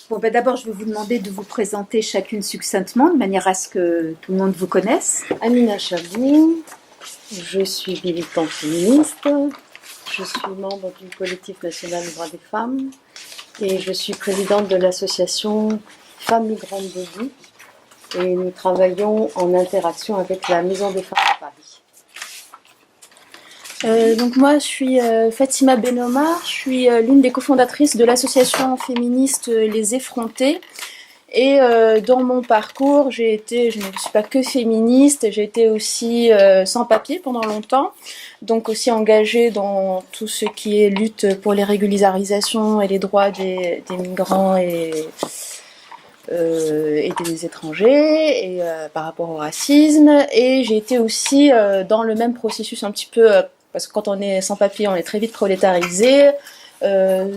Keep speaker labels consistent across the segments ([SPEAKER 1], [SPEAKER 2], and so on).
[SPEAKER 1] Bon, ben d'abord, je vais vous demander de vous présenter chacune succinctement, de manière à ce que tout le monde vous connaisse.
[SPEAKER 2] Amina Chabou, je suis militante féministe, je suis membre du collectif national des droits des femmes et je suis présidente de l'association Femmes Migrantes Debout et nous travaillons en interaction avec la Maison des femmes de Paris.
[SPEAKER 3] Donc moi, je suis Fatima Benomar, je suis l'une des cofondatrices de l'association féministe Les Effrontés. Et dans mon parcours, je ne suis pas que féministe, j'ai été aussi sans papier pendant longtemps, donc aussi engagée dans tout ce qui est lutte pour les régularisations et les droits des migrants et des étrangers et par rapport au racisme. Et j'ai été aussi dans le même processus un petit peu, parce que quand on est sans papier, on est très vite prolétarisé.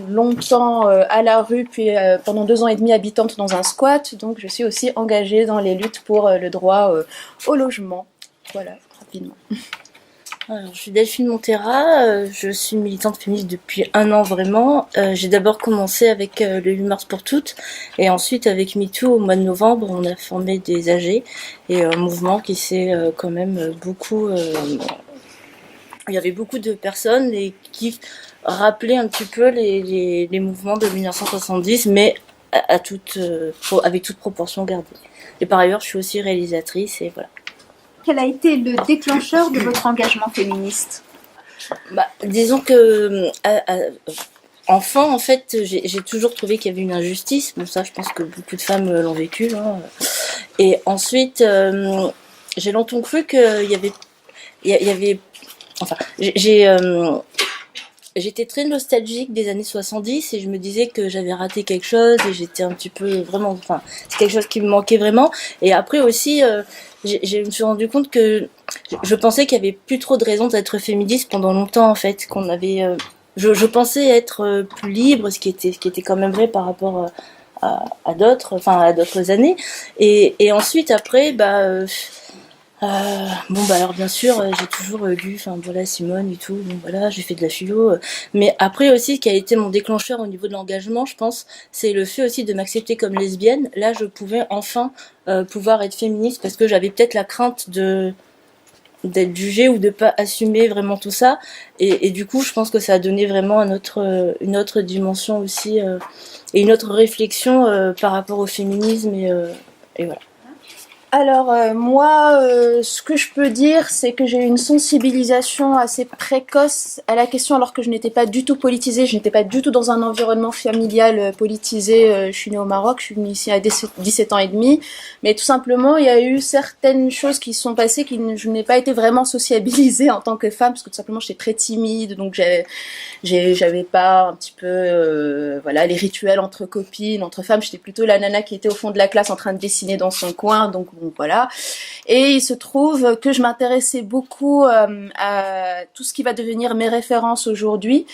[SPEAKER 3] Longtemps à la rue, puis pendant 2 ans et demi habitante dans un squat, donc je suis aussi engagée dans les luttes pour le droit au logement. Voilà, rapidement.
[SPEAKER 4] Alors, je suis Delphine Montera, je suis militante féministe depuis 1 an vraiment. J'ai d'abord commencé avec le 8 mars pour toutes et ensuite avec MeToo au mois de novembre, on a formé des AG et un mouvement qui s'est quand même beaucoup... il y avait beaucoup de personnes et qui rappelaient un petit peu les mouvements de 1970, mais avec toute proportion gardée. Et par ailleurs, je suis aussi réalisatrice et voilà.
[SPEAKER 1] Quel a été le déclencheur de votre engagement féministe ?
[SPEAKER 4] Disons que enfant, en fait, j'ai toujours trouvé qu'il y avait une injustice. Bon, ça, je pense que beaucoup de femmes l'ont vécu. Hein. Et ensuite, j'ai longtemps cru qu'il y avait enfin, j'étais très nostalgique des années 70 et je me disais que j'avais raté quelque chose et j'étais un petit peu vraiment, enfin, c'est quelque chose qui me manquait vraiment. Et après aussi, je me suis rendu compte que je pensais qu'il y avait plus trop de raisons d'être féministe pendant longtemps en fait, qu'on avait, je pensais être plus libre, ce qui était quand même vrai par rapport à d'autres années. Et ensuite après, alors bien sûr, j'ai toujours lu, voilà, Simone et tout, donc voilà, j'ai fait de la philo, mais après aussi, ce qui a été mon déclencheur au niveau de l'engagement, je pense, c'est le fait aussi de m'accepter comme lesbienne. Là, je pouvais enfin pouvoir être féministe parce que j'avais peut-être la crainte d'être jugée ou de pas assumer vraiment tout ça, et du coup, je pense que ça a donné vraiment une autre dimension aussi, et une autre réflexion par rapport au féminisme, et voilà.
[SPEAKER 3] Alors moi, ce que je peux dire, c'est que j'ai eu une sensibilisation assez précoce à la question alors que je n'étais pas du tout politisée, je n'étais pas du tout dans un environnement familial politisé. Je suis née au Maroc, je suis venue ici à 17 ans et demi, mais tout simplement, il y a eu certaines choses qui se sont passées je n'ai pas été vraiment sociabilisée en tant que femme, parce que tout simplement, j'étais très timide, donc j'avais pas un petit peu voilà, les rituels entre copines, entre femmes. J'étais plutôt la nana qui était au fond de la classe en train de dessiner dans son coin, donc bon, voilà. Et il se trouve que je m'intéressais beaucoup à tout ce qui va devenir mes références aujourd'hui.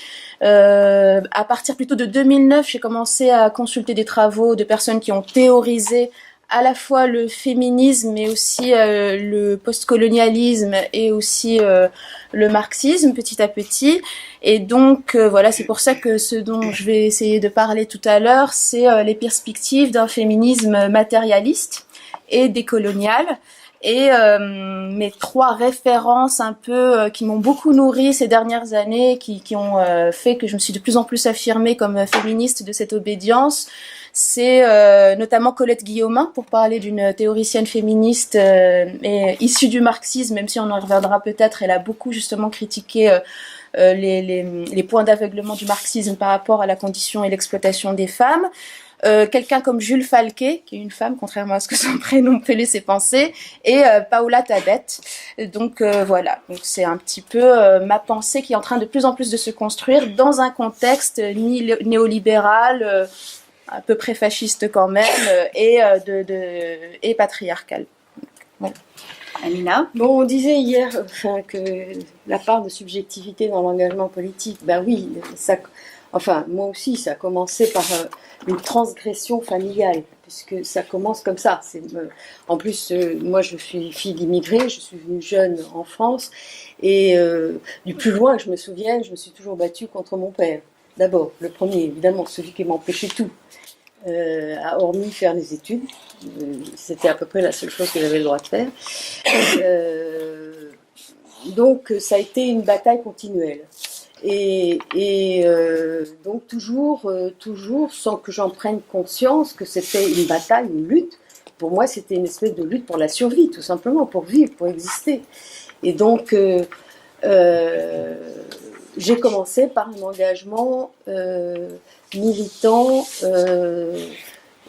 [SPEAKER 3] À partir plutôt de 2009, j'ai commencé à consulter des travaux de personnes qui ont théorisé à la fois le féminisme, mais aussi le postcolonialisme et aussi le marxisme petit à petit. Et donc voilà, c'est pour ça que ce dont je vais essayer de parler tout à l'heure, c'est les perspectives d'un féminisme matérialiste et décolonial. Et mes 3 références un peu qui m'ont beaucoup nourrie ces dernières années, qui ont fait que je me suis de plus en plus affirmée comme féministe de cette obédience, c'est notamment Colette Guillaumin, pour parler d'une théoricienne féministe issue du marxisme, même si on en reviendra peut-être. Elle a beaucoup justement critiqué les points d'aveuglement du marxisme par rapport à la condition et l'exploitation des femmes. Quelqu'un comme Jules Falquet, qui est une femme, contrairement à ce que son prénom peut laisser penser, et Paola Tabet. Donc voilà, donc c'est un petit peu ma pensée qui est en train de plus en plus de se construire dans un contexte néolibéral, à peu près fasciste quand même, et patriarcal. Voilà.
[SPEAKER 1] Amina ?
[SPEAKER 2] Bon, on disait hier que la part de subjectivité dans l'engagement politique, oui, moi aussi, ça a commencé par une transgression familiale, puisque ça commence comme ça. En plus, moi, je suis fille d'immigrés, je suis venue jeune en France, et du plus loin que je me souvienne, je me suis toujours battue contre mon père. D'abord, le premier, évidemment, celui qui m'empêchait tout. hormis faire les études. C'était à peu près la seule chose que j'avais le droit de faire. Donc ça a été une bataille continuelle. Donc toujours sans que j'en prenne conscience que c'était une bataille, une lutte. Pour moi, c'était une espèce de lutte pour la survie, tout simplement, pour vivre, pour exister. Et donc, j'ai commencé par un engagement militant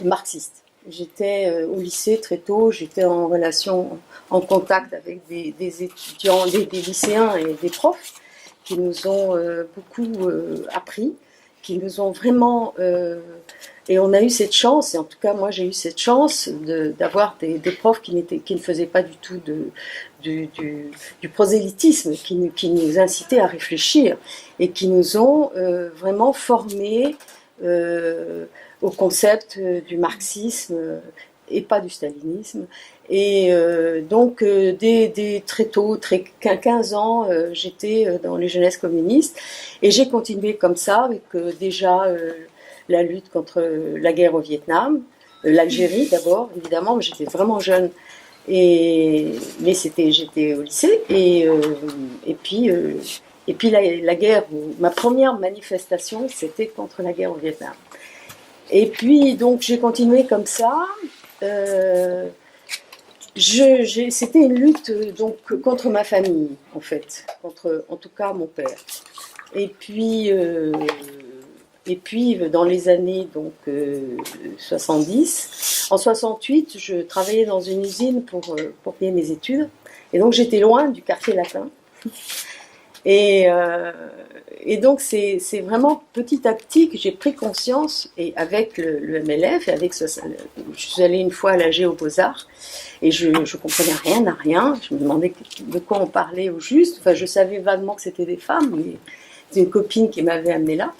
[SPEAKER 2] marxiste. J'étais au lycée très tôt, j'étais en relation, en contact avec des étudiants, des lycéens et des profs qui nous ont beaucoup appris, qui nous ont vraiment... et on a eu cette chance, et en tout cas moi j'ai eu cette chance d'avoir des profs qui ne faisaient pas du tout du prosélytisme, qui nous incitaient à réfléchir et qui nous ont vraiment formés au concept du marxisme et pas du stalinisme. Et donc, dès très tôt, 15 ans, j'étais dans les jeunesses communistes et j'ai continué comme ça avec déjà la lutte contre la guerre au Vietnam, l'Algérie d'abord, évidemment, mais j'étais vraiment jeune. Mais j'étais au lycée et puis la guerre, ma première manifestation, c'était contre la guerre au Vietnam. Et puis donc j'ai continué comme ça. C'était une lutte donc contre ma famille en fait, contre en tout cas mon père. Et puis dans les années donc 70, en 68, je travaillais dans une usine pour payer mes études. Et donc j'étais loin du quartier latin. Et donc c'est vraiment petit à petit que j'ai pris conscience, et avec le MLF, et je suis allée une fois à la Géo Beaux-Arts, et je comprenais rien à rien, je me demandais de quoi on parlait au juste, enfin je savais vaguement que c'était des femmes, mais c'est une copine qui m'avait amenée là,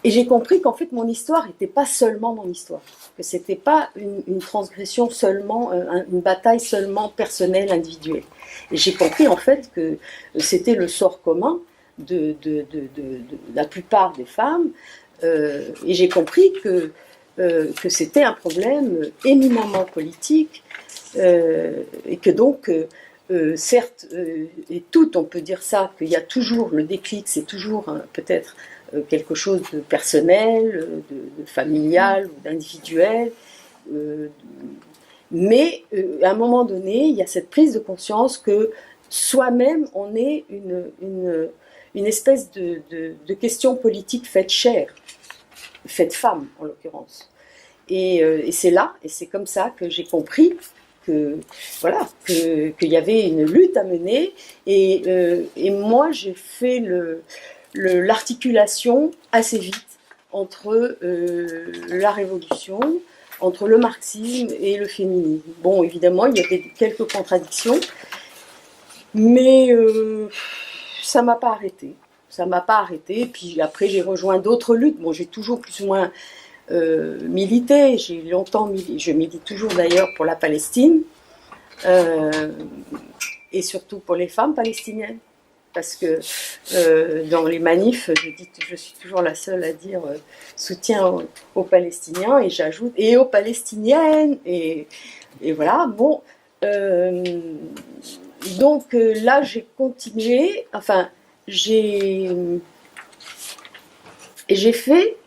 [SPEAKER 2] et j'ai compris qu'en fait mon histoire n'était pas seulement mon histoire, que c'était pas une transgression seulement, une bataille seulement personnelle, individuelle. Et j'ai compris en fait que c'était le sort commun de la plupart des femmes, et j'ai compris que c'était un problème éminemment politique, et que donc, certes, et tout, on peut dire ça, qu'il y a toujours le déclic, c'est toujours peut-être quelque chose de personnel, de familial ou d'individuel, mais à un moment donné, il y a cette prise de conscience que soi-même, on est une espèce de question politique faite chair, faite femme en l'occurrence. Et c'est là, et c'est comme ça que j'ai compris qu'il y avait une lutte à mener, et moi j'ai fait l'articulation assez vite entre la révolution, entre le marxisme et le féminisme. Bon, évidemment, il y avait quelques contradictions, mais ça ne m'a pas arrêtée. Ça m'a pas arrêtée. Puis après, j'ai rejoint d'autres luttes. Bon, j'ai toujours plus ou moins milité. J'ai longtemps milité. Je milite toujours d'ailleurs pour la Palestine, et surtout pour les femmes palestiniennes. Parce que dans les manifs, je suis toujours la seule à dire soutien aux Palestiniens, et j'ajoute et aux Palestiniennes, et voilà. Bon, donc là j'ai continué, enfin j'ai fait,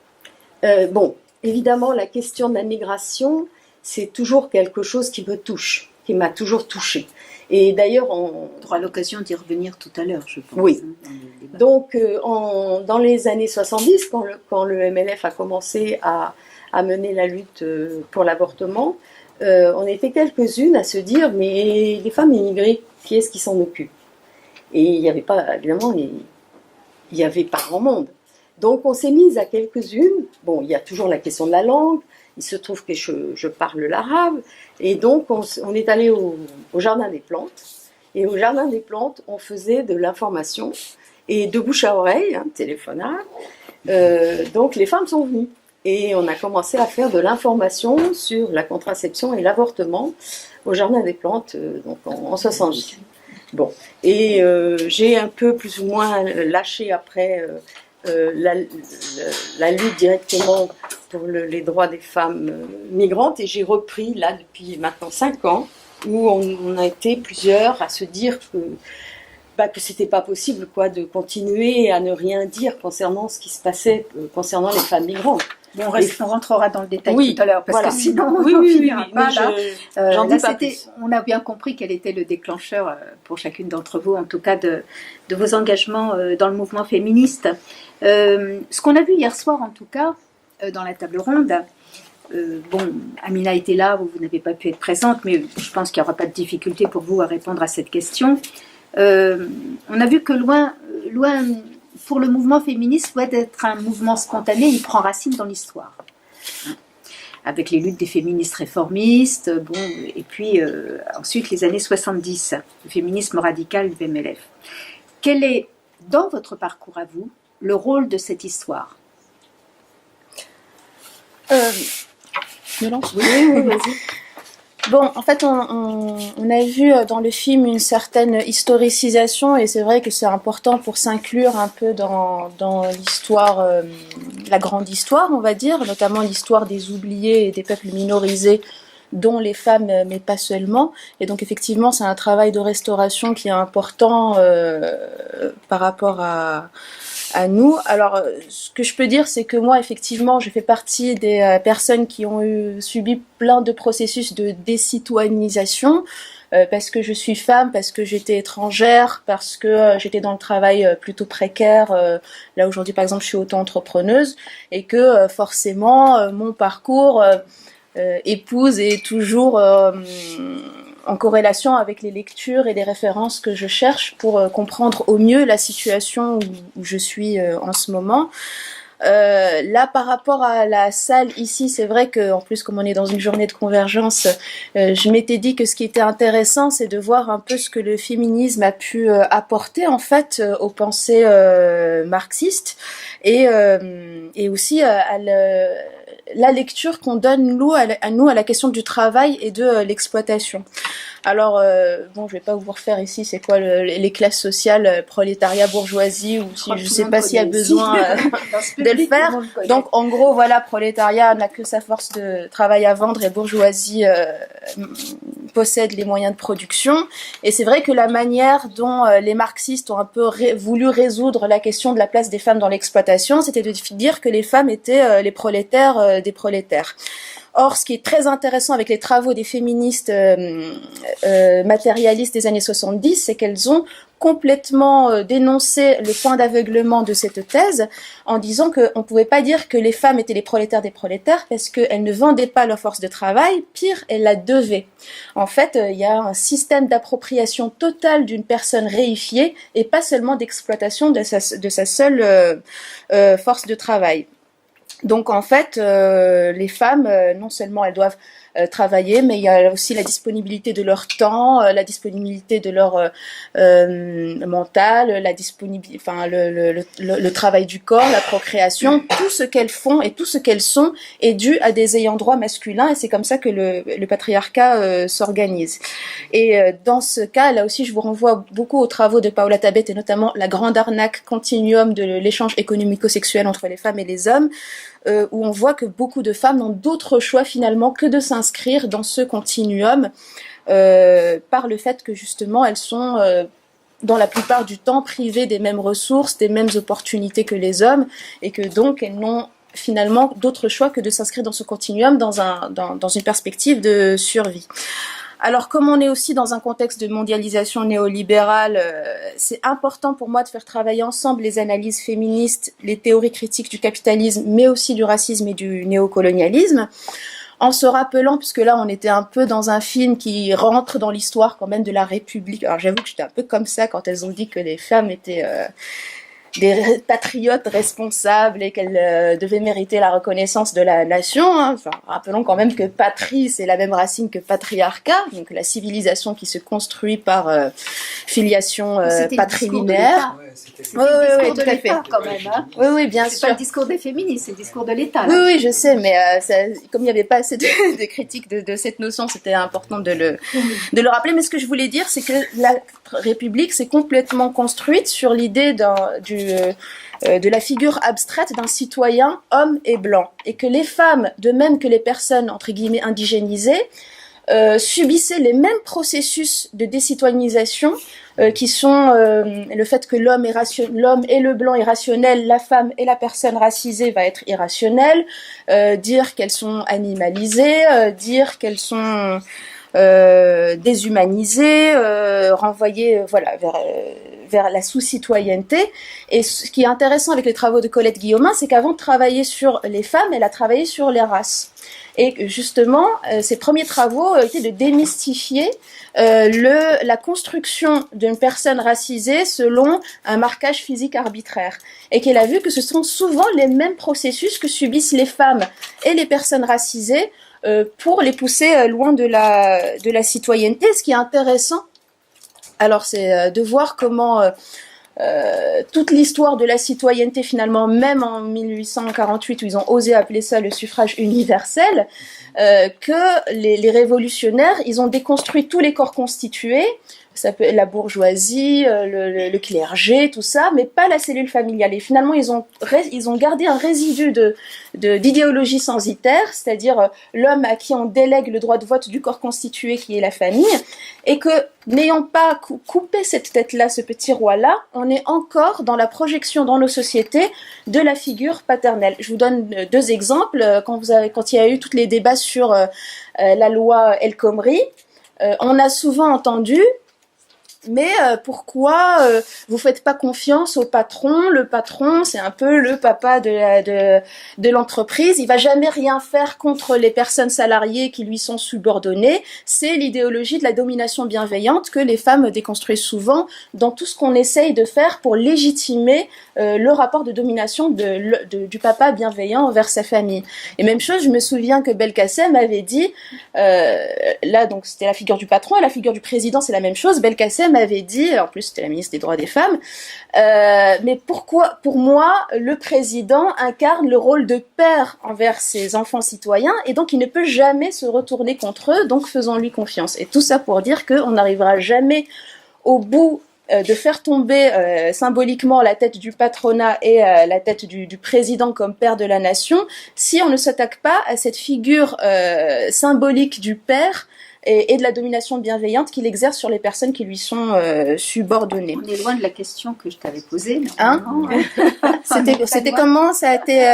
[SPEAKER 2] bon, évidemment la question de la migration, c'est toujours quelque chose qui me touche, qui m'a toujours touchée. Et d'ailleurs, on
[SPEAKER 1] aura l'occasion d'y revenir tout à l'heure, je pense.
[SPEAKER 2] Oui. Donc, dans les années 70, quand le MLF a commencé à mener la lutte pour l'avortement, on était quelques-unes à se dire, mais les femmes immigrées, qui est-ce qui s'en occupe? Et il n'y avait pas, évidemment, il n'y avait pas grand monde. Donc, on s'est mise à quelques-unes. Bon, il y a toujours la question de la langue. Il se trouve que je parle l'arabe, et donc on est allé au Jardin des Plantes, et au Jardin des Plantes, on faisait de l'information, et de bouche à oreille, téléphonable, donc les femmes sont venues, et on a commencé à faire de l'information sur la contraception et l'avortement au Jardin des Plantes, donc en 70. Bon, et j'ai un peu plus ou moins lâché après la lutte directement pour les droits des femmes migrantes, et j'ai repris là depuis maintenant 5 ans, où on a été plusieurs à se dire que c'était pas possible de continuer à ne rien dire concernant ce qui se passait concernant les femmes migrantes.
[SPEAKER 1] Bon, on rentrera dans le détail tout à l'heure, parce que sinon
[SPEAKER 2] oui,
[SPEAKER 1] on finira pas là.
[SPEAKER 2] J'en dis pas plus.
[SPEAKER 1] On a bien compris quel était le déclencheur pour chacune d'entre vous, en tout cas de vos engagements dans le mouvement féministe. Ce qu'on a vu hier soir, en tout cas, dans la table ronde, Amina était là, vous n'avez pas pu être présente, mais je pense qu'il n'y aura pas de difficulté pour vous à répondre à cette question. On a vu que loin pour le mouvement féministe, loin d'être un mouvement spontané, il prend racine dans l'histoire. Avec les luttes des féministes réformistes, et puis ensuite les années 70, le féminisme radical du MLF. Quel est, dans votre parcours à vous, le rôle de cette histoire ?
[SPEAKER 3] Je lance ? Oui, vas-y. Bon, en fait, on a vu dans le film une certaine historicisation, et c'est vrai que c'est important pour s'inclure un peu dans l'histoire, la grande histoire, on va dire, notamment l'histoire des oubliés et des peuples minorisés, dont les femmes, mais pas seulement. Et donc, effectivement, c'est un travail de restauration qui est important par rapport à nous. Alors, ce que je peux dire, c'est que moi, effectivement, je fais partie des personnes qui ont subi plein de processus de décitoyennisation, parce que je suis femme, parce que j'étais étrangère, parce que j'étais dans le travail plutôt précaire. Là, aujourd'hui, par exemple, je suis auto-entrepreneuse, et que forcément, mon parcours épouse est toujours en corrélation avec les lectures et les références que je cherche pour comprendre au mieux la situation où je suis en ce moment. Là, par rapport à la salle ici, c'est vrai que, en plus, comme on est dans une journée de convergence, je m'étais dit que ce qui était intéressant, c'est de voir un peu ce que le féminisme a pu apporter, en fait, aux pensées marxistes, et aussi à la lecture qu'on donne nous à la question du travail et de l'exploitation. Alors, je vais pas vous refaire ici c'est quoi les classes sociales, prolétariat, bourgeoisie, ou si je sais pas s'il y a besoin de le faire. Donc, en gros, voilà, prolétariat n'a que sa force de travail à vendre, et bourgeoisie possède les moyens de production. Et c'est vrai que la manière dont les marxistes ont un peu voulu résoudre la question de la place des femmes dans l'exploitation, c'était de dire que les femmes étaient les prolétaires des prolétaires. Or, ce qui est très intéressant avec les travaux des féministes matérialistes des années 70, c'est qu'elles ont complètement dénoncé le point d'aveuglement de cette thèse, en disant qu'on ne pouvait pas dire que les femmes étaient les prolétaires des prolétaires, parce qu'elles ne vendaient pas leur force de travail, pire, elles la devaient. En fait, il y a un système d'appropriation totale d'une personne réifiée, et pas seulement d'exploitation de sa seule force de travail. Donc en fait, les femmes, non seulement elles doivent travailler, mais il y a aussi la disponibilité de leur temps, la disponibilité de leur mental, le travail du corps, la procréation, tout ce qu'elles font et tout ce qu'elles sont est dû à des ayants droit masculins, et c'est comme ça que le patriarcat s'organise. Et dans ce cas, là aussi, je vous renvoie beaucoup aux travaux de Paola Tabet, et notamment la grande arnaque continuum de l'échange économico-sexuel entre les femmes et les hommes, où on voit que beaucoup de femmes n'ont d'autre choix finalement que de s'inscrire dans ce continuum par le fait que justement elles sont dans la plupart du temps privées des mêmes ressources, des mêmes opportunités que les hommes, et que donc elles n'ont finalement d'autre choix que de s'inscrire dans ce continuum dans une perspective de survie. Alors, comme on est aussi dans un contexte de mondialisation néolibérale, c'est important pour moi de faire travailler ensemble les analyses féministes, les théories critiques du capitalisme, mais aussi du racisme et du néocolonialisme, en se rappelant, puisque là on était un peu dans un film qui rentre dans l'histoire quand même de la République. Alors j'avoue que j'étais un peu comme ça quand elles ont dit que les femmes étaient des patriotes responsables et qu'elles devaient mériter la reconnaissance de la nation. Enfin, rappelons quand même que patrie, c'est la même racine que patriarcat, donc la civilisation qui se construit par filiation patrilinéaire. Oui, tout à fait.
[SPEAKER 1] Quand même, hein.
[SPEAKER 3] Oui, bien sûr.
[SPEAKER 1] C'est pas le discours des féministes, c'est le discours de l'État.
[SPEAKER 3] Oui, je sais, mais comme il n'y avait pas assez de critiques de cette notion, c'était important de le rappeler. Mais ce que je voulais dire, c'est que la République s'est complètement construite sur l'idée de la figure abstraite d'un citoyen homme et blanc, et que les femmes, de même que les personnes entre guillemets indigénisées, subissaient les mêmes processus de décitoyennisation qui sont le fait que l'homme et le blanc est rationnel, la femme et la personne racisée va être irrationnelle, dire qu'elles sont animalisées, dire qu'elles sont déshumanisées, renvoyées vers la sous-citoyenneté. Et ce qui est intéressant avec les travaux de Colette Guillaumin, c'est qu'avant de travailler sur les femmes, elle a travaillé sur les races. Et justement, ses premiers travaux étaient de démystifier la construction d'une personne racisée selon un marquage physique arbitraire. Et qu'elle a vu que ce sont souvent les mêmes processus que subissent les femmes et les personnes racisées pour les pousser loin de la citoyenneté. Ce qui est intéressant, alors, c'est de voir comment toute l'histoire de la citoyenneté, finalement, même en 1848, où ils ont osé appeler ça le suffrage universel, que les révolutionnaires, ils ont déconstruit tous les corps constitués, ça peut être la bourgeoisie, le clergé, tout ça, mais pas la cellule familiale. Et finalement, ils ont gardé un résidu d'idéologie censitaire, c'est-à-dire l'homme à qui on délègue le droit de vote du corps constitué qui est la famille, et que, n'ayant pas coupé cette tête-là, ce petit roi-là, on est encore dans la projection dans nos sociétés de la figure paternelle. Je vous donne 2 exemples. Quand il y a eu tous les débats sur la loi El Khomri, on a souvent entendu: mais pourquoi vous faites pas confiance au patron? Le patron, c'est un peu le papa de l'entreprise. Il va jamais rien faire contre les personnes salariées qui lui sont subordonnées. C'est l'idéologie de la domination bienveillante que les femmes déconstruisent souvent dans tout ce qu'on essaye de faire pour légitimer le rapport de domination du papa bienveillant envers sa famille. Et même chose, je me souviens que Belkacem avait dit, là donc c'était la figure du patron, et la figure du président c'est la même chose. Belkacem avait dit, en plus c'était la ministre des droits des femmes, mais pourquoi, pour moi, le président incarne le rôle de père envers ses enfants citoyens, et donc il ne peut jamais se retourner contre eux, donc faisons-lui confiance. Et tout ça pour dire qu'on n'arrivera jamais au bout de faire tomber symboliquement la tête du patronat et la tête du président comme père de la nation, si on ne s'attaque pas à cette figure symbolique du père et de la domination bienveillante qu'il exerce sur les personnes qui lui sont subordonnées.
[SPEAKER 1] On est loin de la question que je t'avais posée.
[SPEAKER 3] C'était comment ça a été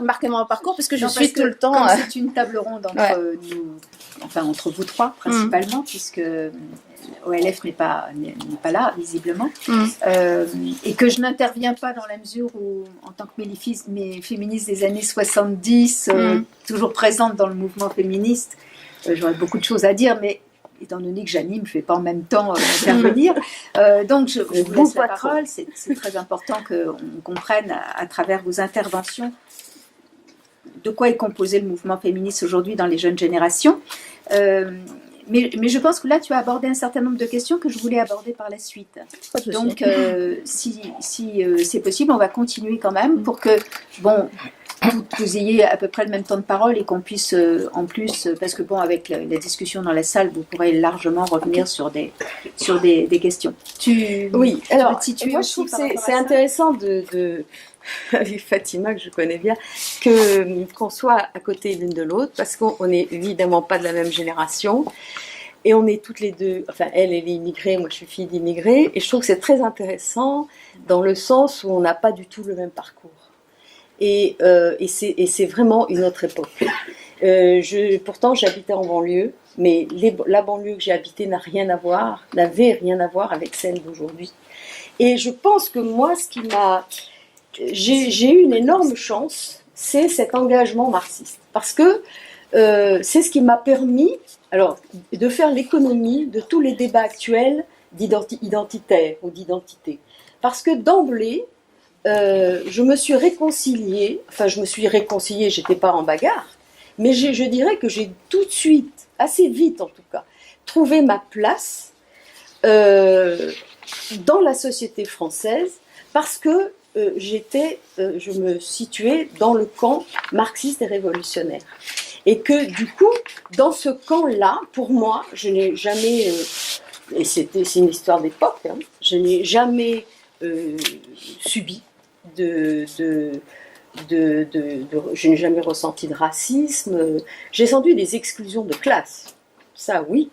[SPEAKER 3] marqué mon parcours, parce que je suis tout le temps...
[SPEAKER 1] Comme c'est une table ronde entre nous, enfin entre vous trois principalement, puisque OLF n'est pas là, visiblement, et que je n'interviens pas dans la mesure où, en tant que féministe des années 70, toujours présente dans le mouvement féministe, j'aurais beaucoup de choses à dire, mais étant donné que j'anime, je ne vais pas en même temps intervenir. Donc, je vous laisse la parole. C'est très important qu'on comprenne à travers vos interventions de quoi est composé le mouvement féministe aujourd'hui dans les jeunes générations. Mais je pense que là, tu as abordé un certain nombre de questions que je voulais aborder par la suite. Donc, si c'est possible, on va continuer quand même pour que, vous ayez à peu près le même temps de parole et qu'on puisse, en plus, parce que avec la discussion dans la salle, vous pourrez largement revenir sur des questions.
[SPEAKER 2] Oui, alors, moi je trouve que c'est intéressant avec Fatima, que je connais bien, qu'on soit à côté l'une de l'autre, parce qu'on n'est évidemment pas de la même génération, et on est toutes les deux, enfin elle est immigrée, moi je suis fille d'immigrés, et je trouve que c'est très intéressant dans le sens où on n'a pas du tout le même parcours. Et c'est vraiment une autre époque. Pourtant j'habitais en banlieue, mais la banlieue que j'ai habitée n'avait rien à voir avec celle d'aujourd'hui. Et je pense que moi, j'ai eu une énorme chance, c'est cet engagement marxiste. Parce que c'est ce qui m'a permis de faire l'économie de tous les débats actuels identitaires ou d'identité. Parce que d'emblée, je me suis réconciliée, j'étais pas en bagarre, mais je dirais que j'ai tout de suite, assez vite en tout cas, trouvé ma place dans la société française, parce que je me situais dans le camp marxiste et révolutionnaire. Et que du coup, dans ce camp-là, pour moi, je n'ai jamais, et c'est une histoire d'époque, je n'ai jamais subi je n'ai jamais ressenti de racisme. J'ai senti des exclusions de classe, ça oui,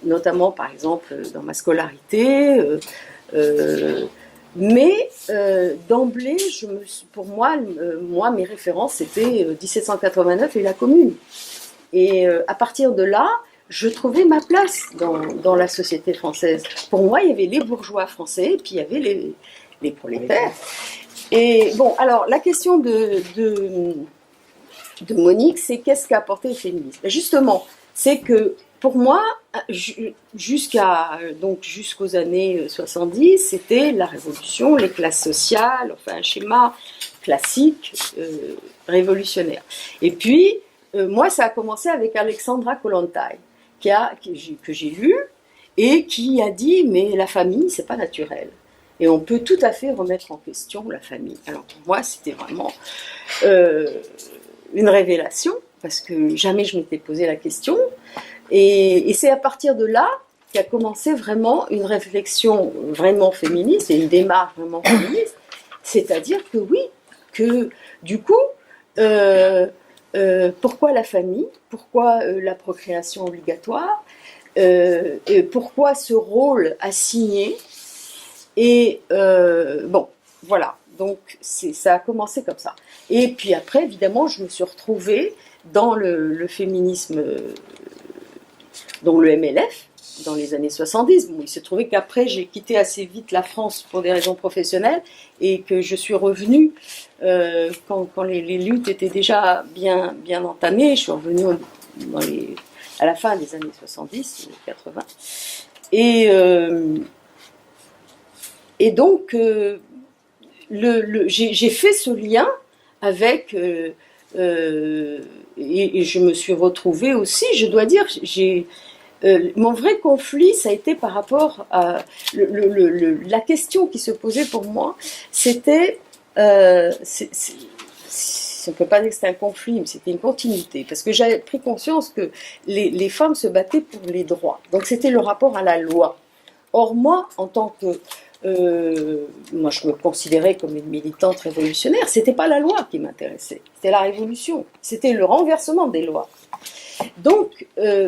[SPEAKER 2] notamment par exemple dans ma scolarité. Mais d'emblée, pour moi, mes références c'était 1789 et la Commune. Et à partir de là, je trouvais ma place dans la société française. Pour moi, il y avait les bourgeois français, et puis il y avait les prolétaires. Et bon, alors la question de Monique, c'est qu'est-ce qu'a apporté le féminisme? Justement, c'est que pour moi, jusqu'aux années 70, c'était la révolution, les classes sociales, enfin un schéma classique révolutionnaire. Et puis, moi, ça a commencé avec Alexandra Kollontai, que j'ai lu et qui a dit mais la famille, c'est pas naturel. Et on peut tout à fait remettre en question la famille. Alors pour moi, c'était vraiment une révélation, parce que jamais je m'étais posé la question. Et c'est à partir de là qu'a commencé vraiment une réflexion vraiment féministe, et une démarche vraiment féministe. C'est-à-dire que oui, que du coup, pourquoi la famille? Pourquoi la procréation obligatoire? Et pourquoi ce rôle assigné? Et bon, voilà, donc ça a commencé comme ça. Et puis après, évidemment, je me suis retrouvée dans le féminisme, dans le MLF, dans les années 70. Bon, il s'est trouvé qu'après, j'ai quitté assez vite la France pour des raisons professionnelles, et que je suis revenue quand les luttes étaient déjà bien entamées. Je suis revenue à la fin des années 70, 80. Et donc, j'ai fait ce lien avec... et je me suis retrouvée aussi, je dois dire, mon vrai conflit, ça a été par rapport à... la question qui se posait pour moi, c'était... on ne peut pas dire que c'était un conflit, mais c'était une continuité. Parce que j'avais pris conscience que les femmes se battaient pour les droits. Donc c'était le rapport à la loi. Or, moi, en tant que... moi, je me considérais comme une militante révolutionnaire. C'était pas la loi qui m'intéressait, c'était la révolution, c'était le renversement des lois. Donc,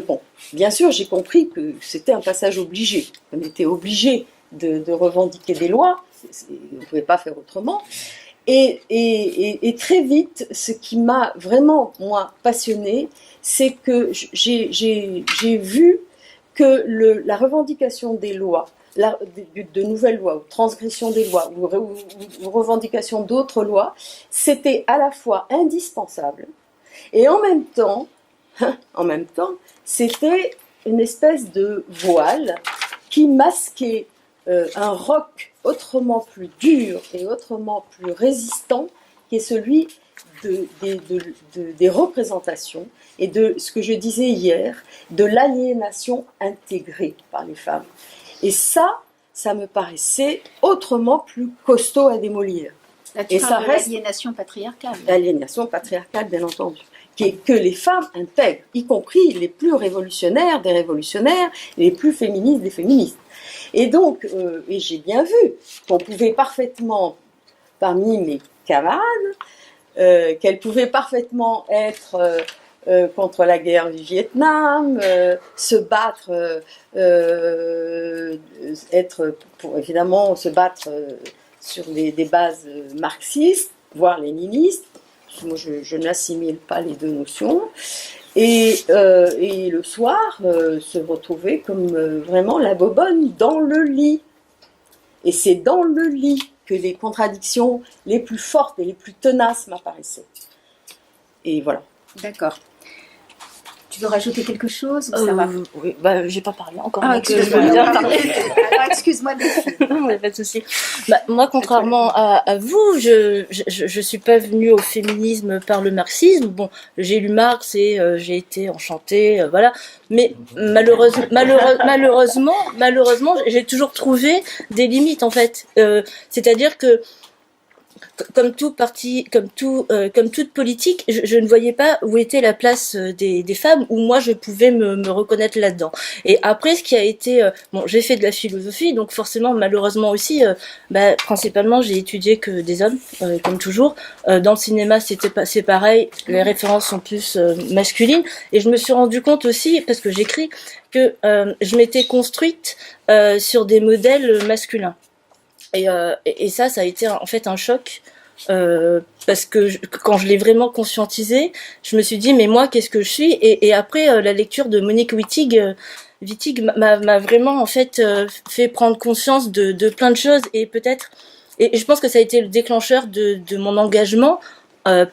[SPEAKER 2] bon, bien sûr, j'ai compris que c'était un passage obligé. On était obligé de revendiquer des lois, on ne pouvait pas faire autrement. Et très vite, ce qui m'a vraiment, moi, passionnée, c'est que j'ai vu que la revendication des lois, de nouvelles lois, ou transgression des lois, ou revendication d'autres lois, c'était à la fois indispensable, et en même temps, c'était une espèce de voile qui masquait un roc autrement plus dur et autrement plus résistant, qui est celui des représentations et de ce que je disais hier, de l'aliénation intégrée par les femmes. Et ça me paraissait autrement plus costaud à démolir.
[SPEAKER 1] Là, tu parles de l'aliénation patriarcale.
[SPEAKER 2] L'aliénation patriarcale, bien entendu, que les femmes intègrent, y compris les plus révolutionnaires des révolutionnaires, les plus féministes des féministes. Et donc, et j'ai bien vu qu'on pouvait parfaitement, parmi mes camarades, qu'elles pouvaient parfaitement être contre la guerre du Vietnam, se battre, évidemment se battre sur des bases marxistes, voire léninistes. Moi, je n'assimile pas les deux notions. Et le soir, se retrouver comme vraiment la bobonne dans le lit. Et c'est dans le lit que les contradictions les plus fortes et les plus tenaces m'apparaissaient. Et voilà.
[SPEAKER 1] D'accord. Tu veux rajouter quelque chose ou ça va?
[SPEAKER 4] Oui, j'ai pas parlé encore.
[SPEAKER 1] Ah, excuse-moi. Alors, excuse-moi,
[SPEAKER 4] non, pas de souci. Moi, contrairement à vous, je suis pas venue au féminisme par le marxisme. Bon, j'ai lu Marx et j'ai été enchantée, voilà. Mais malheureusement, j'ai toujours trouvé des limites en fait. C'est-à-dire que comme tout parti, comme toute politique, je ne voyais pas où était la place des femmes, où moi je pouvais me reconnaître là-dedans. Et après, ce qui a été, bon, j'ai fait de la philosophie, donc forcément, malheureusement aussi, principalement, j'ai étudié que des hommes, comme toujours. Dans le cinéma, c'est pareil, les références sont plus masculines. Et je me suis rendu compte aussi, parce que j'écris, que je m'étais construite sur des modèles masculins. Et ça a été en fait un choc parce que quand je l'ai vraiment conscientisé, je me suis dit mais moi qu'est-ce que je suis et après la lecture de Monique Wittig m'a vraiment en fait fait prendre conscience de plein de choses et peut-être et je pense que ça a été le déclencheur de mon engagement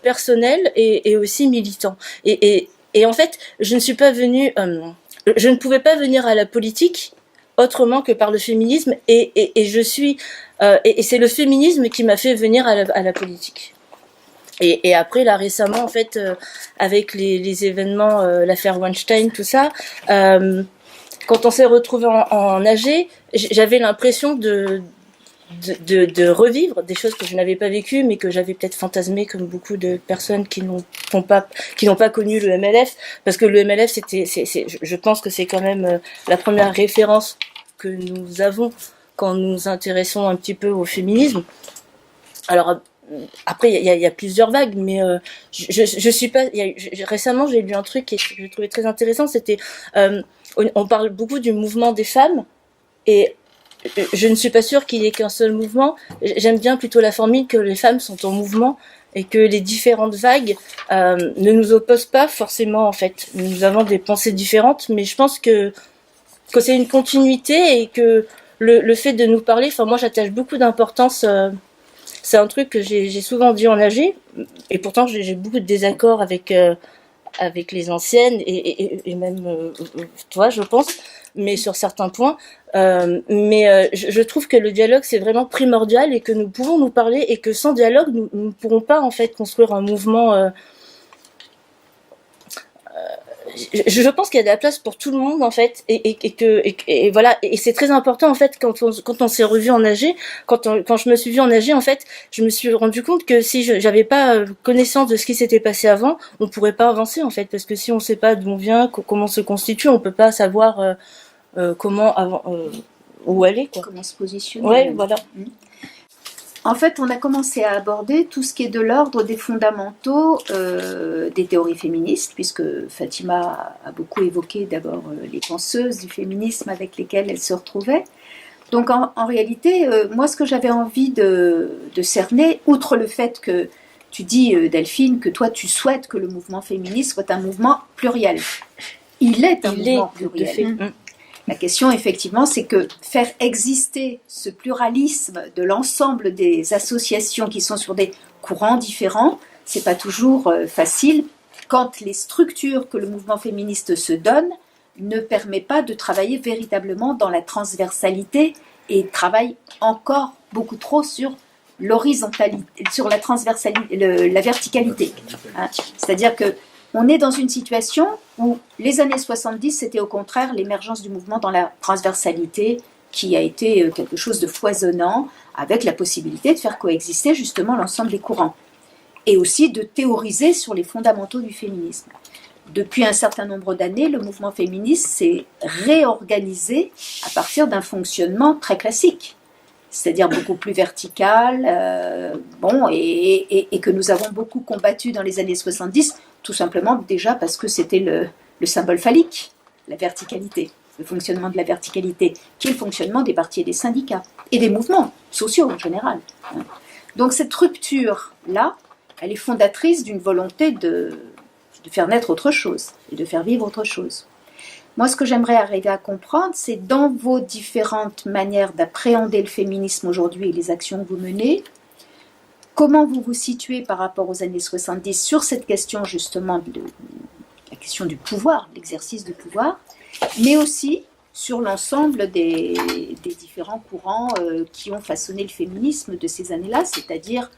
[SPEAKER 4] personnel et aussi militant et en fait je ne pouvais pas venir à la politique autrement que par le féminisme et je suis et c'est le féminisme qui m'a fait venir à la politique. Et après là récemment en fait avec les événements l'affaire Weinstein tout ça quand on s'est retrouvés en AG j'avais l'impression de revivre des choses que je n'avais pas vécues mais que j'avais peut-être fantasmé comme beaucoup de personnes qui n'ont pas connu le MLF parce que le MLF je pense que c'est quand même la première référence que nous avons quand nous nous intéressons un petit peu au féminisme. Alors après il y a plusieurs vagues mais je suis pas récemment j'ai lu un truc que j'ai trouvé très intéressant, c'était on parle beaucoup du mouvement des femmes et je ne suis pas sûre qu'il y ait qu'un seul mouvement. J'aime bien plutôt la formule que les femmes sont en mouvement et que les différentes vagues ne nous opposent pas forcément en fait. Nous avons des pensées différentes, mais je pense que c'est une continuité et que le fait de nous parler, enfin moi j'attache beaucoup d'importance. C'est un truc que j'ai souvent dit en AG et pourtant j'ai beaucoup de désaccords avec les anciennes et même toi je pense. Mais sur certains points. Je trouve que le dialogue, c'est vraiment primordial et que nous pouvons nous parler et que sans dialogue, nous ne pourrons pas en fait construire un mouvement. Je pense qu'il y a de la place pour tout le monde en fait et voilà et c'est très important en fait quand on s'est revu en AG quand je me suis vue en AG en fait je me suis rendu compte que si j'avais pas connaissance de ce qui s'était passé avant on pourrait pas avancer en fait parce que si on sait pas d'où on vient comment on se constitue on peut pas savoir où aller quoi.
[SPEAKER 1] Comment se positionner.
[SPEAKER 4] Ouais voilà.
[SPEAKER 1] En fait, on a commencé à aborder tout ce qui est de l'ordre des fondamentaux des théories féministes, puisque Fatima a beaucoup évoqué d'abord les penseuses du féminisme avec lesquelles elle se retrouvait. Donc en réalité, moi ce que j'avais envie de cerner, outre le fait que tu dis Delphine, que toi tu souhaites que le mouvement féministe soit un mouvement pluriel. Il est un mouvement pluriel. La question, effectivement, c'est que faire exister ce pluralisme de l'ensemble des associations qui sont sur des courants différents, c'est pas toujours facile quand les structures que le mouvement féministe se donne ne permet pas de travailler véritablement dans la transversalité et travaille encore beaucoup trop sur l'horizontalité, sur la transversalité, la verticalité. Hein. C'est-à-dire que on est dans une situation où les années 70, c'était au contraire l'émergence du mouvement dans la transversalité qui a été quelque chose de foisonnant, avec la possibilité de faire coexister justement l'ensemble des courants, et aussi de théoriser sur les fondamentaux du féminisme. Depuis un certain nombre d'années, le mouvement féministe s'est réorganisé à partir d'un fonctionnement très classique, c'est-à-dire beaucoup plus vertical, et que nous avons beaucoup combattu dans les années 70, tout simplement déjà parce que c'était le symbole phallique, la verticalité, le fonctionnement de la verticalité, qui est le fonctionnement des partis et des syndicats, et des mouvements sociaux en général. Donc cette rupture-là, elle est fondatrice d'une volonté de faire naître autre chose, et de faire vivre autre chose. Moi, ce que j'aimerais arriver à comprendre, c'est dans vos différentes manières d'appréhender le féminisme aujourd'hui et les actions que vous menez, comment vous vous situez par rapport aux années 70 sur cette question justement de la question du pouvoir, l'exercice du pouvoir, mais aussi sur l'ensemble des différents courants qui ont façonné le féminisme de ces années-là, c'est-à-dire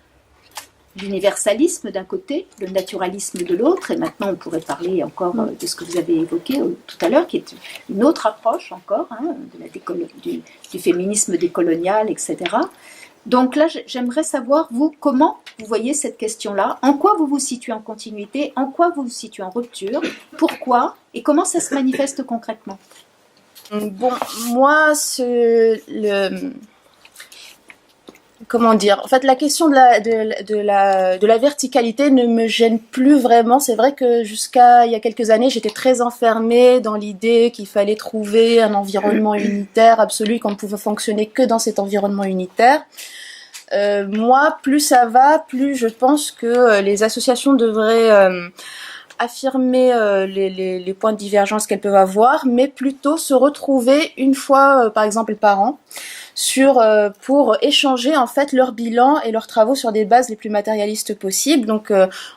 [SPEAKER 1] l'universalisme d'un côté, le naturalisme de l'autre, et maintenant on pourrait parler encore de ce que vous avez évoqué tout à l'heure, qui est une autre approche encore, de du féminisme décolonial, etc. Donc là, j'aimerais savoir, vous, comment vous voyez cette question-là, en quoi vous vous situez en continuité, en quoi vous vous situez en rupture, pourquoi, et comment ça se manifeste concrètement?
[SPEAKER 3] Bon, moi, comment dire? En fait, la question de la verticalité ne me gêne plus vraiment. C'est vrai que jusqu'à il y a quelques années, j'étais très enfermée dans l'idée qu'il fallait trouver un environnement unitaire absolu, qu'on ne pouvait fonctionner que dans cet environnement unitaire. Moi, plus ça va, plus je pense que les associations devraient affirmer les points de divergence qu'elles peuvent avoir, mais plutôt se retrouver une fois, par exemple, par an, pour échanger en fait leur bilan et leurs travaux sur des bases les plus matérialistes possibles. Donc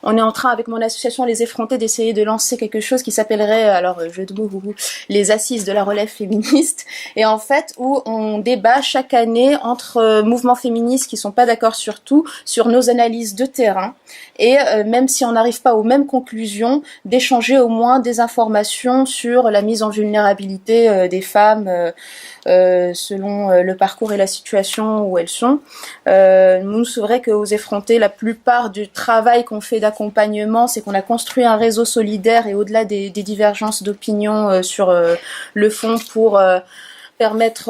[SPEAKER 3] on est en train avec mon association Les Effrontés d'essayer de lancer quelque chose qui s'appellerait, alors jeu de mots, les assises de la relève féministe, et en fait où on débat chaque année entre mouvements féministes qui sont pas d'accord sur tout, sur nos analyses de terrain, et même si on n'arrive pas aux mêmes conclusions, d'échanger au moins des informations sur la mise en vulnérabilité des femmes selon le parcours et la situation où elles sont. Nous, c'est vrai qu'aux Effrontés, la plupart du travail qu'on fait d'accompagnement, c'est qu'on a construit un réseau solidaire et au-delà des divergences d'opinion sur le fond pour permettre,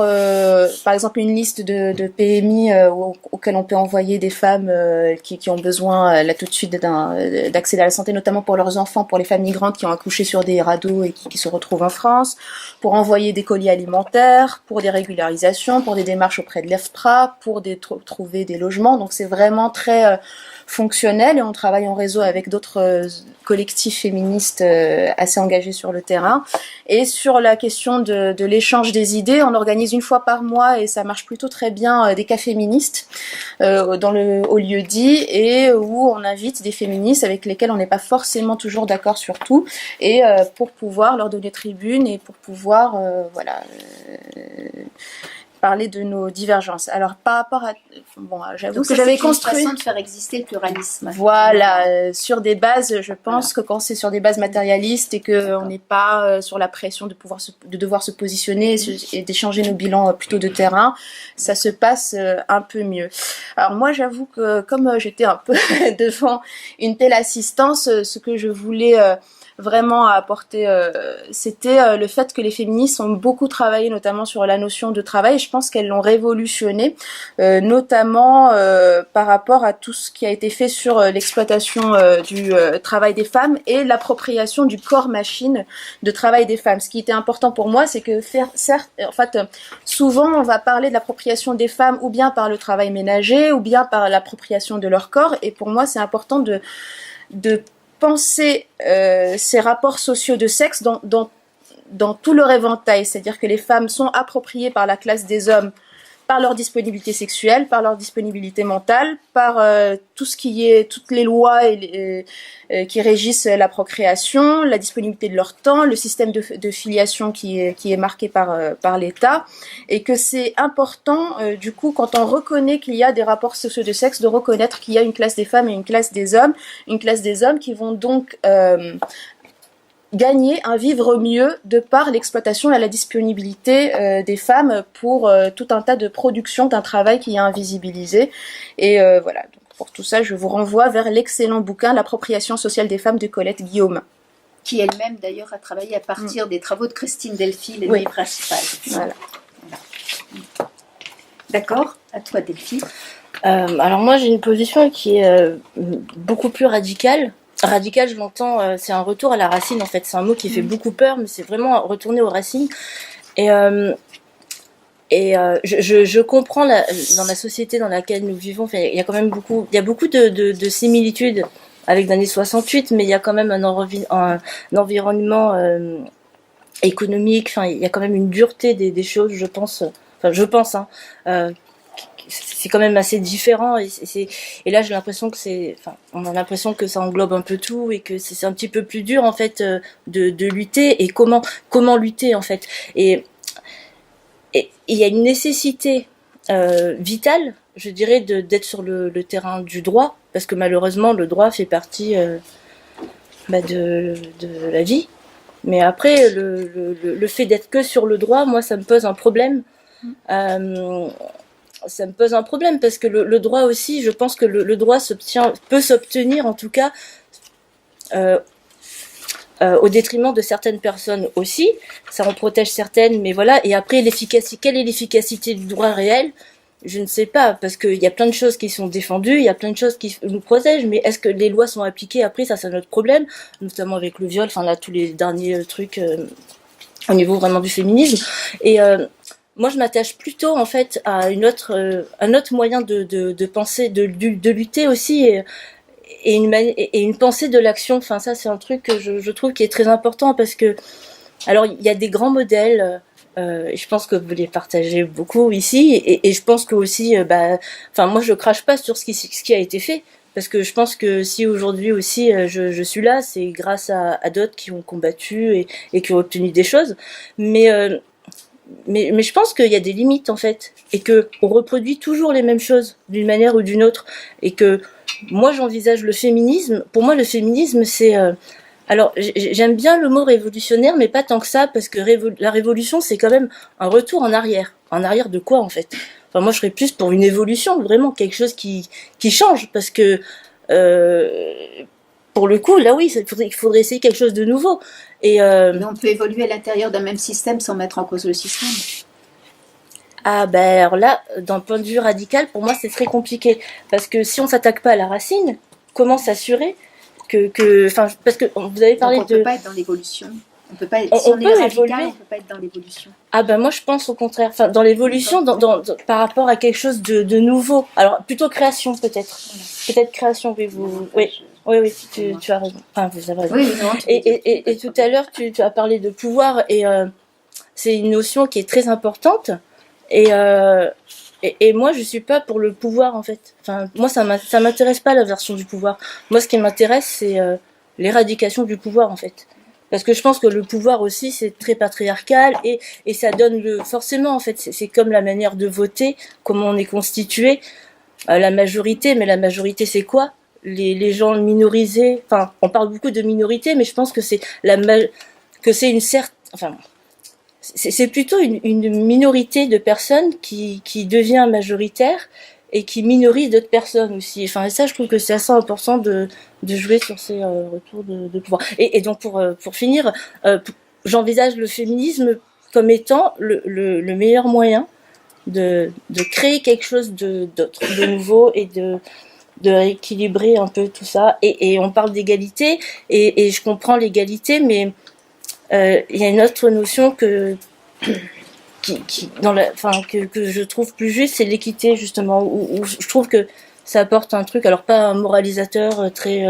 [SPEAKER 3] par exemple, une liste de PMI auxquelles on peut envoyer des femmes qui ont besoin là tout de suite d'accéder à la santé, notamment pour leurs enfants, pour les femmes migrantes qui ont accouché sur des radeaux et qui se retrouvent en France, pour envoyer des colis alimentaires, pour des régularisations, pour des démarches auprès de l'EFPRA, pour trouver des logements. Donc c'est vraiment très fonctionnel et on travaille en réseau avec d'autres collectifs féministes assez engagés sur le terrain. Et sur la question de l'échange des idées, on organise une fois par mois et ça marche plutôt très bien des cas féministes au lieu dit et où on invite des féministes avec lesquels on n'est pas forcément toujours d'accord sur tout et pour pouvoir leur donner tribune et pour pouvoir parler de nos divergences. Alors par rapport à j'avoue que j'avais construit
[SPEAKER 1] une façon de faire exister le pluralisme.
[SPEAKER 3] Voilà, sur des bases, je pense que quand c'est sur des bases matérialistes et que on n'est pas sur la pression de devoir se positionner et d'échanger nos bilans plutôt de terrain, ça se passe un peu mieux. Alors moi, j'avoue que comme j'étais un peu devant une telle assistance, ce que je voulais vraiment à apporter, c'était le fait que les féministes ont beaucoup travaillé notamment sur la notion de travail. Je pense qu'elles l'ont révolutionné, notamment par rapport à tout ce qui a été fait sur l'exploitation du travail des femmes et l'appropriation du corps machine de travail des femmes. Ce qui était important pour moi, c'est que souvent on va parler de l'appropriation des femmes ou bien par le travail ménager ou bien par l'appropriation de leur corps. Et pour moi, c'est important de penser ces rapports sociaux de sexe dans tout leur éventail, c'est-à-dire que les femmes sont appropriées par la classe des hommes par leur disponibilité sexuelle, par leur disponibilité mentale, par toutes les lois qui régissent la procréation, la disponibilité de leur temps, le système de filiation qui est marqué par l'État, et que c'est important, du coup, quand on reconnaît qu'il y a des rapports sociaux de sexe, de reconnaître qu'il y a une classe des femmes et une classe des hommes qui vont donc gagner un vivre mieux de par l'exploitation et la disponibilité des femmes pour tout un tas de productions d'un travail qui est invisibilisé. Et voilà, donc pour tout ça, je vous renvoie vers l'excellent bouquin L'appropriation sociale des femmes de Colette Guillaume.
[SPEAKER 1] Qui elle-même d'ailleurs a travaillé à partir des travaux de Christine Delphi, l'ennemi principal.
[SPEAKER 3] Voilà.
[SPEAKER 1] D'accord, à toi Delphi.
[SPEAKER 4] Alors moi j'ai une position qui est beaucoup plus radicale. Radical, je l'entends, c'est un retour à la racine en fait. C'est un mot qui fait beaucoup peur, mais c'est vraiment retourner aux racines. Et je comprends dans la société dans laquelle nous vivons, il y a quand même beaucoup de similitudes avec les années 68, mais il y a quand même un environnement économique. Enfin, il y a quand même une dureté des choses, je pense. C'est quand même assez différent et là j'ai l'impression que on a l'impression que ça englobe un peu tout et que c'est un petit peu plus dur en fait de lutter et comment lutter en fait et il y a une nécessité vitale, je dirais, d'être sur le terrain du droit parce que malheureusement le droit fait partie de la vie, mais après le fait d'être que sur le droit, moi ça me pose un problème. ça me pose un problème parce que le droit aussi, je pense que le droit peut s'obtenir en tout cas au détriment de certaines personnes aussi. Ça en protège certaines, mais voilà. Et après, quelle est l'efficacité du droit réel? Je ne sais pas, parce qu'il y a plein de choses qui sont défendues, il y a plein de choses qui nous protègent, mais est-ce que les lois sont appliquées après? Ça, c'est notre problème, notamment avec le viol, enfin là, tous les derniers trucs au niveau vraiment du féminisme. Et moi, je m'attache plutôt en fait à un autre moyen de penser, de lutter aussi. Et une pensée de l'action. Enfin, ça, c'est un truc que je trouve qui est très important parce que, alors, il y a des grands modèles. Je pense que vous les partagez beaucoup ici, et je pense que aussi, enfin, moi, je crache pas sur ce qui a été fait, parce que je pense que si aujourd'hui aussi je suis là, c'est grâce à d'autres qui ont combattu et qui ont obtenu des choses. Mais je pense qu'il y a des limites en fait, et que on reproduit toujours les mêmes choses d'une manière ou d'une autre, et que moi j'envisage le féminisme. Pour moi, le féminisme, c'est alors j'aime bien le mot révolutionnaire, mais pas tant que ça, parce que la révolution, c'est quand même un retour en arrière. En arrière de quoi en fait? Enfin, moi, je serais plus pour une évolution, vraiment quelque chose qui change, parce que pour le coup, là oui, il faudrait essayer quelque chose de nouveau.
[SPEAKER 1] Mais on peut évoluer à l'intérieur d'un même système sans mettre en cause le système.
[SPEAKER 4] Ah ben alors là, d'un point de vue radical, pour moi c'est très compliqué, parce que si on s'attaque pas à la racine, comment s'assurer enfin, parce que vous avez parlé
[SPEAKER 1] donc on peut pas être dans l'évolution. On peut pas être, si on est radical,
[SPEAKER 4] évoluer.
[SPEAKER 1] on peut pas être dans l'évolution.
[SPEAKER 4] Ah ben moi je pense au contraire, enfin dans l'évolution, par rapport à quelque chose de nouveau. Alors plutôt création peut-être, peut-être création. Oui, tu as raison. Enfin, vous avez raison.
[SPEAKER 1] Oui, non,
[SPEAKER 4] et tout à l'heure tu as parlé de pouvoir, et c'est une notion qui est très importante. Et moi, je suis pas pour le pouvoir, en fait. Enfin, moi, ça m'intéresse pas la version du pouvoir. Moi, ce qui m'intéresse, c'est l'éradication du pouvoir, en fait. Parce que je pense que le pouvoir aussi, c'est très patriarcal, et ça donne forcément, en fait, c'est comme la manière de voter, comment on est constitué, la majorité. Mais la majorité, c'est quoi? Les gens minorisés. Enfin, on parle beaucoup de minorité, mais je pense que c'est une certaine. Enfin, c'est plutôt une minorité de personnes qui devient majoritaire et qui minorise d'autres personnes aussi. Enfin, et ça, je trouve que c'est assez important de jouer sur ces retours de pouvoir. Et donc, pour finir, j'envisage le féminisme comme étant le meilleur moyen de créer quelque chose d'autre, de nouveau, et de rééquilibrer un peu tout ça. Et on parle d'égalité, et je comprends l'égalité, mais il y a une autre notion que je trouve plus juste, c'est l'équité, justement, où je trouve que ça apporte un truc, alors pas un moralisateur très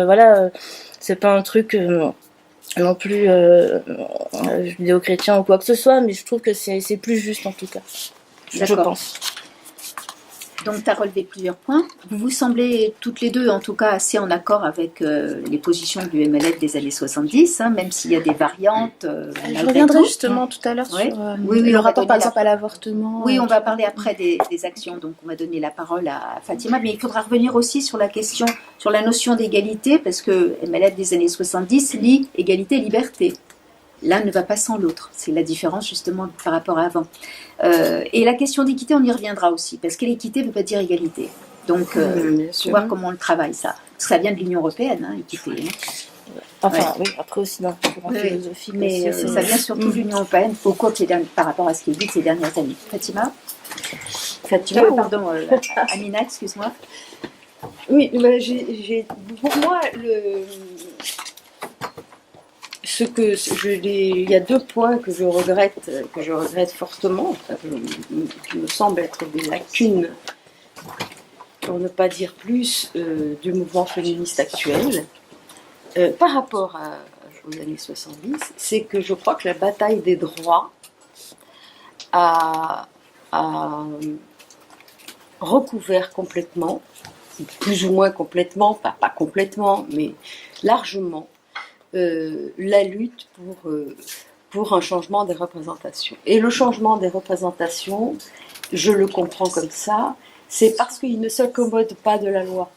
[SPEAKER 4] c'est pas un truc non plus judéo-chrétien ou quoi que ce soit, mais je trouve que c'est plus juste, en tout cas, je pense.
[SPEAKER 1] Donc, tu as relevé plusieurs points. Vous vous semblez toutes les deux, en tout cas, assez en accord avec les positions du MLF des années 70, hein, même s'il y a des variantes.
[SPEAKER 3] Je reviendrai justement tout à l'heure sur le rapport, par exemple, à l'avortement.
[SPEAKER 1] Oui, on va parler après des actions, donc on va donner la parole à Fatima. Mais il faudra revenir aussi sur la question, sur la notion d'égalité, parce que MLF des années 70 lit égalité et liberté. L'un ne va pas sans l'autre. C'est la différence justement par rapport à avant. Et la question d'équité, on y reviendra aussi, parce que l'équité ne veut pas dire égalité. Donc, il faut voir comment on le travaille, ça. Parce que ça vient de l'Union européenne, hein, équité. Hein.
[SPEAKER 4] Enfin, oui, après aussi dans la philosophie.
[SPEAKER 1] Mais ça vient surtout de l'Union européenne, au cours par rapport à ce qui est dit ces dernières années. Fatima, pardon, Amina, excuse-moi.
[SPEAKER 2] Oui, pour moi, il y a deux points que je regrette fortement, qui me semblent être des lacunes, pour ne pas dire plus, du mouvement féministe actuel, par rapport aux années 70, c'est que je crois que la bataille des droits a recouvert complètement, plus ou moins complètement, pas complètement, mais largement, la lutte pour un changement des représentations. Et le changement des représentations, je le comprends comme ça, c'est parce qu'il ne s'accommode pas de la loi.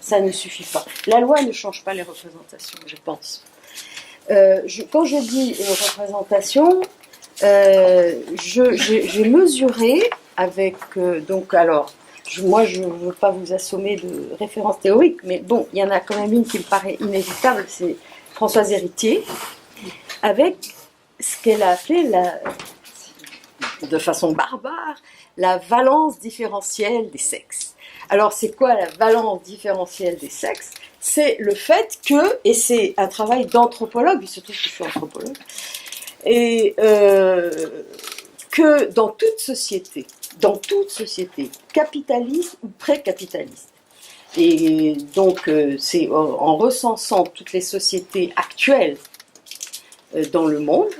[SPEAKER 2] Ça ne suffit pas. La loi ne change pas les représentations, je pense. Quand je dis représentation, j'ai mesuré avec, donc alors, moi je ne veux pas vous assommer de références théoriques, mais bon, il y en a quand même une qui me paraît inévitable, c'est Françoise Héritier, avec ce qu'elle a appelé, de façon barbare, la valence différentielle des sexes. Alors c'est quoi la valence différentielle des sexes? C'est le fait que, et c'est un travail d'anthropologue, il se trouve que je suis anthropologue, et que dans toute société, capitaliste ou pré-capitaliste, et donc c'est en recensant toutes les sociétés actuelles dans le monde,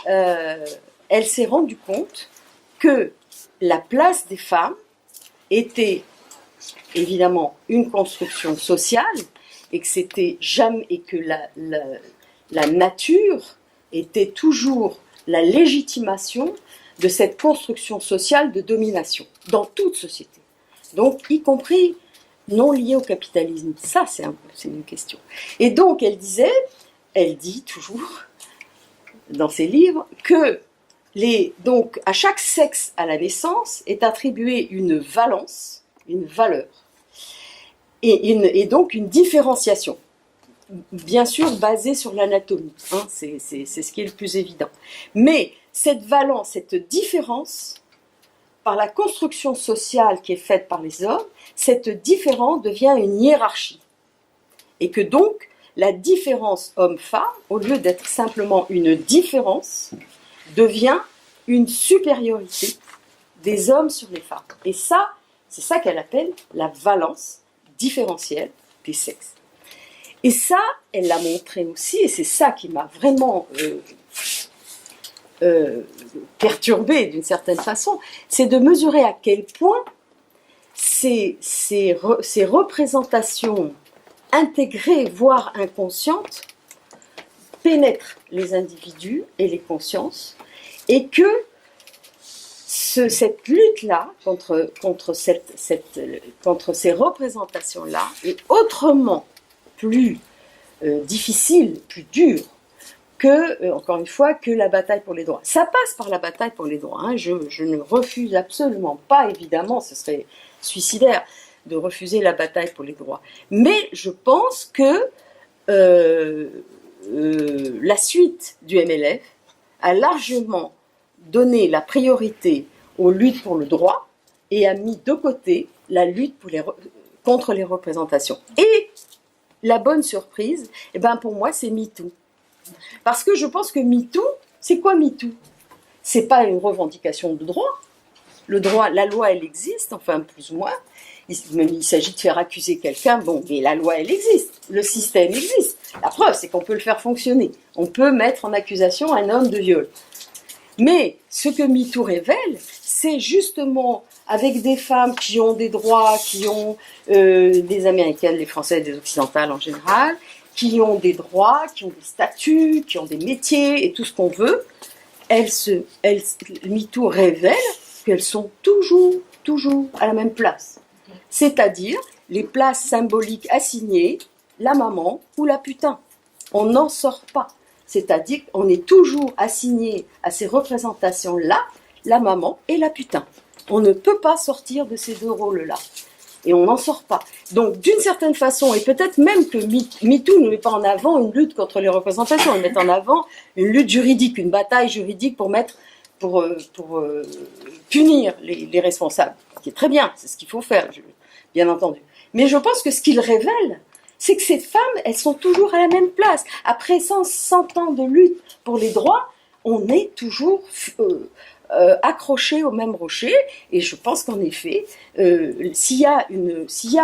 [SPEAKER 2] elle s'est rendue compte que la place des femmes était évidemment une construction sociale et que c'était jamais, et que la nature était toujours la légitimation de cette construction sociale de domination dans toute société, donc y compris non liée au capitalisme. Ça, c'est une question. Et donc elle dit toujours dans ses livres que donc à chaque sexe à la naissance est attribuée une valence, une valeur, et donc une différenciation, bien sûr basée sur l'anatomie, hein, c'est ce qui est le plus évident. Mais cette valence, cette différence, par la construction sociale qui est faite par les hommes, cette différence devient une hiérarchie. Et que donc, la différence homme-femme, au lieu d'être simplement une différence, devient une supériorité des hommes sur les femmes. Et ça, c'est ça qu'elle appelle la valence différentielle des sexes. Et ça, elle l'a montré aussi, et c'est ça qui m'a vraiment perturbée d'une certaine façon, c'est de mesurer à quel point ces représentations intégrées, voire inconscientes, pénètrent les individus et les consciences, et que cette lutte-là contre ces représentations-là est autrement plus difficile, plus dure que, encore une fois, que la bataille pour les droits. Ça passe par la bataille pour les droits, hein. Je ne refuse absolument pas, évidemment, ce serait suicidaire de refuser la bataille pour les droits. Mais je pense que la suite du MLF a largement donné la priorité aux luttes pour le droit et a mis de côté la lutte contre les représentations. Et la bonne surprise, eh ben pour moi, c'est MeToo. Parce que je pense que MeToo, c'est quoi MeToo? C'est pas une revendication de droit. Le droit, la loi, elle existe, enfin plus ou moins. Il s'agit de faire accuser quelqu'un, bon, mais la loi, elle existe. Le système existe. La preuve, c'est qu'on peut le faire fonctionner. On peut mettre en accusation un homme de viol. Mais ce que MeToo révèle, c'est justement avec des femmes qui ont des droits, qui ont des Américaines, des Françaises, des Occidentales en général, qui ont des droits, qui ont des statuts, qui ont des métiers et tout ce qu'on veut, MeToo révèle qu'elles sont toujours à la même place. C'est-à-dire les places symboliques assignées, la maman ou la putain. On n'en sort pas. C'est-à-dire qu'on est toujours assigné à ces représentations-là, la maman et la putain. On ne peut pas sortir de ces deux rôles-là. Et on n'en sort pas. Donc, d'une certaine façon, et peut-être même que MeToo ne met pas en avant une lutte contre les représentations, elle met en avant une lutte juridique, une bataille juridique pour punir les responsables. Ce qui est très bien, c'est ce qu'il faut faire, bien entendu. Mais je pense que ce qu'il révèle, c'est que ces femmes, elles sont toujours à la même place. Après 100 ans de lutte pour les droits, on est toujours accroché au même rocher. Et je pense qu'en effet, s'il y a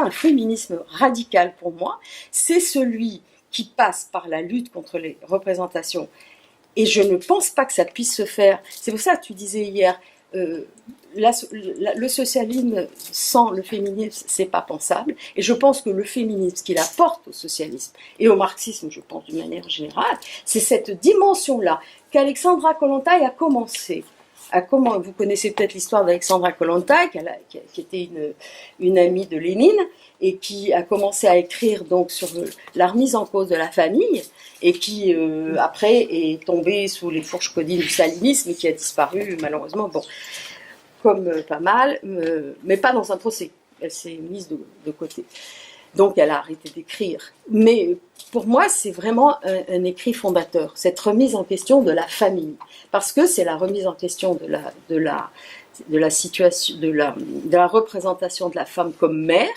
[SPEAKER 2] un féminisme radical pour moi, c'est celui qui passe par la lutte contre les représentations. Et je ne pense pas que ça puisse se faire. C'est pour ça que tu disais hier, le socialisme sans le féminisme, c'est pas pensable. Et je pense que le féminisme, ce qu'il apporte au socialisme et au marxisme, je pense d'une manière générale, c'est cette dimension-là qu'Alexandra Kollontai a commencé. Vous connaissez peut-être l'histoire d'Alexandra Kollontai, qui était une amie de Lénine, et qui a commencé à écrire donc sur la remise en cause de la famille, et qui après est tombée sous les fourches codines du stalinisme et qui a disparu malheureusement. Bon. comme pas mal, mais pas dans un procès. Elle s'est mise de côté. Donc elle a arrêté d'écrire. Mais pour moi, c'est vraiment un écrit fondateur, cette remise en question de la famille. Parce que c'est la remise en question de la situation, de la représentation de la femme comme mère.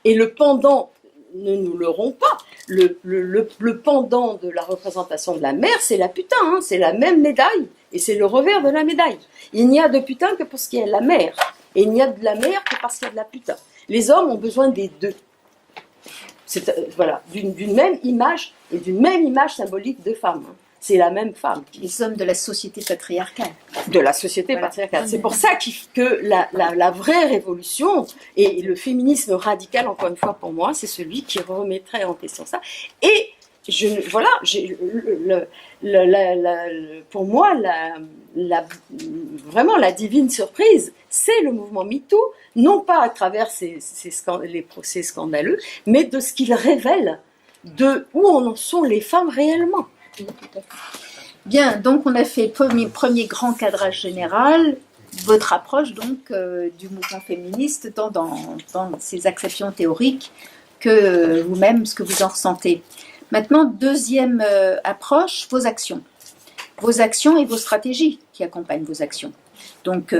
[SPEAKER 2] Et le pendant, ne nous leurrons pas, le pendant de la représentation de la mère, c'est la putain, hein, c'est la même médaille. Et c'est le revers de la médaille. Il n'y a de putain que parce qu'il y a de la mère. Et il n'y a de la mère que parce qu'il y a de la putain. Les hommes ont besoin des deux. C'est, voilà, d'une même image et d'une même image symbolique de femme. C'est la même femme.
[SPEAKER 1] Les hommes de la société patriarcale.
[SPEAKER 2] De la société patriarcale. C'est pour ça que la vraie révolution et le féminisme radical, encore une fois pour moi, c'est celui qui remettrait en question ça. Et pour moi, vraiment la divine surprise, c'est le mouvement MeToo, non pas à travers les procès scandaleux, mais de ce qu'il révèle, de où en sont les femmes réellement.
[SPEAKER 1] Bien, donc on a fait premier grand cadrage général, votre approche donc du mouvement féministe dans ces acceptions théoriques que vous-même, ce que vous en ressentez. Maintenant, deuxième approche, vos actions et vos stratégies qui accompagnent vos actions. Donc,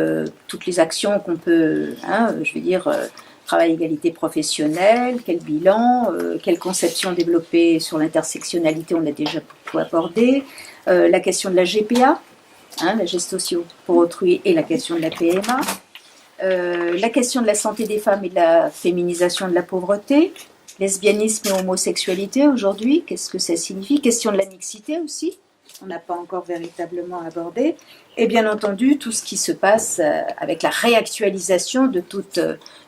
[SPEAKER 1] toutes les actions qu'on peut, travail égalité professionnelle, quel bilan, quelle conception développée sur l'intersectionnalité, on l'a déjà beaucoup abordé, la question de la GPA, la geste socio pour autrui, et la question de la PMA, la question de la santé des femmes et de la féminisation de la pauvreté, lesbianisme et homosexualité aujourd'hui, qu'est-ce que ça signifie? Question de la mixité aussi, on n'a pas encore véritablement abordé. Et bien entendu, tout ce qui se passe avec la réactualisation de toutes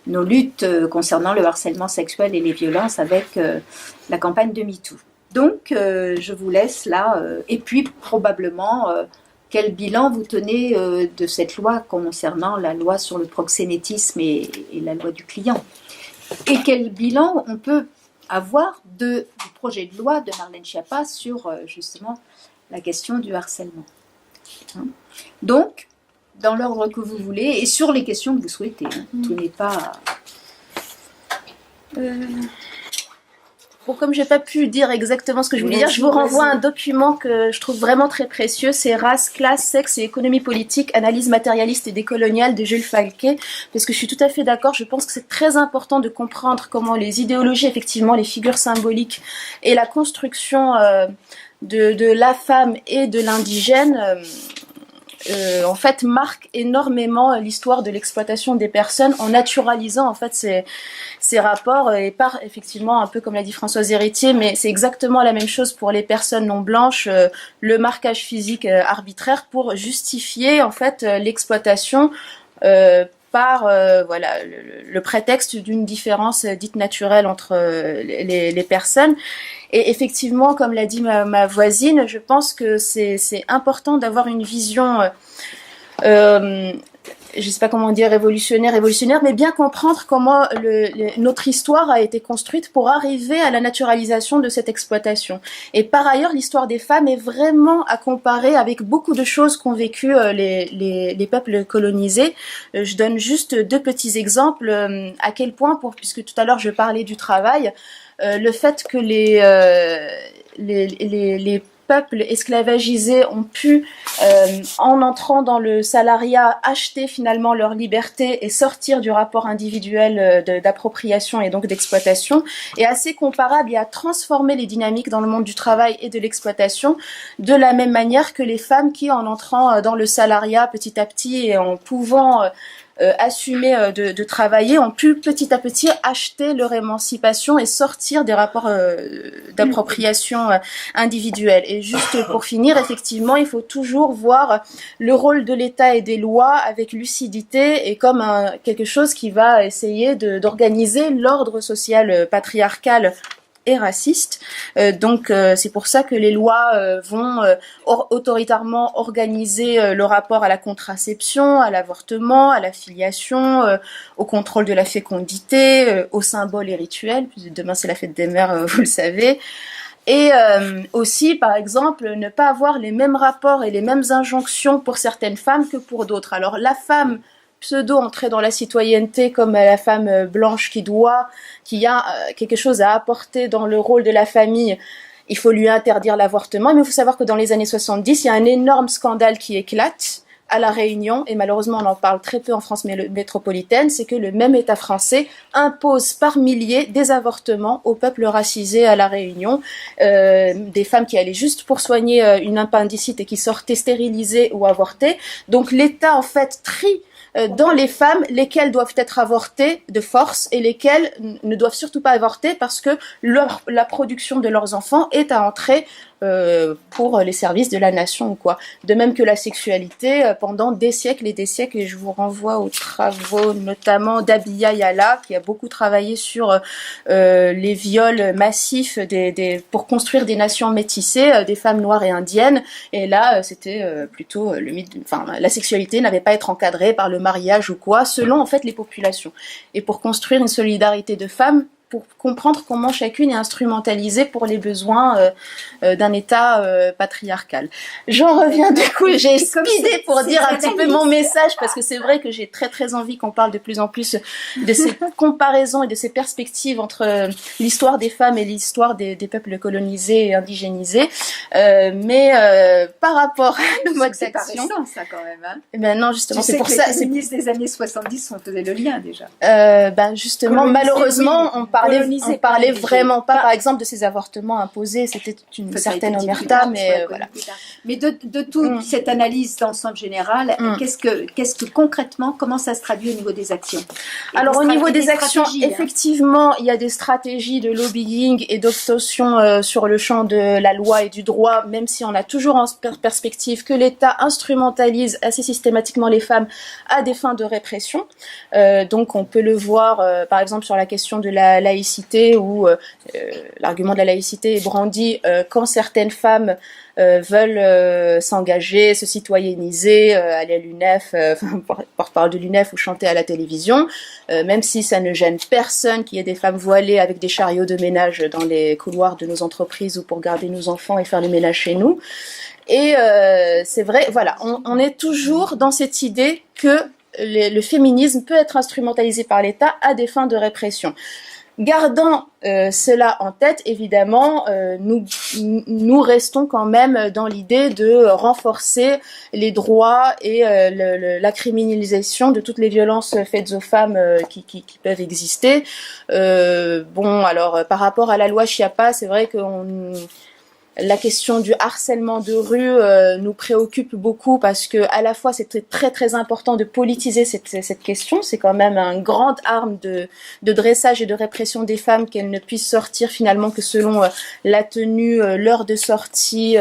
[SPEAKER 1] nos luttes concernant le harcèlement sexuel et les violences avec la campagne de MeToo. Donc, je vous laisse là. Et puis, probablement, quel bilan vous tenez de cette loi concernant la loi sur le proxénétisme et la loi du client? Et quel bilan on peut avoir du projet de loi de Marlène Schiappa sur justement la question du harcèlement. Donc, dans l'ordre que vous voulez et sur les questions que vous souhaitez. Tout n'est pas...
[SPEAKER 3] Bon, comme je n'ai pas pu dire exactement ce que je voulais dire, je vous renvoie à un document que je trouve vraiment très précieux, c'est Race, classe, sexe et économie politique, analyse matérialiste et décoloniale de Jules Falquet, parce que je suis tout à fait d'accord, je pense que c'est très important de comprendre comment les idéologies, effectivement, les figures symboliques et la construction de la femme et de l'indigène en fait marquent énormément l'histoire de l'exploitation des personnes en naturalisant en fait ces rapports et par effectivement un peu comme l'a dit Françoise Héritier, mais c'est exactement la même chose pour les personnes non blanches, le marquage physique arbitraire pour justifier en fait l'exploitation par le prétexte d'une différence dite naturelle entre les personnes. Et effectivement, comme l'a dit ma voisine, je pense que c'est important d'avoir une vision, je ne sais pas comment dire révolutionnaire, mais bien comprendre comment notre histoire a été construite pour arriver à la naturalisation de cette exploitation. Et par ailleurs, l'histoire des femmes est vraiment à comparer avec beaucoup de choses qu'ont vécu les peuples colonisés. Je donne juste deux petits exemples, à quel point, puisque tout à l'heure je parlais du travail, le fait que les peuples esclavagisés ont pu, en entrant dans le salariat, acheter finalement leur liberté et sortir du rapport individuel d'appropriation et donc d'exploitation, est assez comparable et a transformé les dynamiques dans le monde du travail et de l'exploitation de la même manière que les femmes qui, en entrant dans le salariat petit à petit et en pouvant assumer de travailler, ont pu petit à petit acheter leur émancipation et sortir des rapports d'appropriation individuelle. Et juste pour finir, effectivement, il faut toujours voir le rôle de l'État et des lois avec lucidité et comme quelque chose qui va essayer d'organiser l'ordre social patriarcal et raciste. Donc c'est pour ça que les lois vont autoritairement organiser le rapport à la contraception, à l'avortement, à la filiation, au contrôle de la fécondité, aux symboles et rituels. Demain c'est la fête des mères, vous le savez. Et aussi, par exemple, ne pas avoir les mêmes rapports et les mêmes injonctions pour certaines femmes que pour d'autres. Alors la femme pseudo entrer dans la citoyenneté comme la femme blanche qui a quelque chose à apporter dans le rôle de la famille, il faut lui interdire l'avortement. Mais il faut savoir que dans les années 70, il y a un énorme scandale qui éclate à La Réunion, et malheureusement on en parle très peu en France métropolitaine, c'est que le même État français impose par milliers des avortements au peuple racisé à La Réunion, des femmes qui allaient juste pour soigner une appendicite et qui sortaient stérilisées ou avortées. Donc l'État en fait trie dans les femmes lesquelles doivent être avortées de force et lesquelles ne doivent surtout pas avorter parce que la production de leurs enfants est à entrer pour les services de la nation ou quoi. De même que la sexualité pendant des siècles et des siècles, et je vous renvoie aux travaux notamment d'Abia Yala qui a beaucoup travaillé sur les viols massifs pour construire des nations métissées des femmes noires et indiennes, et là c'était plutôt le mythe, la sexualité n'avait pas à être encadrée par le mariage ou quoi, selon en fait les populations, et pour construire une solidarité de femmes, pour comprendre comment chacune est instrumentalisée pour les besoins d'un État patriarcal. J'en reviens du coup, j'ai speedé pour dire un petit peu mon message, parce que c'est vrai que j'ai très très envie qu'on parle de plus en plus de ces comparaisons et de ces perspectives entre l'histoire des femmes et l'histoire des peuples colonisés et indigénisés. Mais par rapport à nos modes d'action...
[SPEAKER 1] C'est pas récent ça quand même. Hein.
[SPEAKER 3] Ben non, justement, c'est pour ça...
[SPEAKER 1] Les féministes des années 70, on faisait le lien déjà.
[SPEAKER 3] Justement, malheureusement, on parlait vraiment pas, par exemple, de ces avortements imposés. C'était une certaine omerta, mais voilà.
[SPEAKER 1] Mais de toute cette analyse d'ensemble général, qu'est-ce que concrètement, comment ça se traduit au niveau des actions?
[SPEAKER 3] Alors au niveau des actions, effectivement, il y a des stratégies de lobbying et d'obtention sur le champ de la loi et du droit, même si on a toujours en perspective que l'État instrumentalise assez systématiquement les femmes à des fins de répression. Donc on peut le voir, par exemple, sur la question de la laïcité, où l'argument de la laïcité est brandi quand certaines femmes veulent s'engager, se citoyenniser, aller à l'UNEF, porte-parole de l'UNEF ou chanter à la télévision, même si ça ne gêne personne qu'il y ait des femmes voilées avec des chariots de ménage dans les couloirs de nos entreprises ou pour garder nos enfants et faire le ménage chez nous. Et c'est vrai, voilà, on est toujours dans cette idée que le féminisme peut être instrumentalisé par l'État à des fins de répression. Gardant cela en tête, évidemment, nous restons quand même dans l'idée de renforcer les droits et la criminalisation de toutes les violences faites aux femmes qui peuvent exister. Alors, par rapport à la loi Chiappa, c'est vrai que la question du harcèlement de rue nous préoccupe beaucoup, parce que à la fois c'est très très important de politiser cette question. C'est quand même une grande arme de dressage et de répression des femmes, qu'elles ne puissent sortir finalement que selon la tenue, l'heure de sortie,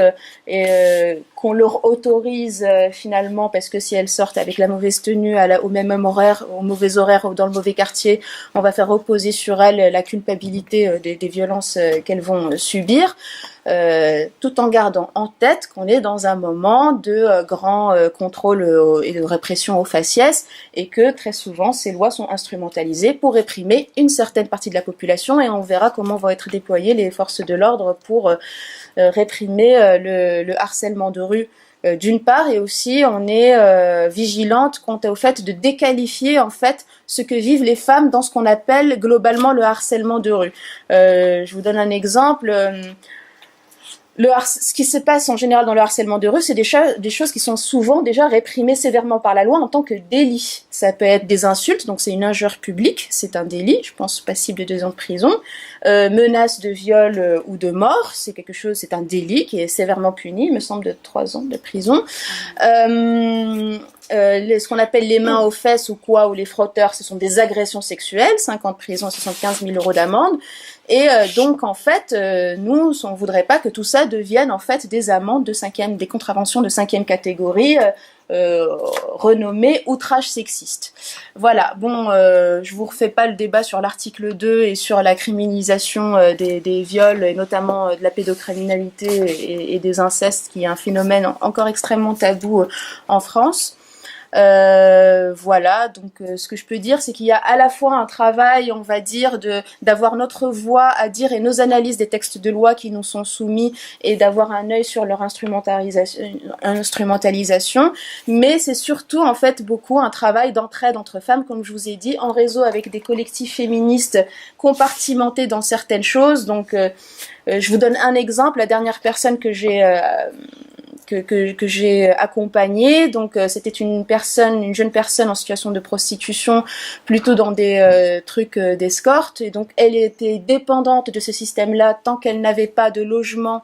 [SPEAKER 3] et qu'on leur autorise finalement, parce que si elles sortent avec la mauvaise tenue au même horaire, au mauvais horaire ou dans le mauvais quartier, on va faire reposer sur elles la culpabilité des violences qu'elles vont subir. Tout en gardant en tête qu'on est dans un moment de grand contrôle et de répression aux faciès, et que très souvent ces lois sont instrumentalisées pour réprimer une certaine partie de la population, et on verra comment vont être déployées les forces de l'ordre pour réprimer le harcèlement de rue d'une part, et aussi on est vigilante quant au fait de déqualifier en fait ce que vivent les femmes dans ce qu'on appelle globalement le harcèlement de rue. Je vous donne un exemple. Ce qui se passe en général dans le harcèlement de rue, c'est des choses qui sont souvent déjà réprimées sévèrement par la loi en tant que délit. Ça peut être des insultes, donc c'est une injure publique, c'est un délit, je pense passible de 2 ans de prison. Menace de viol ou de mort, c'est un délit qui est sévèrement puni, il me semble de 3 ans de prison. Ce qu'on appelle les mains aux fesses ou les frotteurs, ce sont des agressions sexuelles, 5 ans de prison et 75 000 € d'amende. Et donc en fait, nous, on voudrait pas que tout ça devienne en fait des amendes des contraventions de 5e catégorie, renommées outrage sexiste. Voilà, je vous refais pas le débat sur l'article 2 et sur la criminalisation des viols, et notamment de la pédocriminalité et des incestes, qui est un phénomène encore extrêmement tabou en France. Voilà, donc ce que je peux dire, c'est qu'il y a à la fois un travail, on va dire, d'avoir notre voix à dire et nos analyses des textes de loi qui nous sont soumis et d'avoir un œil sur leur instrumentalisation, mais c'est surtout en fait beaucoup un travail d'entraide entre femmes, comme je vous ai dit, en réseau avec des collectifs féministes compartimentés dans certaines choses. Donc je vous donne un exemple, la dernière personne que j'ai accompagnée, donc c'était une jeune personne en situation de prostitution, plutôt dans des trucs d'escorte, et donc elle était dépendante de ce système-là tant qu'elle n'avait pas de logement.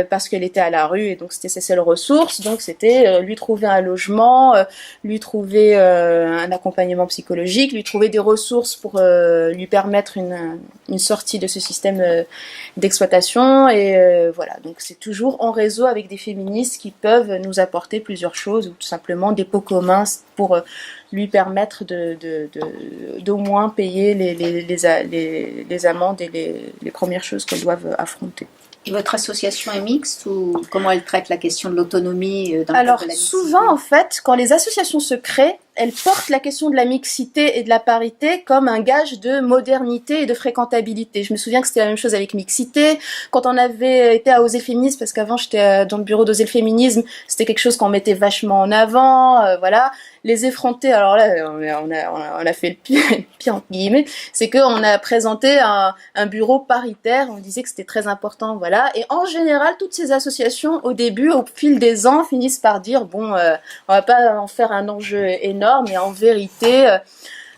[SPEAKER 3] Parce qu'elle était à la rue et donc c'était ses seules ressources, donc c'était lui trouver un logement, lui trouver un accompagnement psychologique, lui trouver des ressources pour lui permettre une sortie de ce système d'exploitation, et voilà, donc c'est toujours en réseau avec des féministes qui peuvent nous apporter plusieurs choses, ou tout simplement des pots communs pour lui permettre d'au moins payer les amendes et les premières choses qu'elles doivent affronter.
[SPEAKER 1] Et votre association est mixte, ou comment elle traite la question de l'autonomie dans le cadre de la mixité ?
[SPEAKER 3] Souvent, en fait, quand les associations se créent, elles portent la question de la mixité et de la parité comme un gage de modernité et de fréquentabilité. Je me souviens que c'était la même chose avec mixité. Quand on avait été à Oser Féminisme, parce qu'avant j'étais dans le bureau d'Oser le Féminisme, c'était quelque chose qu'on mettait vachement en avant, voilà. Les effrontés, alors là, on a fait le pire entre guillemets, c'est qu'on a présenté un bureau paritaire, on disait que c'était très important, voilà. Et en général, toutes ces associations, au début, au fil des ans, finissent par dire, bon, on va pas en faire un enjeu énorme, mais en vérité,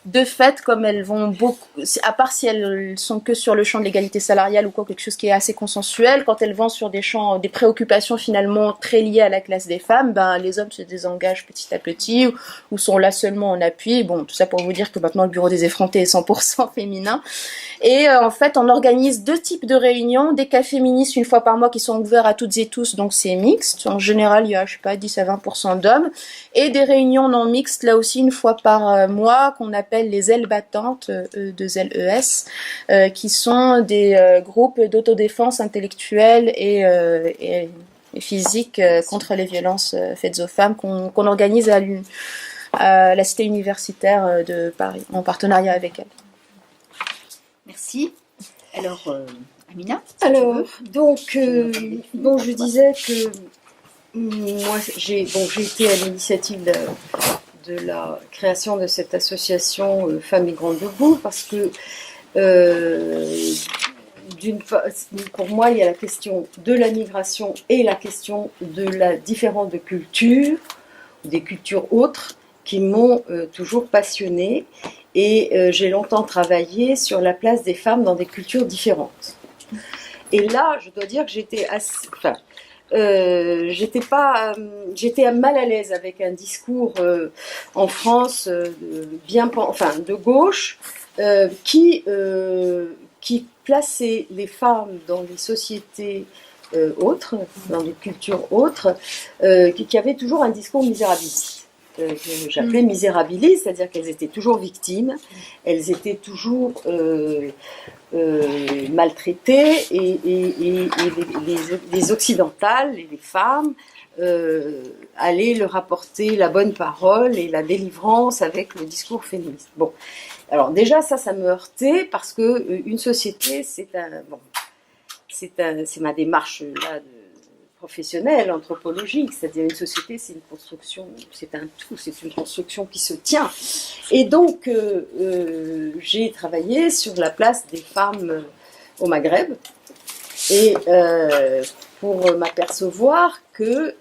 [SPEAKER 3] de fait, comme elles vont beaucoup, à part si elles sont que sur le champ de l'égalité salariale ou quoi, quelque chose qui est assez consensuel, quand elles vont sur des champs, des préoccupations finalement très liées à la classe des femmes, ben les hommes se désengagent petit à petit ou sont là seulement en appui. Bon, tout ça pour vous dire que maintenant le bureau des effrontés est 100% féminin. Et en fait, on organise 2 types de réunions, des cafés féministes une fois par mois qui sont ouverts à toutes et tous, donc c'est mixte. En général, il y a, je sais pas, 10 à 20% d'hommes, et des réunions non mixtes, là aussi une fois par mois, qu'on appelle les ailes battantes, E2LES, qui sont des groupes d'autodéfense intellectuelle et physique contre les violences faites aux femmes, qu'on organise à la cité universitaire de Paris, en partenariat avec elle.
[SPEAKER 1] Merci. Alors, Amina,
[SPEAKER 2] Alors, donc, je disais que moi, j'ai été à l'initiative de la création de cette association Femmes Migrantes Debout, parce que pour moi, il y a la question de la migration et la question de la différence de culture, des cultures autres, qui m'ont toujours passionnée. Et j'ai longtemps travaillé sur la place des femmes dans des cultures différentes. Et là, je dois dire que j'étais mal à l'aise avec un discours en France de gauche qui plaçait les femmes dans des sociétés autres, dans des cultures autres, qui avaient toujours un discours misérabiliste. Que j'appelais misérabilistes, c'est-à-dire qu'elles étaient toujours victimes, elles étaient toujours maltraitées, et les occidentales, et les femmes, allaient leur apporter la bonne parole et la délivrance avec le discours féministe. Bon, alors déjà ça me heurtait, parce que une société, c'est ma démarche là professionnelle, anthropologique, c'est-à-dire une société, c'est une construction, c'est un tout, c'est une construction qui se tient. Et donc, j'ai travaillé sur la place des femmes au Maghreb, et pour m'apercevoir que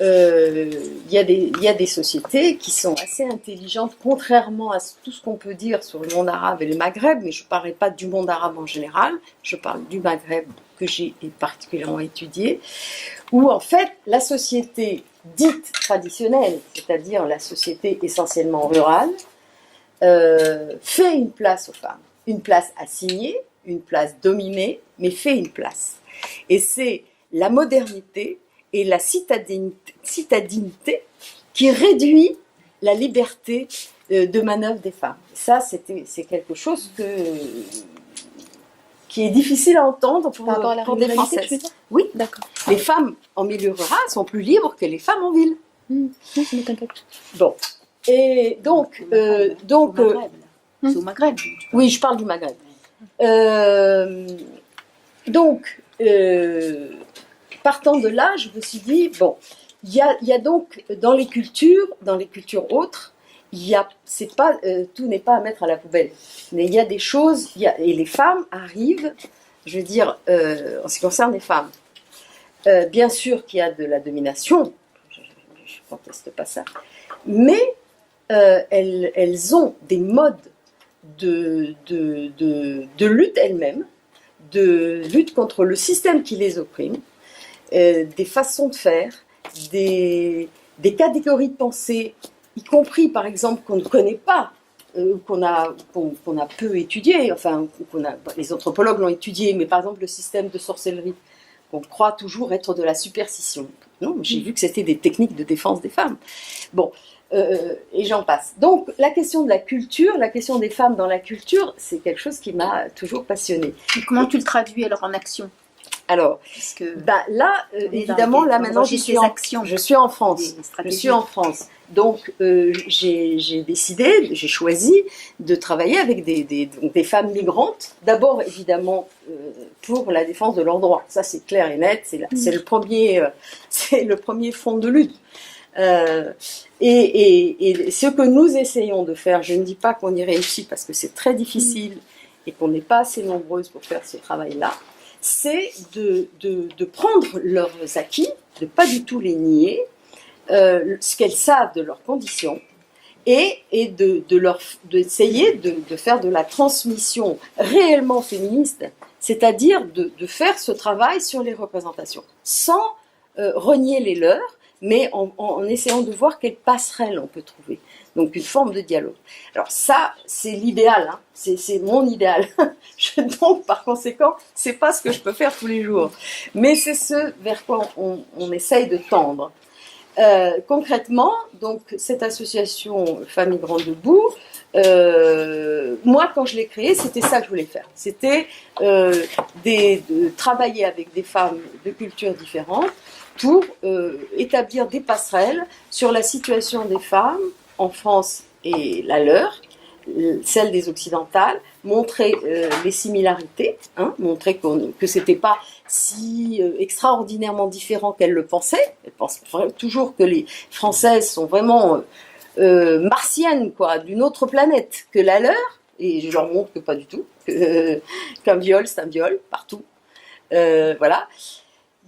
[SPEAKER 2] il y a des sociétés qui sont assez intelligentes, contrairement à tout ce qu'on peut dire sur le monde arabe et le Maghreb, mais je ne parlerai pas du monde arabe en général, je parle du Maghreb que j'ai particulièrement étudié, où en fait la société dite traditionnelle, c'est-à-dire la société essentiellement rurale, fait une place aux femmes, une place assignée, une place dominée, mais fait une place. Et c'est la modernité et la citadinité qui réduit la liberté de manœuvre des femmes. Ça, c'est quelque chose qui est difficile à entendre pour des Françaises. Oui, d'accord. Les femmes en milieu rural sont plus libres que les femmes en ville.
[SPEAKER 3] Non, ça m'étonne pas.
[SPEAKER 2] Bon. Et donc,
[SPEAKER 1] Au Maghreb, là. C'est au Maghreb.
[SPEAKER 2] oui, je parle du Maghreb. Donc, partant de là, je me suis dit, bon, il y a donc dans les cultures autres, c'est pas, tout n'est pas à mettre à la poubelle. Mais il y a des choses, et les femmes arrivent, je veux dire, en ce qui concerne les femmes, bien sûr qu'il y a de la domination, je ne conteste pas ça, mais elles ont des modes de lutte elles-mêmes, de lutte contre le système qui les opprime, des façons de faire, des catégories de pensée, y compris par exemple qu'on ne connaît pas, qu'on a peu étudié, enfin les anthropologues l'ont étudié, mais par exemple le système de sorcellerie, qu'on croit toujours être de la superstition. Non, j'ai vu que c'était des techniques de défense des femmes. Bon, et j'en passe. Donc la question de la culture, la question des femmes dans la culture, c'est quelque chose qui m'a toujours passionnée.
[SPEAKER 1] Et comment tu le traduis alors en action?
[SPEAKER 2] Alors,
[SPEAKER 1] Parce que
[SPEAKER 2] là, évidemment, là maintenant, je suis en France. Je suis en France. Donc, j'ai décidé, j'ai choisi de travailler avec des femmes migrantes. D'abord, évidemment, pour la défense de leurs droits. Ça, c'est clair et net. C'est le premier front de lutte. Et ce que nous essayons de faire, je ne dis pas qu'on y réussit parce que c'est très difficile et qu'on n'est pas assez nombreuses pour faire ce travail-là, c'est de prendre leurs acquis, de ne pas du tout les nier, ce qu'elles savent de leurs conditions, et d'essayer de faire de la transmission réellement féministe, c'est-à-dire de faire ce travail sur les représentations, sans renier les leurs, mais en essayant de voir quelles passerelles on peut trouver. Donc une forme de dialogue. Alors ça, c'est l'idéal, hein. C'est mon idéal. Donc par conséquent, c'est pas ce que je peux faire tous les jours. Mais c'est ce vers quoi on essaye de tendre. Concrètement, donc cette association Femmes Migrantes Debout, moi quand je l'ai créée, c'était ça que je voulais faire. C'était de travailler avec des femmes de cultures différentes pour établir des passerelles sur la situation des femmes en France et la leur, celle des occidentales, montrer les similarités, hein, montrer que c'était pas si extraordinairement différent qu'elles le pensaient. Elles pensent toujours que les Françaises sont vraiment martiennes, quoi, d'une autre planète que la leur, et je leur montre que pas du tout, qu'un viol, c'est un viol, partout. Voilà.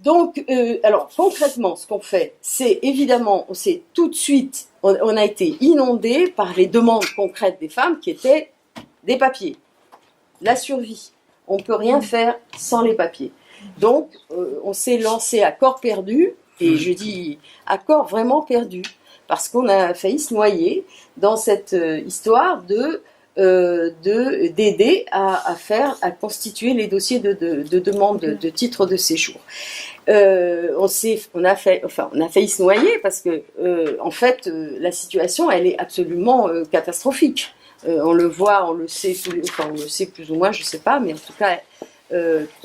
[SPEAKER 2] Donc, alors concrètement, ce qu'on fait, c'est évidemment, on s'est tout de suite, on a été inondé par les demandes concrètes des femmes qui étaient des papiers, la survie. On ne peut rien faire sans les papiers. Donc, on s'est lancé à corps perdu, et je dis à corps vraiment perdu, parce qu'on a failli se noyer dans cette histoire d'aider à constituer les dossiers de demande de titre de séjour. On a failli se noyer parce que en fait la situation elle est absolument catastrophique. On le voit, on le sait, on le sait plus ou moins, je sais pas, mais en tout cas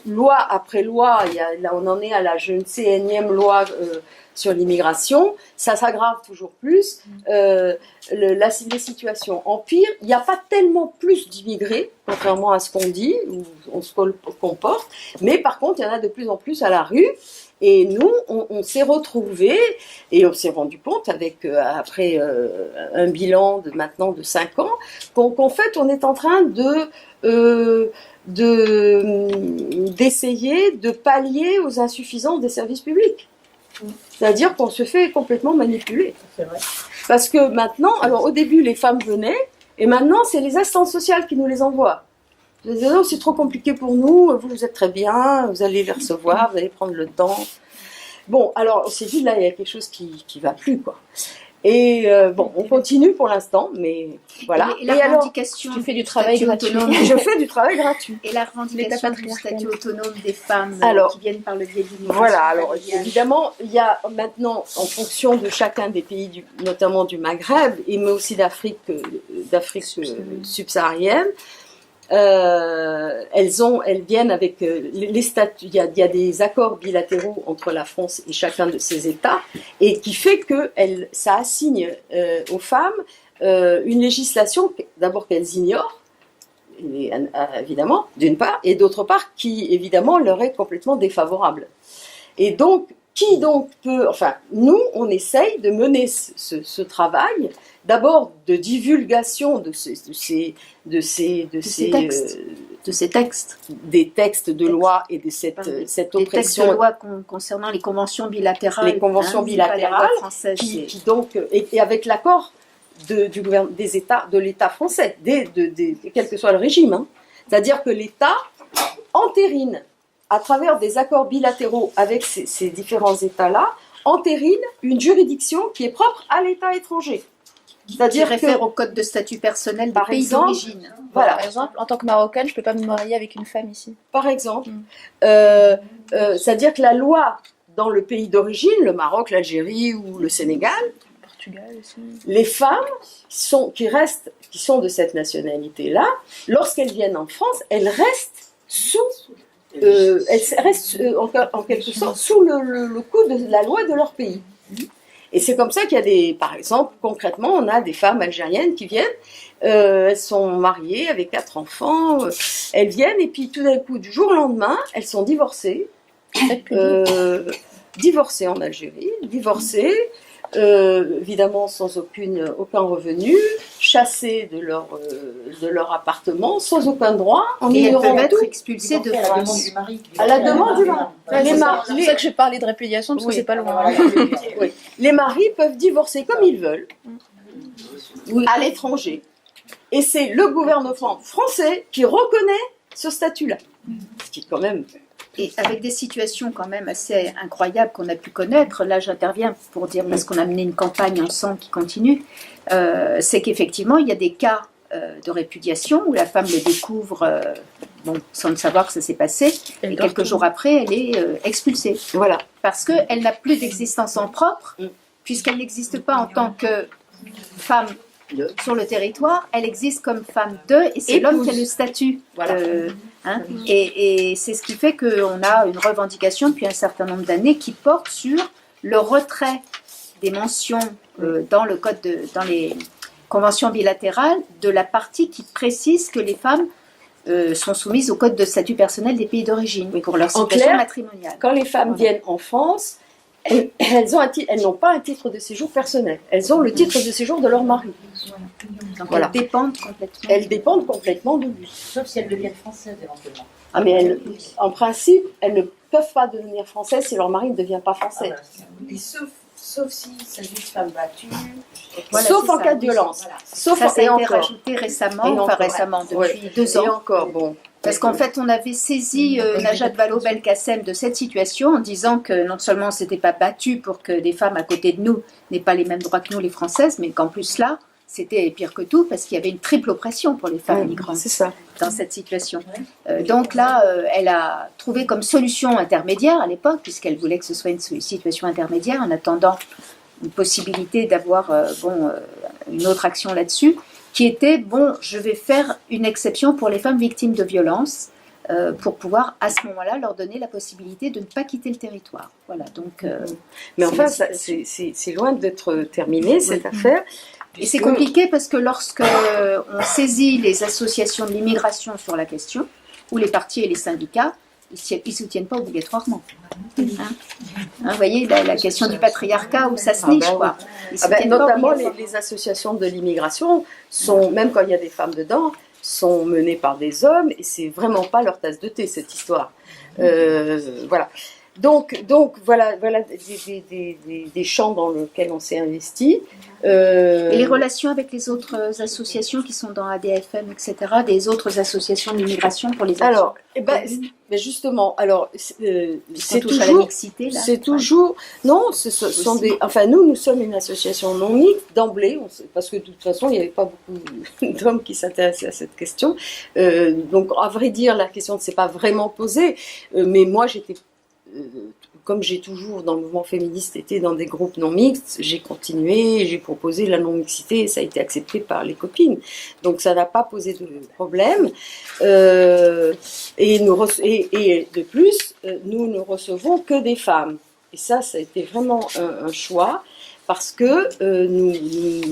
[SPEAKER 2] loi après loi, là on en est à la je ne sais énième loi sur l'immigration, ça s'aggrave toujours plus, les situations empirent, il n'y a pas tellement plus d'immigrés, contrairement à ce qu'on dit, ou on se comporte, mais par contre il y en a de plus en plus à la rue, et nous on s'est retrouvés, et on s'est rendu compte après un bilan maintenant de 5 ans, qu'en fait on est en train d'essayer de pallier aux insuffisances des services publics. C'est-à-dire qu'on se fait complètement manipuler.
[SPEAKER 5] C'est vrai.
[SPEAKER 2] Parce que maintenant, alors au début les femmes venaient, et maintenant c'est les assistantes sociales qui nous les envoient. Ils disent non, c'est trop compliqué pour nous, vous êtes très bien, vous allez les recevoir, vous allez prendre le temps. Bon, alors on s'est dit là il y a quelque chose qui va plus, quoi. Et bon, on continue pour l'instant, mais voilà.
[SPEAKER 1] Et la revendication
[SPEAKER 3] tu fais du travail gratuit.
[SPEAKER 2] Je fais du travail gratuit.
[SPEAKER 1] Et la revendication du statut autonome des femmes qui viennent par le biais de l'immigration.
[SPEAKER 2] Voilà, alors évidemment, il y a maintenant, en fonction de chacun des pays, notamment du Maghreb, mais aussi d'Afrique subsaharienne, elles viennent avec les statuts. Il y a des accords bilatéraux entre la France et chacun de ces États, et qui fait que ça assigne aux femmes une législation d'abord qu'elles ignorent, évidemment, d'une part, et d'autre part qui évidemment leur est complètement défavorable. Et donc, qui donc peut, enfin, nous, on essaye de mener ce travail, d'abord de divulgation de ces textes, des textes de loi et de cette oppression.
[SPEAKER 1] Des textes de loi concernant les conventions bilatérales.
[SPEAKER 2] Les conventions bilatérales, qui donc, et avec l'accord des États, de l'État français, quel que soit le régime. Hein. C'est-à-dire que l'État entérine, à travers des accords bilatéraux avec ces différents États-là, entérine une juridiction qui est propre à l'État étranger.
[SPEAKER 1] C'est-à-dire réfère au code de statut personnel des pays d'origine.
[SPEAKER 3] Voilà. Par exemple, en tant que Marocaine, je ne peux pas me marier avec une femme ici.
[SPEAKER 2] Par exemple. C'est-à-dire que la loi dans le pays d'origine, le Maroc, l'Algérie ou le Sénégal, aussi. Les femmes qui sont de cette nationalité-là, lorsqu'elles viennent en France, elles restent en quelque sorte sous le coup de la loi de leur pays. Et c'est comme ça qu'il y a par exemple, concrètement, on a des femmes algériennes qui viennent, elles sont mariées avec 4 enfants, elles viennent et puis tout d'un coup, du jour au lendemain, elles sont divorcées, divorcées en Algérie, évidemment sans aucun revenu, chassées de leur appartement, sans aucun droit, en
[SPEAKER 1] ignorant tout. Et elles peuvent être expulsées de France.
[SPEAKER 2] À la demande du mari.
[SPEAKER 3] C'est pour ça que j'ai parlé de répudiation, parce que c'est pas loin.
[SPEAKER 2] Oui. Les maris peuvent divorcer comme ils veulent, à l'étranger. Et c'est le gouvernement français qui reconnaît ce statut-là. Ce qui est quand même...
[SPEAKER 1] Et avec des situations quand même assez incroyables qu'on a pu connaître, là j'interviens pour dire, parce qu'on a mené une campagne ensemble qui continue, c'est qu'effectivement il y a des cas de répudiation où la femme le découvre sans le savoir que ça s'est passé, et quelques jours après elle est expulsée.
[SPEAKER 2] Voilà.
[SPEAKER 1] Parce qu'elle n'a plus d'existence en propre, puisqu'elle n'existe pas en tant que femme sur le territoire, elle existe comme femme et c'est l'homme qui a le statut.
[SPEAKER 2] Voilà.
[SPEAKER 1] Et c'est ce qui fait qu'on a une revendication depuis un certain nombre d'années qui porte sur le retrait des mentions dans les conventions bilatérales de la partie qui précise que les femmes sont soumises au code de statut personnel des pays d'origine pour leur situation matrimoniale.
[SPEAKER 2] Quand les femmes viennent en France, elles n'ont pas un titre de séjour personnel. Elles ont le titre de séjour de leur mari.
[SPEAKER 1] Donc elles dépendent complètement.
[SPEAKER 2] Elles dépendent complètement de lui.
[SPEAKER 5] Sauf si elles deviennent françaises éventuellement.
[SPEAKER 2] Ah mais en principe, elles ne peuvent pas devenir françaises si leur mari ne devient pas français.
[SPEAKER 5] Et sauf s'il s'agit de femmes battues.
[SPEAKER 2] Voilà, sauf en cas de violence.
[SPEAKER 1] Voilà. Sauf ça a été rajouté récemment, depuis 2 ans.
[SPEAKER 2] Et encore, bon.
[SPEAKER 1] Parce qu'en fait, on avait saisi Najat Vallaud-Belkacem de cette situation en disant que non seulement on ne s'était pas battu pour que des femmes à côté de nous n'aient pas les mêmes droits que nous, les Françaises, mais qu'en plus là, c'était pire que tout parce qu'il y avait une triple oppression pour les femmes migrantes dans cette situation. Donc là, elle a trouvé comme solution intermédiaire à l'époque, puisqu'elle voulait que ce soit une situation intermédiaire en attendant une possibilité d'avoir une autre action là-dessus, qui était, je vais faire une exception pour les femmes victimes de violences pour pouvoir, à ce moment-là, leur donner la possibilité de ne pas quitter le territoire. Voilà, donc...
[SPEAKER 2] mais enfin, c'est loin d'être terminé, cette affaire.
[SPEAKER 1] Et c'est compliqué parce que lorsque on saisit les associations de l'immigration sur la question, ou les partis et les syndicats, ils ne soutiennent pas obligatoirement. Vous voyez, la question du patriarcat où ça se niche, quoi.
[SPEAKER 2] Notamment les associations de l'immigration, même quand il y a des femmes dedans, sont menées par des hommes, et c'est vraiment pas leur tasse de thé, cette histoire. Voilà. Donc voilà des champs dans lesquels on s'est investi.
[SPEAKER 1] Et les relations avec les autres associations qui sont dans ADFM, etc., des autres associations d'immigration pour les
[SPEAKER 2] actions. Mais justement, c'est toujours
[SPEAKER 1] à la mixité, là.
[SPEAKER 2] C'est toujours non, ce sont des. Enfin, nous sommes une association non mixte d'emblée, parce que de toute façon, il n'y avait pas beaucoup d'hommes qui s'intéressaient à cette question. Donc, à vrai dire, la question ne s'est pas vraiment posée. Mais moi, j'étais comme j'ai toujours dans le mouvement féministe été dans des groupes non mixtes, j'ai continué, j'ai proposé la non-mixité et ça a été accepté par les copines. Donc ça n'a pas posé de problème. Et de plus, nous ne recevons que des femmes. Et ça a été vraiment un choix. Parce que nous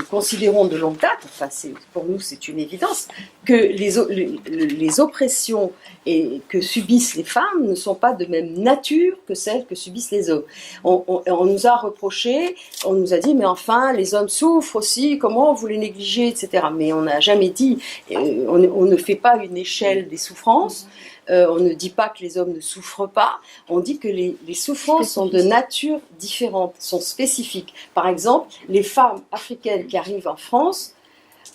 [SPEAKER 2] considérons de longue date, enfin pour nous c'est une évidence, que les oppressions que subissent les femmes ne sont pas de même nature que celles que subissent les hommes. On nous a reproché, on nous a dit mais enfin les hommes souffrent aussi, comment vous les négligez, etc. Mais on n'a jamais dit, on ne fait pas une échelle des souffrances. On ne dit pas que les hommes ne souffrent pas, on dit que les souffrances sont de nature différente, sont spécifiques. Par exemple, les femmes africaines qui arrivent en France,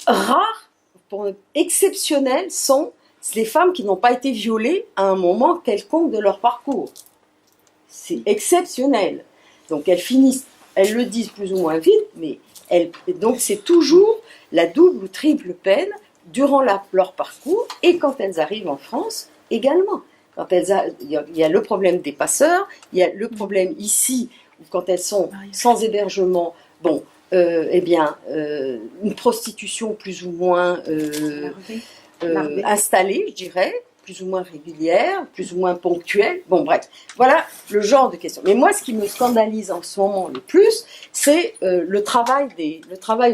[SPEAKER 2] rares, exceptionnelles, sont les femmes qui n'ont pas été violées à un moment quelconque de leur parcours. C'est exceptionnel. Donc elles finissent, elles le disent plus ou moins vite, mais donc c'est toujours la double ou triple peine durant leur parcours et quand elles arrivent en France, également. Il y a le problème des passeurs, il y a le problème ici, quand elles sont sans hébergement, une prostitution plus ou moins installée, je dirais, plus ou moins régulière, plus ou moins ponctuelle. Bon, bref, voilà le genre de questions. Mais moi, ce qui me scandalise en ce moment le plus, c'est le travail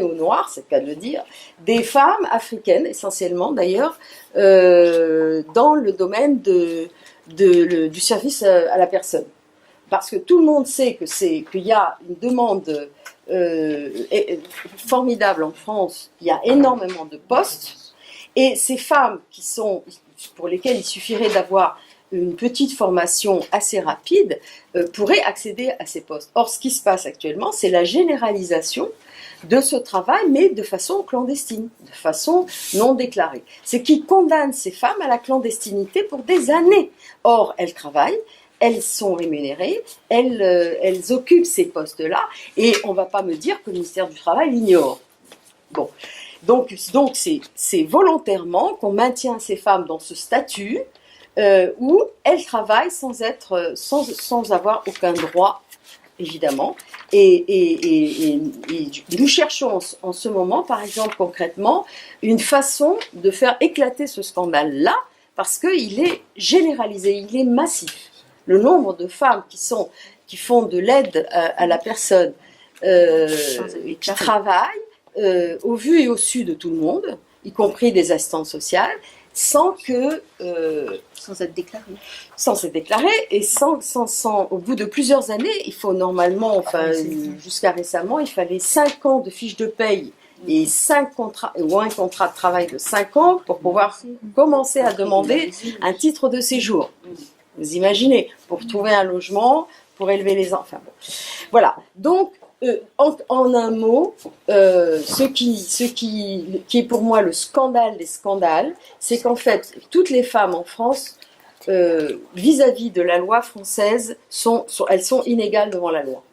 [SPEAKER 2] au noir, c'est le cas de le dire, des femmes africaines, essentiellement d'ailleurs, dans le domaine du service à la personne. Parce que tout le monde sait qu'il y a une demande formidable en France, il y a énormément de postes, et ces femmes pour lesquelles il suffirait d'avoir une petite formation assez rapide, pourraient accéder à ces postes. Or, ce qui se passe actuellement, c'est la généralisation de ce travail, mais de façon clandestine, de façon non déclarée. Ce qui condamne ces femmes à la clandestinité pour des années. Or, elles travaillent, elles sont rémunérées, elles occupent ces postes-là, et on ne va pas me dire que le ministère du Travail l'ignore. Bon. Donc c'est volontairement qu'on maintient ces femmes dans ce statut où elles travaillent sans avoir aucun droit, évidemment. Et nous cherchons en ce moment, par exemple, concrètement, une façon de faire éclater ce scandale-là, parce qu'il est généralisé, il est massif. Le nombre de femmes qui font de l'aide à la personne, qui travaillent, au vu et au su de tout le monde, y compris des assistantes sociales, sans être déclaré. Sans être déclaré et au bout de plusieurs années, il faut normalement, jusqu'à récemment, il fallait 5 ans de fiche de paye et 5 contrats, ou un contrat de travail de 5 ans pour pouvoir commencer à demander un titre de séjour. Vous imaginez, pour trouver un logement, pour élever les enfants. Bon. Voilà. Donc, en un mot, ce qui est pour moi le scandale des scandales, c'est qu'en fait, toutes les femmes en France, vis-à-vis de la loi française, elles sont inégales devant la loi.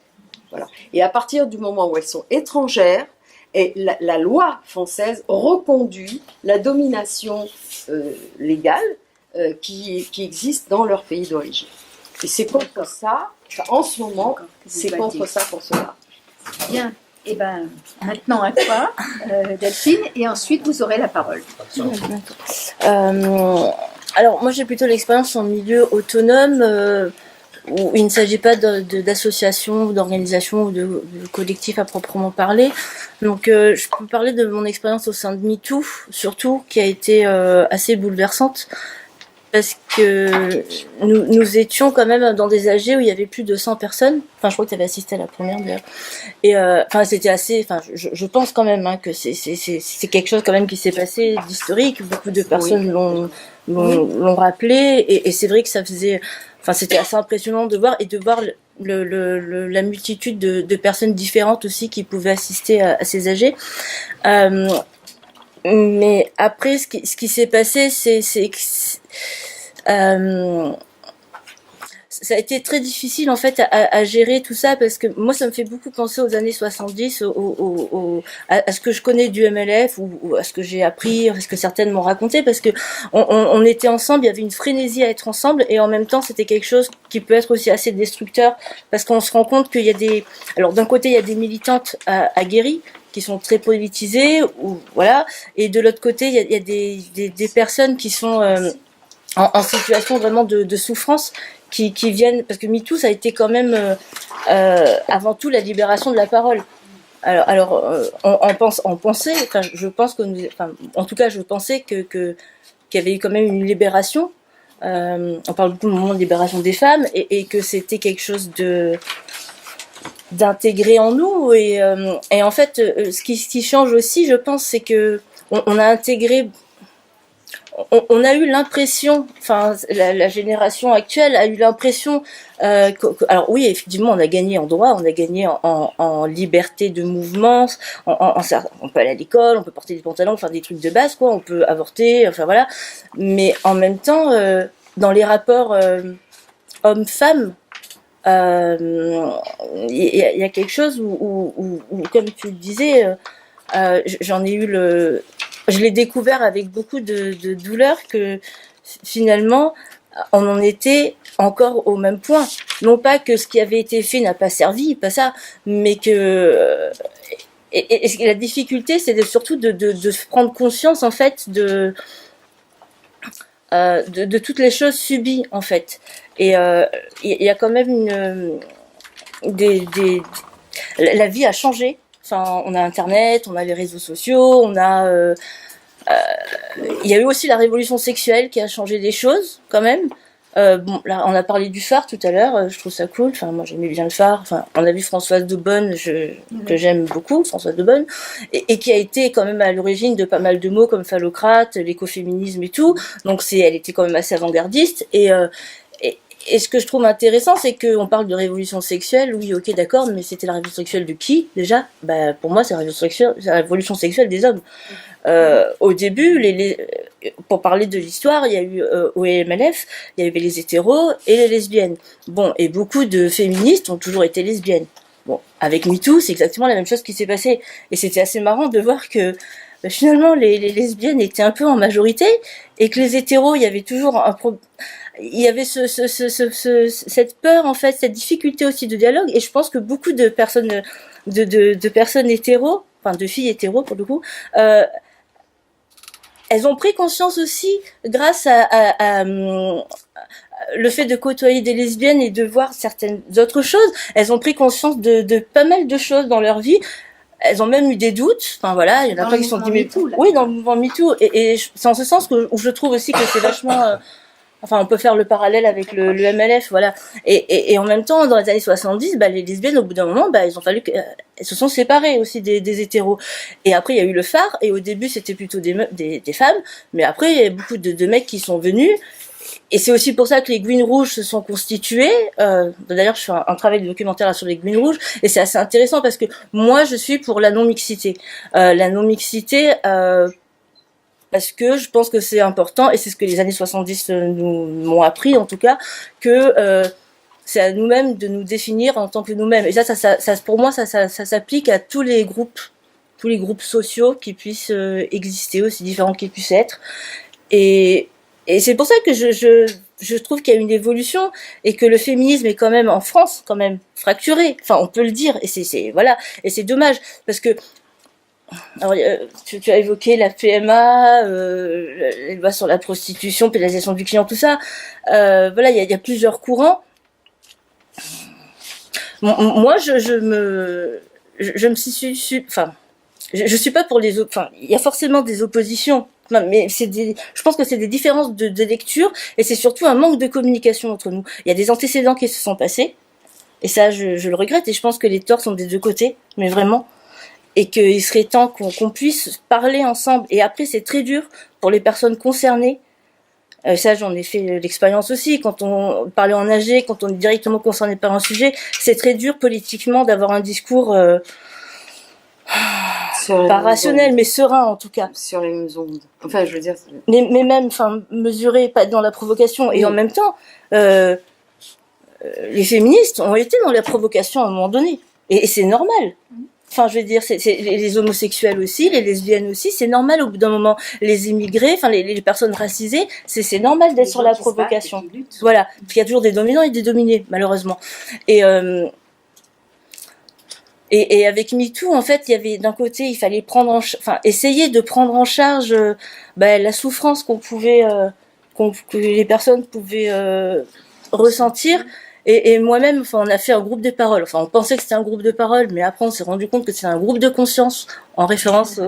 [SPEAKER 2] Voilà. Et à partir du moment où elles sont étrangères, et la loi française reconduit la domination légale qui existe dans leur pays d'origine. Et c'est contre ça, en ce moment, c'est contre ça qu'on se bat.
[SPEAKER 1] Bien. Et bien, maintenant à toi, Delphine, et ensuite vous aurez la parole.
[SPEAKER 4] Alors, moi j'ai plutôt l'expérience en milieu autonome, où il ne s'agit pas d'associations, d'organisations ou de collectifs à proprement parler. Donc, je peux parler de mon expérience au sein de MeToo, surtout, qui a été assez bouleversante. Parce que nous étions quand même dans des AG où il y avait plus de 100 personnes. Enfin, je crois que tu avais assisté à la première d'ailleurs. Et c'était assez. Enfin, je pense quand même que c'est quelque chose quand même qui s'est passé d'historique. Beaucoup de personnes l'ont rappelé. Et c'est vrai que ça faisait. Enfin, c'était assez impressionnant de voir la multitude de personnes différentes aussi qui pouvaient assister à ces AG. Mais après, ce qui s'est passé, ça a été très difficile en fait à gérer tout ça parce que moi ça me fait beaucoup penser aux années 70, à ce que je connais du MLF ou à ce que j'ai appris, à ce que certaines m'ont raconté parce que on était ensemble, il y avait une frénésie à être ensemble et en même temps c'était quelque chose qui peut être aussi assez destructeur parce qu'on se rend compte qu'il y a alors d'un côté il y a des militantes aguerries qui sont très politisées ou voilà et de l'autre côté il y a des personnes qui sont en situation vraiment de souffrance qui viennent parce que MeToo ça a été quand même avant tout la libération de la parole. Alors on pensait, enfin je pense en tout cas je pensais qu'il y avait eu quand même une libération. On parle beaucoup du moment de libération des femmes et que c'était quelque chose d'intégrer en nous et en fait ce qui change aussi je pense c'est que on a intégré. On a eu l'impression, enfin la génération actuelle a eu l'impression alors oui effectivement on a gagné en droit, on a gagné en liberté de mouvement, on peut aller à l'école, on peut porter des pantalons, faire des trucs de base quoi, on peut avorter, enfin voilà, mais en même temps dans les rapports hommes-femmes il y a quelque chose où comme tu le disais j'en ai eu je l'ai découvert avec beaucoup de douleur que finalement on en était encore au même point. Non pas que ce qui avait été fait n'a pas servi, pas ça, mais que et la difficulté c'est surtout de prendre conscience en fait de toutes les choses subies en fait. Et il y a quand même la vie a changé. Enfin, on a Internet, on a les réseaux sociaux, on a. Il y a eu aussi la révolution sexuelle qui a changé des choses, quand même. Bon, là, on a parlé du phare tout à l'heure. Je trouve ça cool. Enfin, moi, j'aimais bien le phare. Enfin, on a vu Françoise Daubonne, que j'aime beaucoup, Françoise Daubonne, et qui a été quand même à l'origine de pas mal de mots comme phallocrate, l'écoféminisme et tout. Donc, elle était quand même assez avant-gardiste. Et ce que je trouve intéressant, c'est qu'on parle de révolution sexuelle. Oui, ok, d'accord, mais c'était la révolution sexuelle de qui, déjà? Bah, pour moi, c'est la révolution sexuelle des hommes. Au début, pour parler de l'histoire, il y a eu au MLF, il y avait les hétéros et les lesbiennes. Bon, et beaucoup de féministes ont toujours été lesbiennes. Bon, avec MeToo, c'est exactement la même chose qui s'est passée. Et c'était assez marrant de voir que finalement, les lesbiennes étaient un peu en majorité et que les hétéros, il y avait toujours il y avait cette peur en fait, cette difficulté aussi de dialogue et je pense que beaucoup de personnes de personnes hétéros, enfin de filles hétéros pour le coup, elles ont pris conscience aussi grâce à le fait de côtoyer des lesbiennes et de voir certaines autres choses, elles ont pris conscience de pas mal de choses dans leur vie. Elles ont même eu des doutes. Enfin voilà, il y en a pas qui sont dit mais oui dans le mouvement MeToo et c'est en ce sens où je trouve aussi que c'est vachement enfin, on peut faire le parallèle avec le MLF, voilà. Et en même temps, dans les années 70, les lesbiennes, au bout d'un moment, ils ont fallu qu'elles se sont séparées aussi des hétéros. Et après, il y a eu le phare, et au début, c'était plutôt des femmes, mais après, il y a beaucoup de mecs qui sont venus. Et c'est aussi pour ça que les Gouines Rouges se sont constituées. D'ailleurs, je fais un travail de documentaire là sur les Gouines Rouges, et c'est assez intéressant parce que moi, je suis pour la non-mixité. La non-mixité, parce que je pense que c'est important, et c'est ce que les années 70 m'ont appris en tout cas, que c'est à nous-mêmes de nous définir en tant que nous-mêmes. Et ça pour moi, ça s'applique à tous les groupes sociaux qui puissent exister, aussi différents qu'ils puissent être. Et c'est pour ça que je trouve qu'il y a une évolution et que le féminisme est quand même en France quand même fracturé. Enfin, on peut le dire, et c'est voilà, et c'est dommage parce que alors, tu as évoqué la PMA, les lois sur la prostitution, pénalisation du client, tout ça. Voilà, il y a plusieurs courants. Moi, je me situe, enfin, je suis pas pour les autres. Enfin, il y a forcément des oppositions, mais je pense que c'est des différences de lecture et c'est surtout un manque de communication entre nous. Il y a des antécédents qui se sont passés et ça, je le regrette et je pense que les torts sont des deux côtés, mais vraiment. Et qu'il serait temps qu'on puisse parler ensemble. Et après, c'est très dur pour les personnes concernées. Ça, j'en ai fait l'expérience aussi. Quand on parlait en AG, quand on est directement concerné par un sujet, c'est très dur politiquement d'avoir un discours pas rationnel, mais serein en tout cas.
[SPEAKER 2] Sur les mêmes ondes. Enfin, je veux dire...
[SPEAKER 4] Mais même, mesuré, pas dans la provocation. Et en même temps... les féministes ont été dans la provocation à un moment donné. Et c'est normal. Enfin, je veux dire, c'est les homosexuels aussi, les lesbiennes aussi, c'est normal au bout d'un moment. Les immigrés, enfin les personnes racisées, c'est normal d'être sur la provocation. Voilà, parce qu'il y a toujours des dominants et des dominés, malheureusement. Et avec MeToo, en fait, il y avait d'un côté, il fallait essayer de prendre en charge la souffrance que les personnes pouvaient ressentir. Et moi-même, on a fait un groupe de parole. Enfin, on pensait que c'était un groupe de parole, mais après, on s'est rendu compte que c'était un groupe de conscience, en référence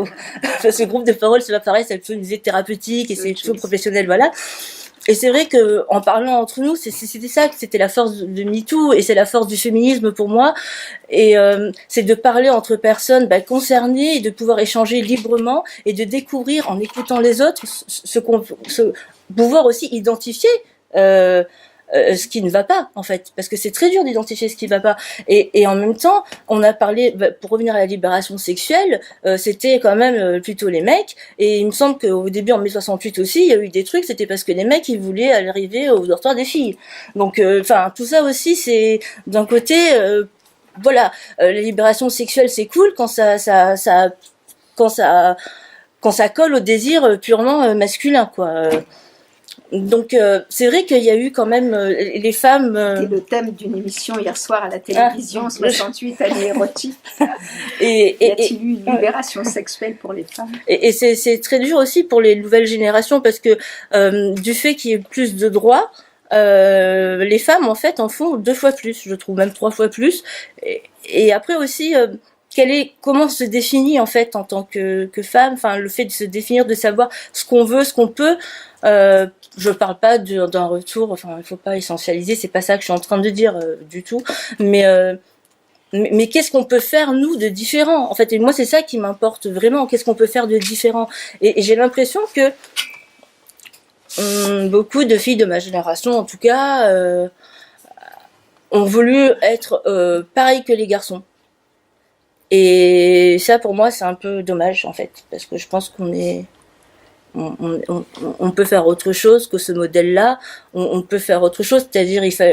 [SPEAKER 4] ce groupe de parole, c'est pas pareil, c'est plutôt une visée thérapeutique et c'est plutôt professionnel, voilà. Et c'est vrai que, en parlant entre nous, c'était ça, c'était la force de MeToo et c'est la force du féminisme pour moi. Et c'est de parler entre personnes concernées et de pouvoir échanger librement et de découvrir en écoutant les autres pouvoir aussi identifier ce qui ne va pas, en fait, parce que c'est très dur d'identifier ce qui ne va pas. Et en même temps, on a parlé, pour revenir à la libération sexuelle, c'était quand même plutôt les mecs, et il me semble qu'au début, en mai 68 aussi, il y a eu des trucs, c'était parce que les mecs, ils voulaient arriver au dortoir des filles. Donc, tout ça aussi, c'est, d'un côté, la libération sexuelle, c'est cool quand ça colle au désir purement masculin, quoi. Donc c'est vrai qu'il y a eu quand même les femmes.
[SPEAKER 1] C'était le thème d'une émission hier soir à la télévision, 68 années érotiques. Y a-t-il eu une libération sexuelle pour les femmes?
[SPEAKER 4] Et c'est très dur aussi pour les nouvelles générations parce que du fait qu'il y ait plus de droits, les femmes en fait en font 2 fois plus, je trouve même 3 fois plus. Et après aussi. Comment se définit en fait en tant que femme, enfin le fait de se définir, de savoir ce qu'on veut, ce qu'on peut. Je parle pas d'un retour, enfin il faut pas essentialiser, c'est pas ça que je suis en train de dire du tout. Mais qu'est-ce qu'on peut faire nous de différent en fait? Et moi c'est ça qui m'importe vraiment. Qu'est-ce qu'on peut faire de différent? Et j'ai l'impression que beaucoup de filles de ma génération, en tout cas, ont voulu être pareilles que les garçons. Et ça, pour moi, c'est un peu dommage, en fait, parce que je pense on peut faire autre chose que ce modèle-là. On peut faire autre chose, c'est-à-dire il faut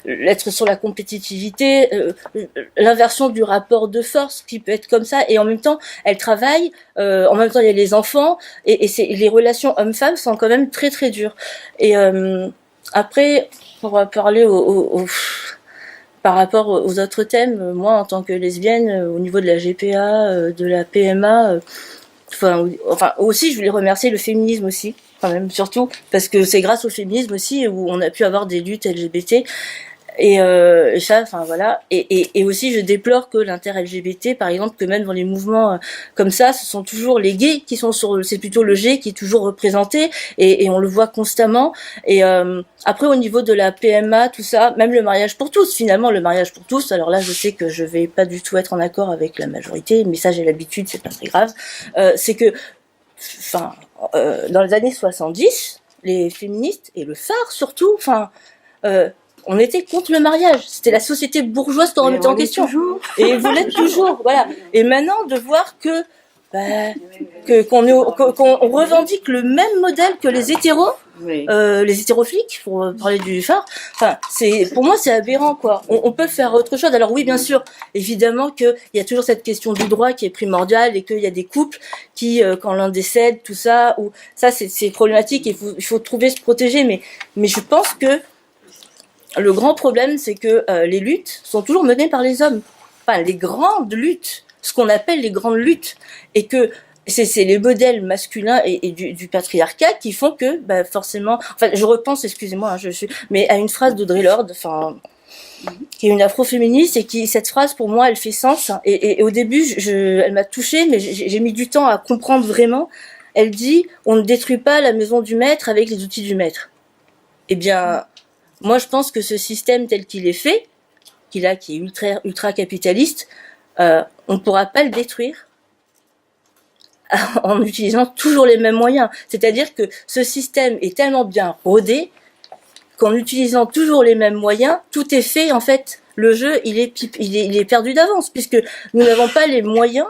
[SPEAKER 4] être sur la compétitivité, l'inversion du rapport de force qui peut être comme ça. Et en même temps, elle travaille. En même temps, il y a les enfants et les relations hommes-femmes sont quand même très très dures. Et après, pour parler par rapport aux autres thèmes, moi, en tant que lesbienne, au niveau de la GPA, de la PMA, enfin aussi, je voulais remercier le féminisme aussi, quand même, surtout, parce que c'est grâce au féminisme aussi où on a pu avoir des luttes LGBT. Et ça, enfin voilà. Et aussi, je déplore que l'inter-LGBT, par exemple, que même dans les mouvements comme ça, ce sont toujours les gays qui sont c'est plutôt le G qui est toujours représenté, et on le voit constamment. Et après, au niveau de la PMA, tout ça, même le mariage pour tous, finalement, le mariage pour tous. Alors là, je sais que je vais pas du tout être en accord avec la majorité, mais ça, j'ai l'habitude, c'est pas très grave. C'est que, dans les années 70, les féministes et le phare surtout, on était contre le mariage. C'était la société bourgeoise qui en remettait en question. Toujours. Et vous l'êtes toujours, voilà. Et maintenant, de voir qu'on revendique le même modèle que les hétéros, les hétéroflics, pour parler du phare. Enfin, pour moi, c'est aberrant, quoi. On peut faire autre chose. Alors oui, bien sûr, évidemment qu'il y a toujours cette question du droit qui est primordiale et qu'il y a des couples qui, quand l'un décède, tout ça, ou ça, c'est problématique. Il faut trouver se protéger. Mais je pense que le grand problème, c'est que les luttes sont toujours menées par les hommes. Enfin, les grandes luttes, ce qu'on appelle les grandes luttes, et que c'est les modèles masculins et du patriarcat qui font que, forcément, enfin, je repense, excusez-moi, mais à une phrase d'Audre Lorde, qui est une afroféministe, et cette phrase, pour moi, elle fait sens. Et au début, elle m'a touchée, mais j'ai mis du temps à comprendre vraiment. Elle dit, on ne détruit pas la maison du maître avec les outils du maître. Eh bien, moi, je pense que ce système tel qu'il est fait, qui est ultra capitaliste, on ne pourra pas le détruire en utilisant toujours les mêmes moyens. C'est-à-dire que ce système est tellement bien rodé qu'en utilisant toujours les mêmes moyens, tout est fait. En fait, le jeu, il est perdu d'avance, puisque nous n'avons pas les moyens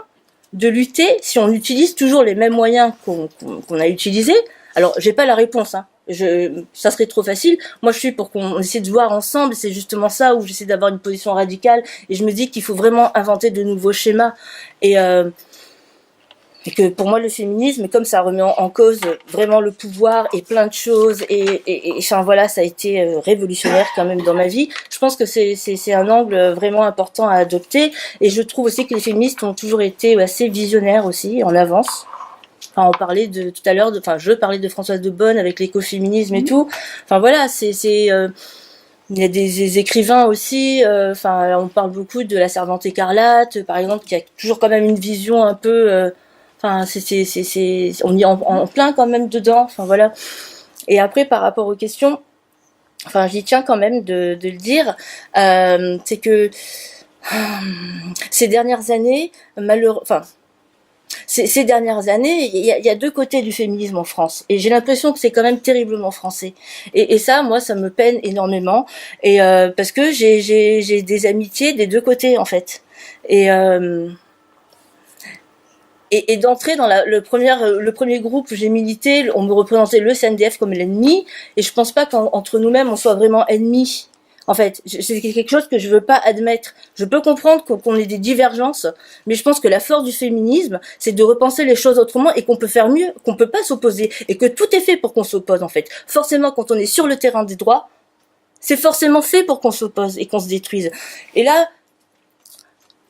[SPEAKER 4] de lutter si on utilise toujours les mêmes moyens qu'on a utilisés. Alors, j'ai pas la réponse, hein. Ça serait trop facile. Moi, je suis pour qu'on essaie de voir ensemble. C'est justement ça où j'essaie d'avoir une position radicale. Et je me dis qu'il faut vraiment inventer de nouveaux schémas. Et que pour moi, le féminisme, comme ça remet en cause vraiment le pouvoir et plein de choses, et enfin voilà, ça a été révolutionnaire quand même dans ma vie. Je pense que c'est un angle vraiment important à adopter. Et je trouve aussi que les féministes ont toujours été assez visionnaires aussi, en avance. Enfin, on parlait de tout à l'heure, je parlais de Françoise de Bonne avec l'écoféminisme et tout. Enfin voilà, il y a des écrivains aussi. On parle beaucoup de la Servante écarlate, par exemple, qui a toujours quand même une vision un peu. On y est en plein quand même dedans. Enfin voilà. Et après, par rapport aux questions, j'y tiens quand même de le dire, c'est que ces dernières années, ces dernières années, il y a deux côtés du féminisme en France, et j'ai l'impression que c'est quand même terriblement français. Et ça, moi, ça me peine énormément, et parce que j'ai des amitiés des deux côtés en fait. Et d'entrer dans le premier groupe où j'ai milité, on me représentait le CNDF comme l'ennemi, et je pense pas qu'entre nous-mêmes on soit vraiment ennemis. En fait, c'est quelque chose que je veux pas admettre. Je peux comprendre qu'on ait des divergences, mais je pense que la force du féminisme, c'est de repenser les choses autrement et qu'on peut faire mieux, qu'on peut pas s'opposer, et que tout est fait pour qu'on s'oppose en fait. Forcément, quand on est sur le terrain des droits, c'est forcément fait pour qu'on s'oppose et qu'on se détruise. Et là,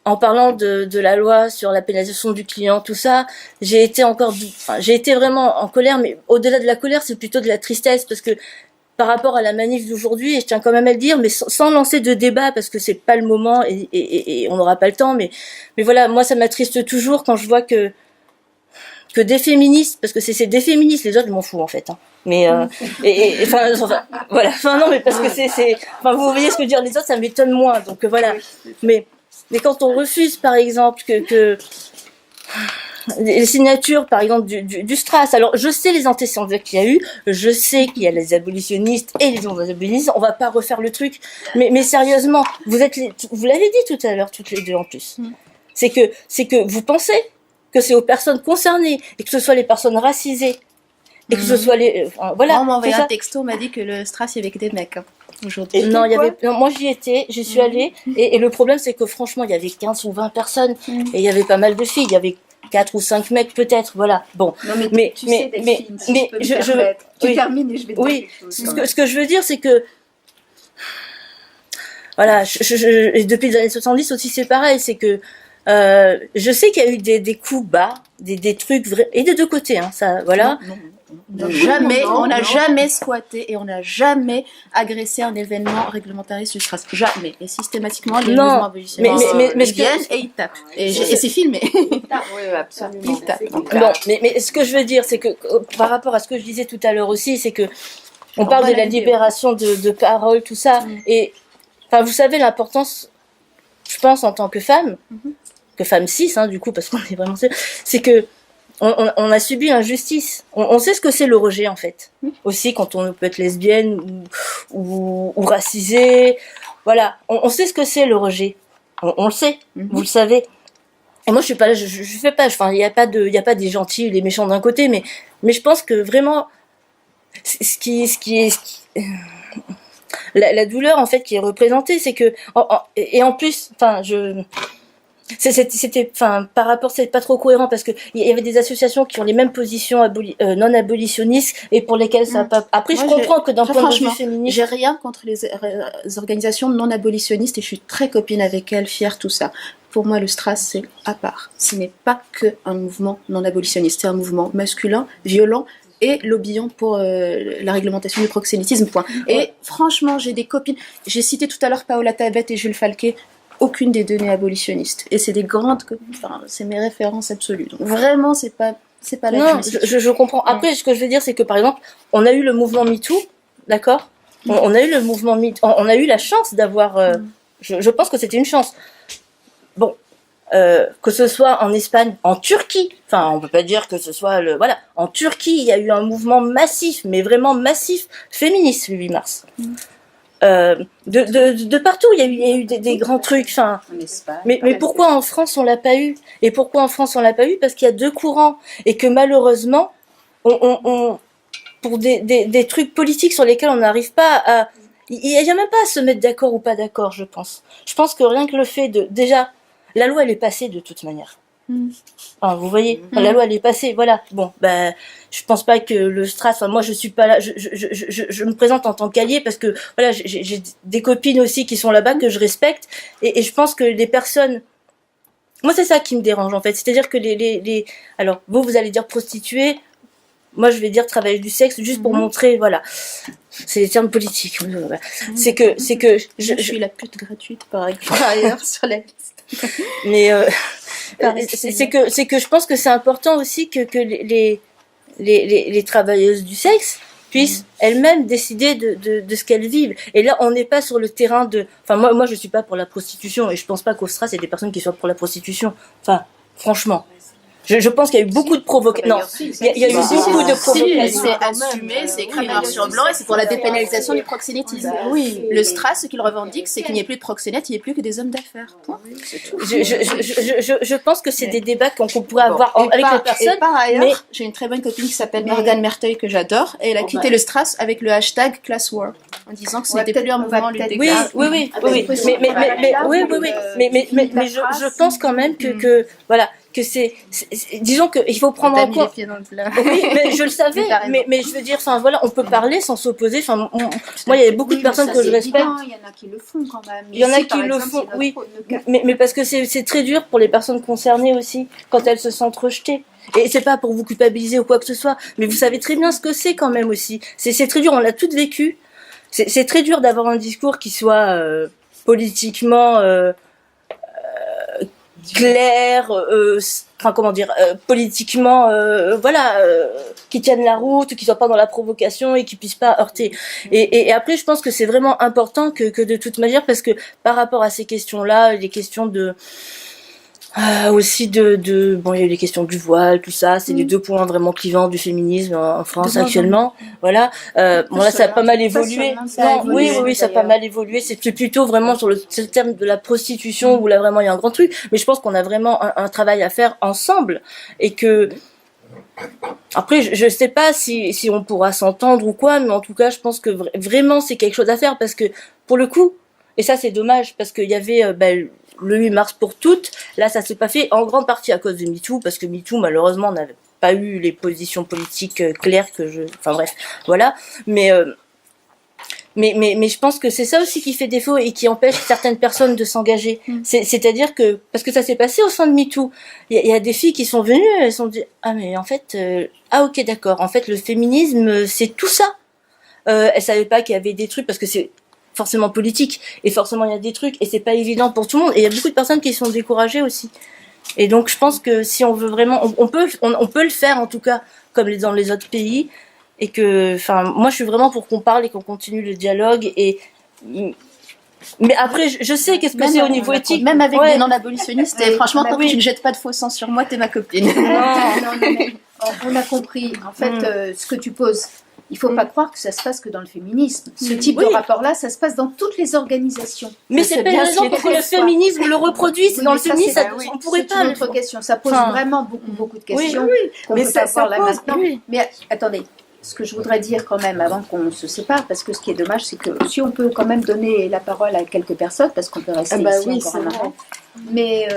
[SPEAKER 4] en parlant de la loi sur la pénalisation du client, tout ça, j'ai été vraiment en colère, mais au-delà de la colère, c'est plutôt de la tristesse, parce que par rapport à la manif d'aujourd'hui, et je tiens quand même à le dire, mais sans lancer de débat, parce que c'est pas le moment et on n'aura pas le temps, mais voilà, moi ça m'attriste toujours quand je vois que des féministes, parce que c'est des féministes, les autres je m'en fous en fait, hein. Mais voilà, non, mais parce que vous voyez ce que je veux dire, les autres ça m'étonne moins, donc voilà, mais quand on refuse, par exemple, que les signatures, par exemple, du Stras. Alors, je sais les antécédents qu'il y a eu, je sais qu'il y a les abolitionnistes et les non-abolitionnistes, on va pas refaire le truc, mais sérieusement, vous l'avez dit tout à l'heure, toutes les deux en plus. C'est que vous pensez que c'est aux personnes concernées, et que ce soit les personnes racisées, et que ce soit voilà.
[SPEAKER 3] On m'a envoyé un texto, on m'a dit que le Stras, il y avait que des mecs, hein, aujourd'hui.
[SPEAKER 2] Non,
[SPEAKER 4] moi j'y suis allée, et le problème c'est que franchement, il y avait 15 ou 20 personnes, et il y avait pas mal de filles, il y avait 4 ou 5 mecs peut-être, voilà. Bon,
[SPEAKER 1] non, mais tu sais, Delphine, si tu termines et je vais te dire quelque chose.
[SPEAKER 4] Ce que je veux dire, c'est que voilà, et depuis les années 70 aussi, c'est pareil, c'est que je sais qu'il y a eu des coups bas, des trucs vrais, et des deux côtés, hein, ça, voilà.
[SPEAKER 3] On n'a jamais squatté et on n'a jamais agressé un événement réglementariste du Stras. Jamais. Et systématiquement, les mouvements abolitionnistes viennent et ils tapent. Et c'est filmé.
[SPEAKER 5] Oui, absolument.
[SPEAKER 3] Ils tapent.
[SPEAKER 4] Non, mais ce que je veux dire, c'est que par rapport à ce que je disais tout à l'heure aussi, c'est que on parle de la libération de parole, tout ça, et vous savez l'importance, je pense, en tant que femme cis, hein, du coup, parce qu'on est vraiment, c'est que on a subi l'injustice. On sait ce que c'est le rejet, en fait. Aussi, quand on peut être lesbienne ou racisée. Voilà. On sait ce que c'est le rejet. On le sait. Vous le savez. Et moi, je suis pas là, je fais pas, il y a pas des gentils ou des méchants d'un côté, mais je pense que vraiment, la douleur, en fait, qui est représentée, c'est que, et en plus, c'était par rapport, c'est pas trop cohérent parce que il y avait des associations qui ont les mêmes positions non abolitionnistes et pour lesquelles ça pas. Après, je comprends que d'un point de vue féministe,
[SPEAKER 3] j'ai rien contre les organisations non abolitionnistes et je suis très copine avec elles, fière, tout ça. Pour moi, le Stras, c'est à part. Ce n'est pas que un mouvement non abolitionniste, c'est un mouvement masculin, violent et lobbyant pour la réglementation du proxénétisme. Point. Et franchement, j'ai des copines. J'ai cité tout à l'heure Paola Tabet et Jules Falquet. Aucune des deux n'est abolitionniste. Et c'est des grandes... c'est mes références absolues. Donc vraiment, c'est pas là
[SPEAKER 4] non, je comprends. Après, ce que je veux dire, c'est que, par exemple, on a eu le mouvement MeToo, d'accord ? On a eu le mouvement MeToo. On a eu la chance d'avoir... je pense que c'était une chance. Bon, que ce soit en Espagne, en Turquie, on peut pas dire que ce soit voilà, en Turquie, il y a eu un mouvement massif, mais vraiment massif, féministe le 8 mars. De partout, il y a eu des grands trucs. Mais pourquoi en France on l'a pas eu ? Et pourquoi en France on l'a pas eu ? Parce qu'il y a deux courants et que malheureusement, pour des trucs politiques sur lesquels on n'arrive pas à... Il y a même pas à se mettre d'accord ou pas d'accord, je pense. Je pense que rien que le fait de... Déjà, la loi, elle est passée de toute manière. Enfin, vous voyez, la loi, elle est passée, voilà. Bon, ben, je pense pas que le Stras... Enfin, moi, je suis pas là... Je me présente en tant qu'allié parce que, voilà, j'ai des copines aussi qui sont là-bas que je respecte. Et je pense que les personnes... Moi, c'est ça qui me dérange, en fait. C'est-à-dire que alors, vous allez dire prostituées. Moi, je vais dire travailleuse du sexe juste pour montrer, voilà. C'est des termes politiques. C'est que
[SPEAKER 3] Je suis la pute gratuite par ailleurs sur la liste.
[SPEAKER 4] Mais c'est que je pense que c'est important aussi que les travailleuses du sexe puissent elles-mêmes décider de ce qu'elles vivent. Et là, on n'est pas sur le terrain de... Enfin, moi, je suis pas pour la prostitution et je pense pas qu'au Stras, il y ait des personnes qui soient pour la prostitution. Enfin, franchement. Je pense qu'il y a eu beaucoup de provocations. Non, il y a eu beaucoup de provocations.
[SPEAKER 3] C'est assumé, c'est écrit noir sur blanc et c'est pour la dépénalisation du proxénétisme. Oui. Le Stras, ce qu'il revendique, c'est qu'il n'y ait plus de proxénètes, il n'y ait plus que des hommes d'affaires. Point. C'est tout.
[SPEAKER 4] Je pense que c'est des débats qu'on pourrait avoir avec les personnes.
[SPEAKER 3] Et par ailleurs,
[SPEAKER 4] mais...
[SPEAKER 3] j'ai une très bonne copine qui s'appelle Morgane Merteuil que j'adore et elle a quitté le Stras avec le hashtag Class War en disant que ce n'était plus un mouvement lutte.
[SPEAKER 4] Oui, mais je pense quand même que voilà. Que disons qu'il faut prendre en compte. Oui, mais je le savais. mais je veux dire, enfin voilà, on peut parler sans s'opposer. Enfin, moi, il y a beaucoup de personnes que je respecte.
[SPEAKER 1] Il y en a qui le font quand même.
[SPEAKER 4] Il y en a qui le font, oui. Mais parce que c'est très dur pour les personnes concernées aussi, quand elles se sentent rejetées. Et c'est pas pour vous culpabiliser ou quoi que ce soit, mais vous savez très bien ce que c'est quand même aussi. C'est très dur, on l'a toutes vécu. C'est très dur d'avoir un discours qui soit politiquement clair, enfin comment dire, politiquement, voilà, qui tiennent la route, qui soient pas dans la provocation et qui puissent pas heurter. Et après, je pense que c'est vraiment important que de toute manière, parce que par rapport à ces questions-là, les questions de aussi bon, il y a eu les questions du voile, tout ça, c'est les deux points vraiment clivants du féminisme en France actuellement. Voilà. Bon là, ça a pas mal évolué. Oui, ça a pas mal évolué. C'est plutôt vraiment sur le terme de la prostitution où là vraiment il y a un grand truc. Mais je pense qu'on a vraiment un travail à faire ensemble et que après, je sais pas si on pourra s'entendre ou quoi, mais en tout cas, je pense que vraiment c'est quelque chose à faire parce que pour le coup, et ça c'est dommage parce qu'il y avait le 8 mars pour toutes, là ça s'est pas fait en grande partie à cause de MeToo, parce que MeToo malheureusement n'avait pas eu les positions politiques claires enfin bref, voilà, mais je pense que c'est ça aussi qui fait défaut et qui empêche certaines personnes de s'engager. C'est-à-dire que, parce que ça s'est passé au sein de MeToo, il y a des filles qui sont venues, elles se sont dit, ah mais en fait, ok d'accord, en fait le féminisme c'est tout ça. Elles savaient pas qu'il y avait des trucs, parce que c'est forcément politique et forcément il y a des trucs et c'est pas évident pour tout le monde et il y a beaucoup de personnes qui sont découragées aussi. Et donc je pense que si on veut vraiment, on peut le faire en tout cas comme dans les autres pays et que, enfin moi je suis vraiment pour qu'on parle et qu'on continue le dialogue mais après je sais qu'est-ce que c'est au niveau éthique.
[SPEAKER 3] Même avec des non-abolitionnistes, et franchement tant que tu ne jettes pas de faux sang sur moi, t'es ma copine.
[SPEAKER 1] Non, mais on a compris. En fait, ce que tu poses, il ne faut pas croire que ça se passe que dans le féminisme. Ce type de rapport-là, ça se passe dans toutes les organisations.
[SPEAKER 4] Mais c'est pas une raison pour que le féminisme le reproduise. Dans le féminisme, on pourrait pas.
[SPEAKER 1] C'est une autre question. Ça pose vraiment beaucoup de questions qu'on ne peut pas voir là maintenant. Mais attendez, ce que je voudrais dire quand même avant qu'on se sépare, parce que ce qui est dommage, c'est que si on peut quand même donner la parole à quelques personnes, parce qu'on peut rester ici encore un moment. Mais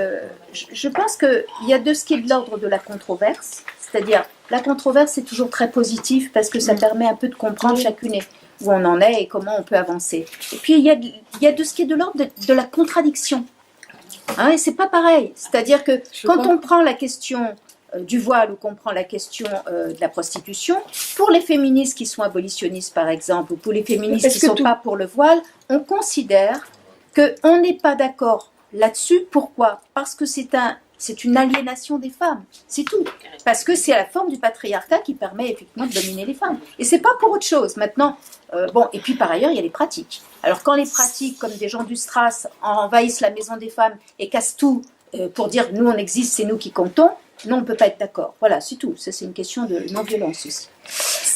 [SPEAKER 1] je pense qu'il y a de ce qui est de l'ordre de la controverse, c'est-à-dire la controverse est toujours très positive parce que ça permet un peu de comprendre chacune où on en est et comment on peut avancer. Et puis il y a de ce qui est de l'ordre de la contradiction. Et c'est pas pareil. C'est-à-dire que quand on prend la question du voile ou qu'on prend la question de la prostitution, pour les féministes qui sont abolitionnistes par exemple, ou pour les féministes qui ne sont pas pour le voile, on considère qu'on n'est pas d'accord là-dessus. Pourquoi ? Parce que c'est une aliénation des femmes, c'est tout. Parce que c'est la forme du patriarcat qui permet effectivement de dominer les femmes. Et c'est pas pour autre chose. Maintenant, et puis par ailleurs, il y a les pratiques. Alors quand les pratiques, comme des gens du Stras, envahissent la maison des femmes et cassent tout pour dire nous on existe, c'est nous qui comptons, non, on ne peut pas être d'accord. Voilà, c'est tout. Ça, c'est une question de non-violence aussi.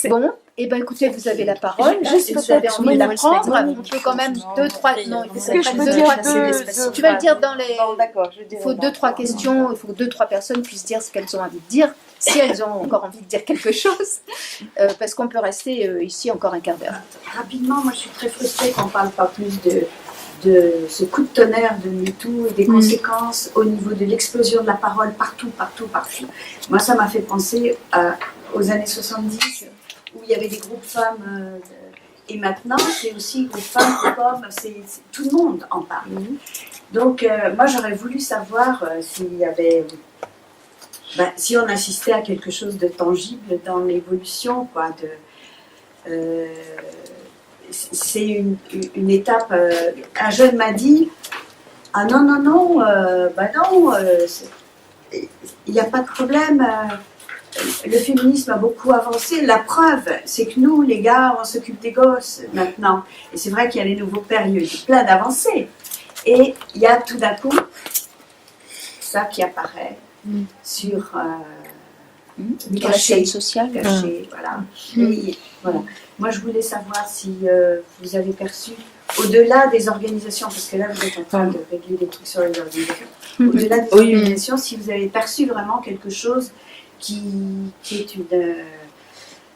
[SPEAKER 1] Bon, et ben écoutez, vous avez la parole.
[SPEAKER 3] Juste
[SPEAKER 1] Vous avez
[SPEAKER 3] peut-être,
[SPEAKER 1] envie de la
[SPEAKER 3] moi,
[SPEAKER 1] prendre.
[SPEAKER 2] Monique,
[SPEAKER 1] On peut quand même
[SPEAKER 4] non,
[SPEAKER 1] deux, trois.
[SPEAKER 4] après,
[SPEAKER 1] Non, il faut
[SPEAKER 4] est-ce
[SPEAKER 3] que
[SPEAKER 1] peut-être
[SPEAKER 3] je peux
[SPEAKER 1] deux,
[SPEAKER 3] dire
[SPEAKER 1] trois.
[SPEAKER 3] deux-
[SPEAKER 1] Tu vas le dire dans les.
[SPEAKER 2] Bon, d'accord, je
[SPEAKER 1] Il
[SPEAKER 2] dirai
[SPEAKER 1] faut
[SPEAKER 2] dans-
[SPEAKER 1] deux, trois questions. Il faut que deux, trois personnes puissent dire ce qu'elles ont envie de dire, si elles ont encore envie de dire quelque chose, parce qu'on peut rester ici encore un quart d'heure.
[SPEAKER 5] Rapidement, moi je suis très frustrée qu'on ne parle pas plus de ce coup de tonnerre de MeToo et des conséquences au niveau de l'explosion de la parole partout. Moi, ça m'a fait penser aux années 70 où il y avait des groupes femmes et maintenant c'est aussi groupes femmes, groupes hommes, tout le monde en parle. Donc moi j'aurais voulu savoir s'il y avait... si on assistait à quelque chose de tangible dans l'évolution, quoi, c'est une étape. Un jeune m'a dit ah non, il n'y a pas de problème. Le féminisme a beaucoup avancé. La preuve, c'est que nous, les gars, on s'occupe des gosses maintenant. Et c'est vrai qu'il y a les nouveaux pères, il y a eu plein d'avancées. Et il y a tout d'un coup ça qui apparaît sur
[SPEAKER 1] Dans la scène sociale.
[SPEAKER 5] caché, voilà. Et, voilà. Moi, je voulais savoir si vous avez perçu, au-delà des organisations, parce que là, vous êtes en train de régler des trucs sur les organisations, au-delà des organisations, si vous avez perçu vraiment quelque chose qui est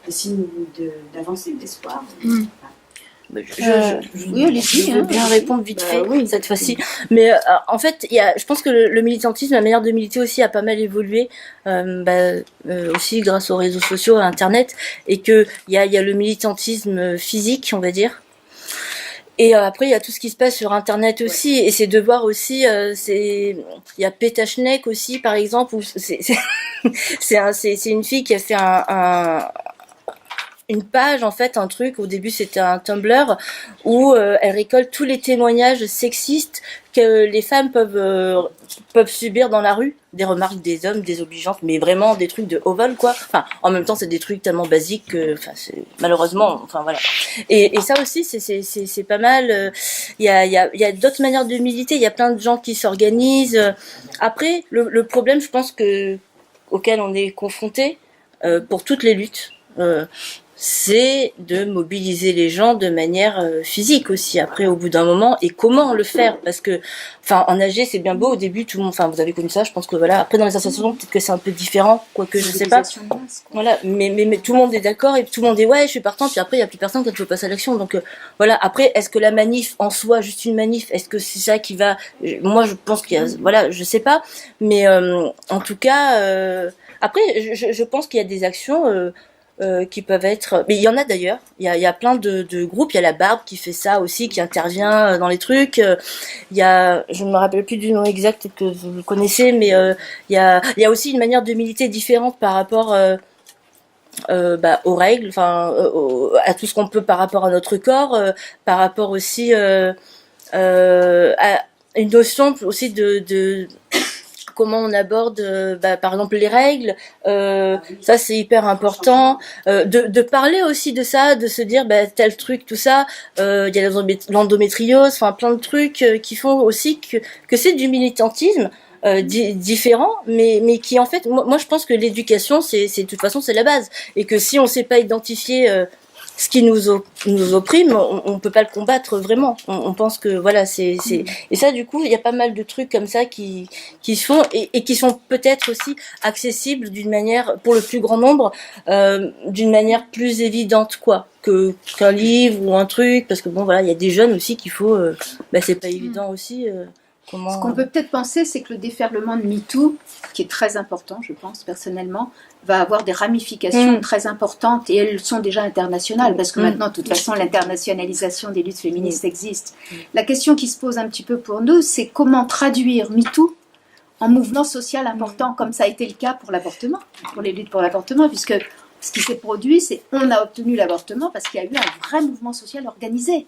[SPEAKER 5] un signe d'avancée, d'espoir.
[SPEAKER 4] Oui,
[SPEAKER 1] allez-y,
[SPEAKER 4] je veux bien répondre vite fait
[SPEAKER 2] oui.
[SPEAKER 4] cette fois-ci. Mais en fait, je pense que le militantisme, la manière de militer aussi a pas mal évolué, aussi grâce aux réseaux sociaux, à Internet, et que il y a le militantisme physique, on va dire. Et après, il y a tout ce qui se passe sur Internet aussi, et c'est de voir aussi, il y a Petachnek aussi, par exemple, où c'est une fille qui a fait une page, en fait, un truc, au début c'était un Tumblr, où elle récolte tous les témoignages sexistes que les femmes peuvent subir dans la rue, des remarques des hommes désobligeantes, mais vraiment des trucs de haut vol, quoi. Enfin, en même temps, c'est des trucs tellement basiques que, enfin, malheureusement, enfin voilà. Et ça aussi, c'est pas mal. Il y a d'autres manières de militer. Il y a plein de gens qui s'organisent. Après, le problème, je pense auquel on est confronté pour toutes les luttes, c'est de mobiliser les gens de manière physique aussi, après au bout d'un moment, et comment le faire, parce que enfin en AG c'est bien beau au début, tout le monde, enfin vous avez connu ça, je pense que voilà, après dans les associations peut-être que c'est un peu différent, quoique je sais pas, voilà, mais tout le monde est d'accord et tout le monde est ouais je suis partant, puis après il y a plus personne quand tu veux passer à l'action, donc voilà. Après est-ce que la manif en soi, juste une manif, est-ce que c'est ça qui va, moi je pense qu'il y a, voilà, je sais pas, mais en tout cas après je pense qu'il y a des actions qui peuvent être, mais il y en a d'ailleurs, il y a plein de groupes, il y a la Barbe qui fait ça aussi, qui intervient dans les trucs, il y a, je ne me rappelle plus du nom exact que vous le connaissez, mais il y a aussi une manière de militer différente par rapport aux règles, enfin à tout ce qu'on peut par rapport à notre corps, par rapport aussi à une notion aussi de comment on aborde par exemple les règles, ça c'est hyper important, de parler aussi de ça, de se dire tel truc, tout ça, il y a l'endométriose, enfin plein de trucs qui font aussi que c'est du militantisme différent, mais qui en fait, moi je pense que l'éducation c'est de toute façon c'est la base, et que si on sait pas identifier ce qui nous opprime, on peut pas le combattre vraiment. On pense que voilà, c'est et ça du coup, il y a pas mal de trucs comme ça qui se font et qui sont peut-être aussi accessibles d'une manière pour le plus grand nombre, d'une manière plus évidente quoi, qu'un livre ou un truc, parce que bon voilà, il y a des jeunes aussi qu'il faut c'est pas évident aussi comment.
[SPEAKER 1] Ce qu'on peut peut-être penser, c'est que le déferlement de MeToo, qui est très important, je pense personnellement, va avoir des ramifications très importantes, et elles sont déjà internationales, parce que maintenant, de toute façon, l'internationalisation des luttes féministes existe. La question qui se pose un petit peu pour nous, c'est comment traduire MeToo en mouvement social important, comme ça a été le cas pour l'avortement, pour les luttes pour l'avortement, puisque ce qui s'est produit, c'est qu'on a obtenu l'avortement parce qu'il y a eu un vrai mouvement social organisé,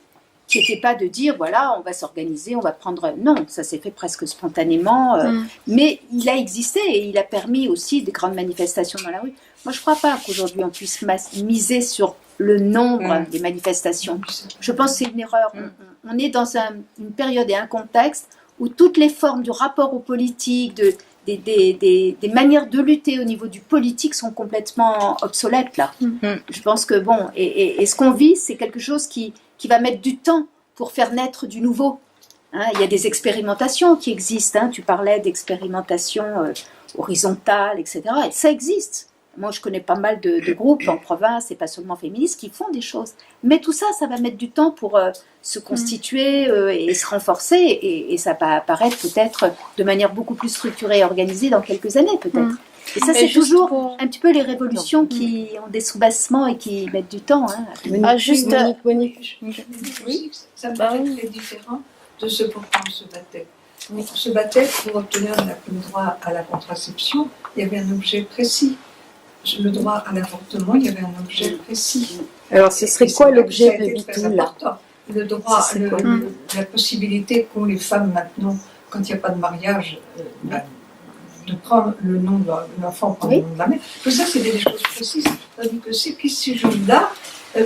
[SPEAKER 1] qui n'était pas de dire, voilà, on va s'organiser, on va prendre... Non, ça s'est fait presque spontanément, mais il a existé et il a permis aussi des grandes manifestations dans la rue. Moi, je ne crois pas qu'aujourd'hui, on puisse miser sur le nombre des manifestations. Je pense que c'est une erreur. On est dans une période et un contexte où toutes les formes du rapport aux politiques, des manières de lutter au niveau du politique sont complètement obsolètes là. Je pense que bon, et ce qu'on vit, c'est quelque chose qui va mettre du temps pour faire naître du nouveau. Hein, il y a des expérimentations qui existent. Hein, tu parlais d'expérimentations horizontales, etc. Et ça existe. Moi, je connais pas mal de groupes en province, et pas seulement féministes, qui font des choses. Mais tout ça, ça va mettre du temps pour se constituer et se renforcer. Et ça va apparaître peut-être de manière beaucoup plus structurée et organisée dans quelques années, peut-être. Et ça, c'est toujours un petit peu les révolutions qui ont des soubassements et qui mettent du temps. Hein.
[SPEAKER 2] Monique.
[SPEAKER 5] Oui, ça me paraît très différent de ce pourquoi on se battait. On se battait pour obtenir le droit à la contraception. Il y avait un objet précis. Le droit à l'avortement, il y avait un objet précis.
[SPEAKER 2] Alors, ce serait quoi l'objet de MeToo, là?
[SPEAKER 5] Le droit, la possibilité qu'ont les femmes maintenant, quand il n'y a pas de mariage, de prendre le nom de l'enfant, prendre le nom de la mère. Tout ça, c'est des choses précises. Tandis que ce qui se joue là,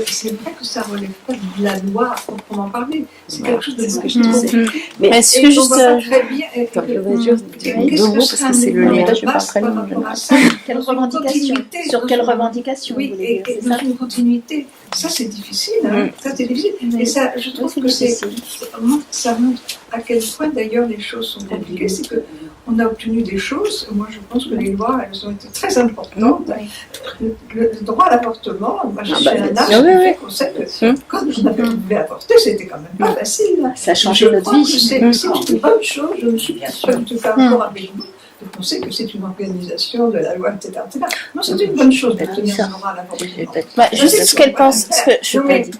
[SPEAKER 5] c'est vrai que ça ne relève pas de la loi à proprement parler. C'est quelque chose de beaucoup.
[SPEAKER 3] Mais est-ce que juste.
[SPEAKER 5] Très bien. Qu'est-ce que ça
[SPEAKER 2] c'est le lien,
[SPEAKER 5] je passe par rapport à ça?
[SPEAKER 1] Quelle revendication? Sur quelle revendication?
[SPEAKER 5] Oui, et dans une continuité. Ça, c'est difficile. Hein. Ça, c'est difficile. Et ça, je trouve que ça montre à quel point, d'ailleurs, les choses sont compliquées. C'est qu'on a obtenu des choses. Moi, je pense que les lois, elles ont été très importantes. Le droit à l'avortement, moi, je suis un âge qui fait qu'on sait que quand on avait pu avorter, c'était quand même pas facile.
[SPEAKER 1] Ça a changé notre vie.
[SPEAKER 5] C'est une bonne chose. Je ne suis bien sûre, en tout cas, encore avec vous. De penser que c'est une organisation de la loi, etc. Non, c'est une bonne chose d'obtenir le droit à l'avortement.
[SPEAKER 3] Je sais ce qu'elle pense.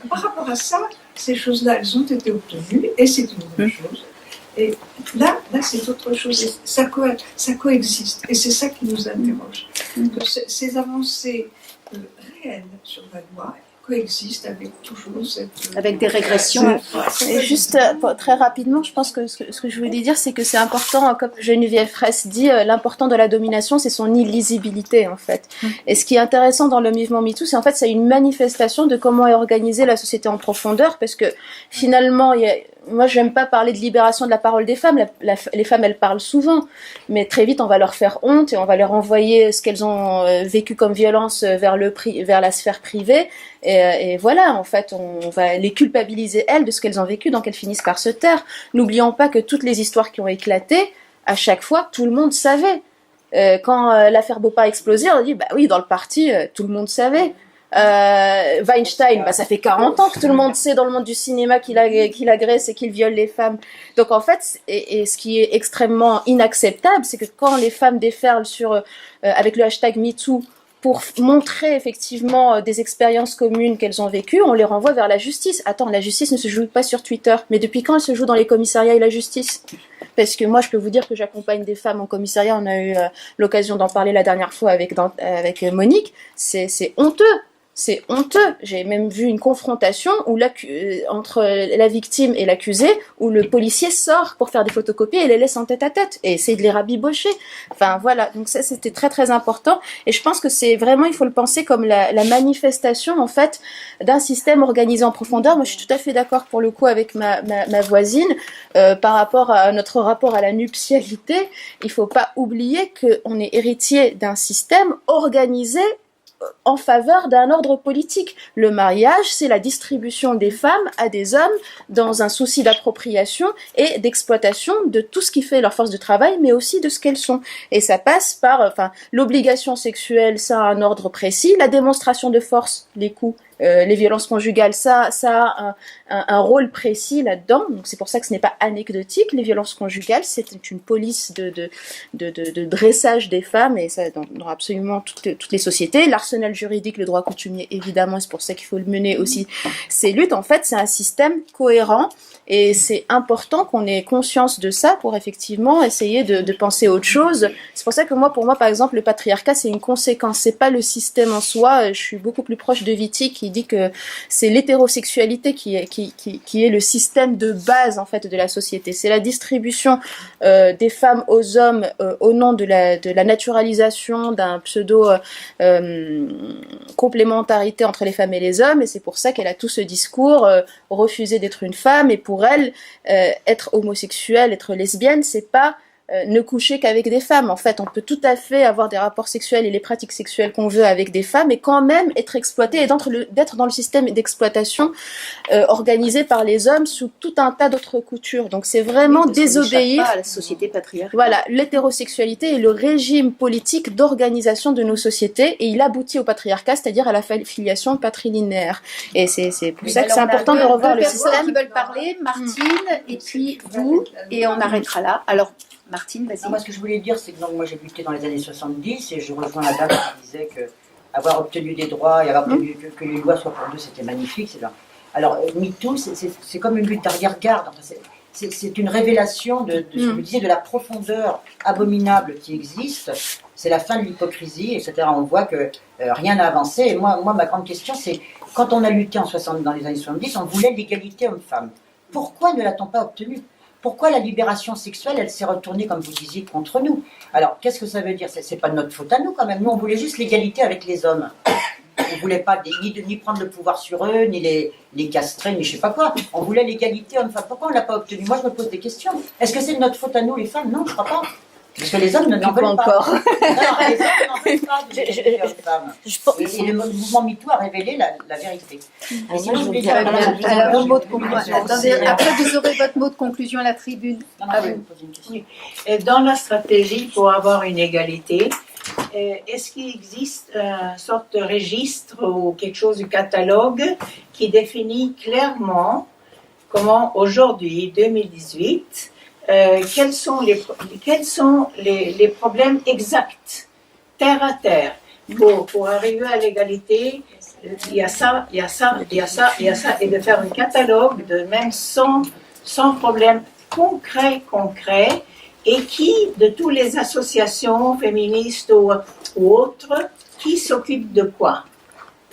[SPEAKER 5] Par rapport à ça, ces choses-là, elles ont été obtenues et c'est une bonne chose. Et là c'est autre chose. Et ça coexiste. Et c'est ça qui nous interroge. Que ces avancées réelles sur la loi coexistent avec toujours cette...
[SPEAKER 1] Avec des régressions.
[SPEAKER 3] Et juste très rapidement, je pense que ce que je voulais dire, c'est que c'est important, comme Geneviève Fraisse dit, l'important de la domination, c'est son illisibilité, en fait. Et ce qui est intéressant dans le mouvement MeToo, c'est en fait, c'est une manifestation de comment est organisée la société en profondeur, parce que finalement, moi, j'aime pas parler de libération de la parole des femmes. Les femmes, elles parlent souvent, mais très vite, on va leur faire honte et on va leur envoyer ce qu'elles ont vécu comme violence vers la sphère privée. Et voilà, en fait, on va les culpabiliser, elles, de ce qu'elles ont vécu, donc elles finissent par se taire. N'oublions pas que toutes les histoires qui ont éclaté, à chaque fois, tout le monde savait. Quand l'affaire Bopa a explosé, on dit, bah oui, dans le parti, tout le monde savait. Weinstein, ça fait 40 ans que tout le monde sait dans le monde du cinéma qu'il agresse et qu'il viole les femmes. Donc en fait, et ce qui est extrêmement inacceptable, c'est que quand les femmes déferlent avec le hashtag MeToo pour montrer effectivement des expériences communes qu'elles ont vécues, on les renvoie vers la justice. Attends, la justice ne se joue pas sur Twitter, mais depuis quand elle se joue dans les commissariats et la justice? Parce que moi, je peux vous dire que j'accompagne des femmes en commissariat. On a eu l'occasion d'en parler la dernière fois avec Monique. C'est honteux. C'est honteux. J'ai même vu une confrontation entre la victime et l'accusé, où le policier sort pour faire des photocopies et les laisse en tête-à-tête et essaye de les rabibocher. Enfin voilà, donc ça c'était très très important. Et je pense que c'est vraiment, il faut le penser comme la manifestation en fait d'un système organisé en profondeur. Moi je suis tout à fait d'accord pour le coup avec ma voisine par rapport à notre rapport à la nuptialité. Il faut pas oublier qu'on est héritier d'un système organisé en faveur d'un ordre politique. Le mariage, c'est la distribution des femmes à des hommes dans un souci d'appropriation et d'exploitation de tout ce qui fait leur force de travail, mais aussi de ce qu'elles sont. Et ça passe par, l'obligation sexuelle, ça a un ordre précis, la démonstration de force, les coups, les violences conjugales, ça a un rôle précis là-dedans. Donc c'est pour ça que ce n'est pas anecdotique. Les violences conjugales, c'est une police de dressage des femmes, et ça dans absolument toutes les sociétés. L'arsenal juridique, le droit coutumier, évidemment, c'est pour ça qu'il faut le mener aussi. Ces luttes, en fait, c'est un système cohérent, et c'est important qu'on ait conscience de ça pour effectivement essayer de penser autre chose. C'est pour ça que pour moi, par exemple, le patriarcat, c'est une conséquence, c'est pas le système en soi. Je suis beaucoup plus proche de Viti qui dit que c'est l'hétérosexualité qui est le système de base en fait de la société. C'est la distribution des femmes aux hommes au nom de la naturalisation d'un pseudo complémentarité entre les femmes et les hommes, et c'est pour ça qu'elle a tout ce discours refuser d'être une femme, et pour elle être homosexuelle, être lesbienne, c'est pas ne coucher qu'avec des femmes. En fait, on peut tout à fait avoir des rapports sexuels et les pratiques sexuelles qu'on veut avec des femmes et quand même être exploité et d'être dans le système d'exploitation organisé par les hommes sous tout un tas d'autres coutures. Donc c'est vraiment
[SPEAKER 1] Oui, parce qu'on
[SPEAKER 3] désobéir
[SPEAKER 1] n'échappe pas à la société patriarcale.
[SPEAKER 3] voilà, l'hétérosexualité est le régime politique d'organisation de nos sociétés et il aboutit au patriarcat, c'est-à-dire à la filiation patrilinéaire. Et c'est pour ça que c'est important de revoir le
[SPEAKER 1] personnes
[SPEAKER 3] système.
[SPEAKER 1] qui veulent parler, Martine, et puis vous, et on arrêtera là. Alors, Martine, vas-y.
[SPEAKER 6] Moi, ce que je voulais dire, c'est que donc, moi, j'ai buté dans les années 70 et je rejoins la dame qui disait que avoir obtenu des droits et avoir obtenu que les lois soient pour nous, c'était magnifique. Alors, MeToo, c'est comme une lutte d'arrière-garde. Enfin, c'est une révélation de ce que vous disiez, de la profondeur abominable qui existe. C'est la fin de l'hypocrisie, etc. On voit que rien n'a avancé. Et moi, ma grande question, c'est quand on a lutté dans les années 70, on voulait l'égalité homme-femme. Pourquoi ne l'a-t-on pas obtenue? Pourquoi la libération sexuelle, elle s'est retournée, comme vous disiez, contre nous? Alors, qu'est-ce que ça veut dire? C'est pas de notre faute à nous, quand même. Nous, on voulait juste l'égalité avec les hommes. On ne voulait pas ni prendre le pouvoir sur eux, ni les castrer, ni je sais pas quoi. On voulait l'égalité homme-femme. Pourquoi on ne l'a pas obtenue? Moi, je me pose des questions. Est-ce que c'est de notre faute à nous, les femmes? Non, je ne crois pas. Parce que les hommes n'en veulent pas.
[SPEAKER 3] encore.
[SPEAKER 6] Non, les hommes n'en veulent pas de l'égalité homme-femme. Et le mouvement MeToo a révélé la vérité. Et sinon, je voulais dire...
[SPEAKER 1] Alors, un mot de conclusion. Attendez, après, vous aurez votre mot de conclusion à la tribune.
[SPEAKER 6] Non, je vais vous poser une question.
[SPEAKER 7] Et dans la stratégie pour avoir une égalité, est-ce qu'il existe une sorte de registre ou quelque chose du catalogue qui définit clairement comment aujourd'hui, 2018, quels sont les problèmes exacts, terre à terre, pour arriver à l'égalité? Il y a ça, il y a ça, il y a ça, il y a ça, et de faire un catalogue de même sans problème concret, et qui, de toutes les associations féministes ou autres, qui s'occupent de quoi?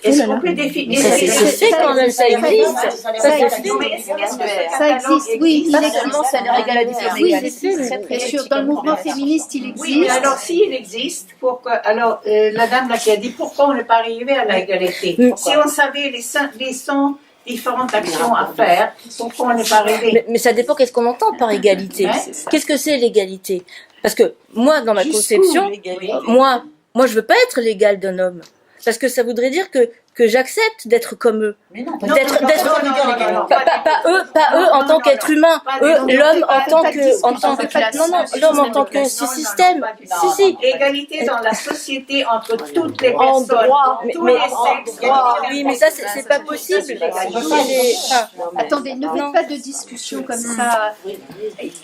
[SPEAKER 7] Est-ce qu'on peut définir?
[SPEAKER 4] Ça fait quand même, ça existe.
[SPEAKER 1] Ça existe, oui, il existe.
[SPEAKER 3] Ça a l'air égal à différents.
[SPEAKER 1] Oui, c'est très sûr. Dans le mouvement féministe, il
[SPEAKER 7] Oui, mais
[SPEAKER 1] existe.
[SPEAKER 7] alors s'il existe, alors la dame là qui a dit pourquoi on n'est pas arrivé à l'égalité? Si on savait les 100 différentes actions à faire, pourquoi on n'est pas arrivé?
[SPEAKER 4] Mais ça dépend qu'est-ce qu'on entend par égalité. Qu'est-ce que c'est l'égalité? Parce que moi, dans ma conception, moi, je veux pas être l'égale d'un homme. Parce que ça voudrait dire que j'accepte d'être comme eux.
[SPEAKER 6] Mais non,
[SPEAKER 4] Pas eux en tant qu'être humain. Eux, l'homme en tant que, l'homme en tant que ce système. Si.
[SPEAKER 7] Égalité dans la société entre toutes les personnes, tous les sexes.
[SPEAKER 4] Oui, mais ça, c'est pas possible.
[SPEAKER 1] Attendez, ne faites pas de discussion comme ça.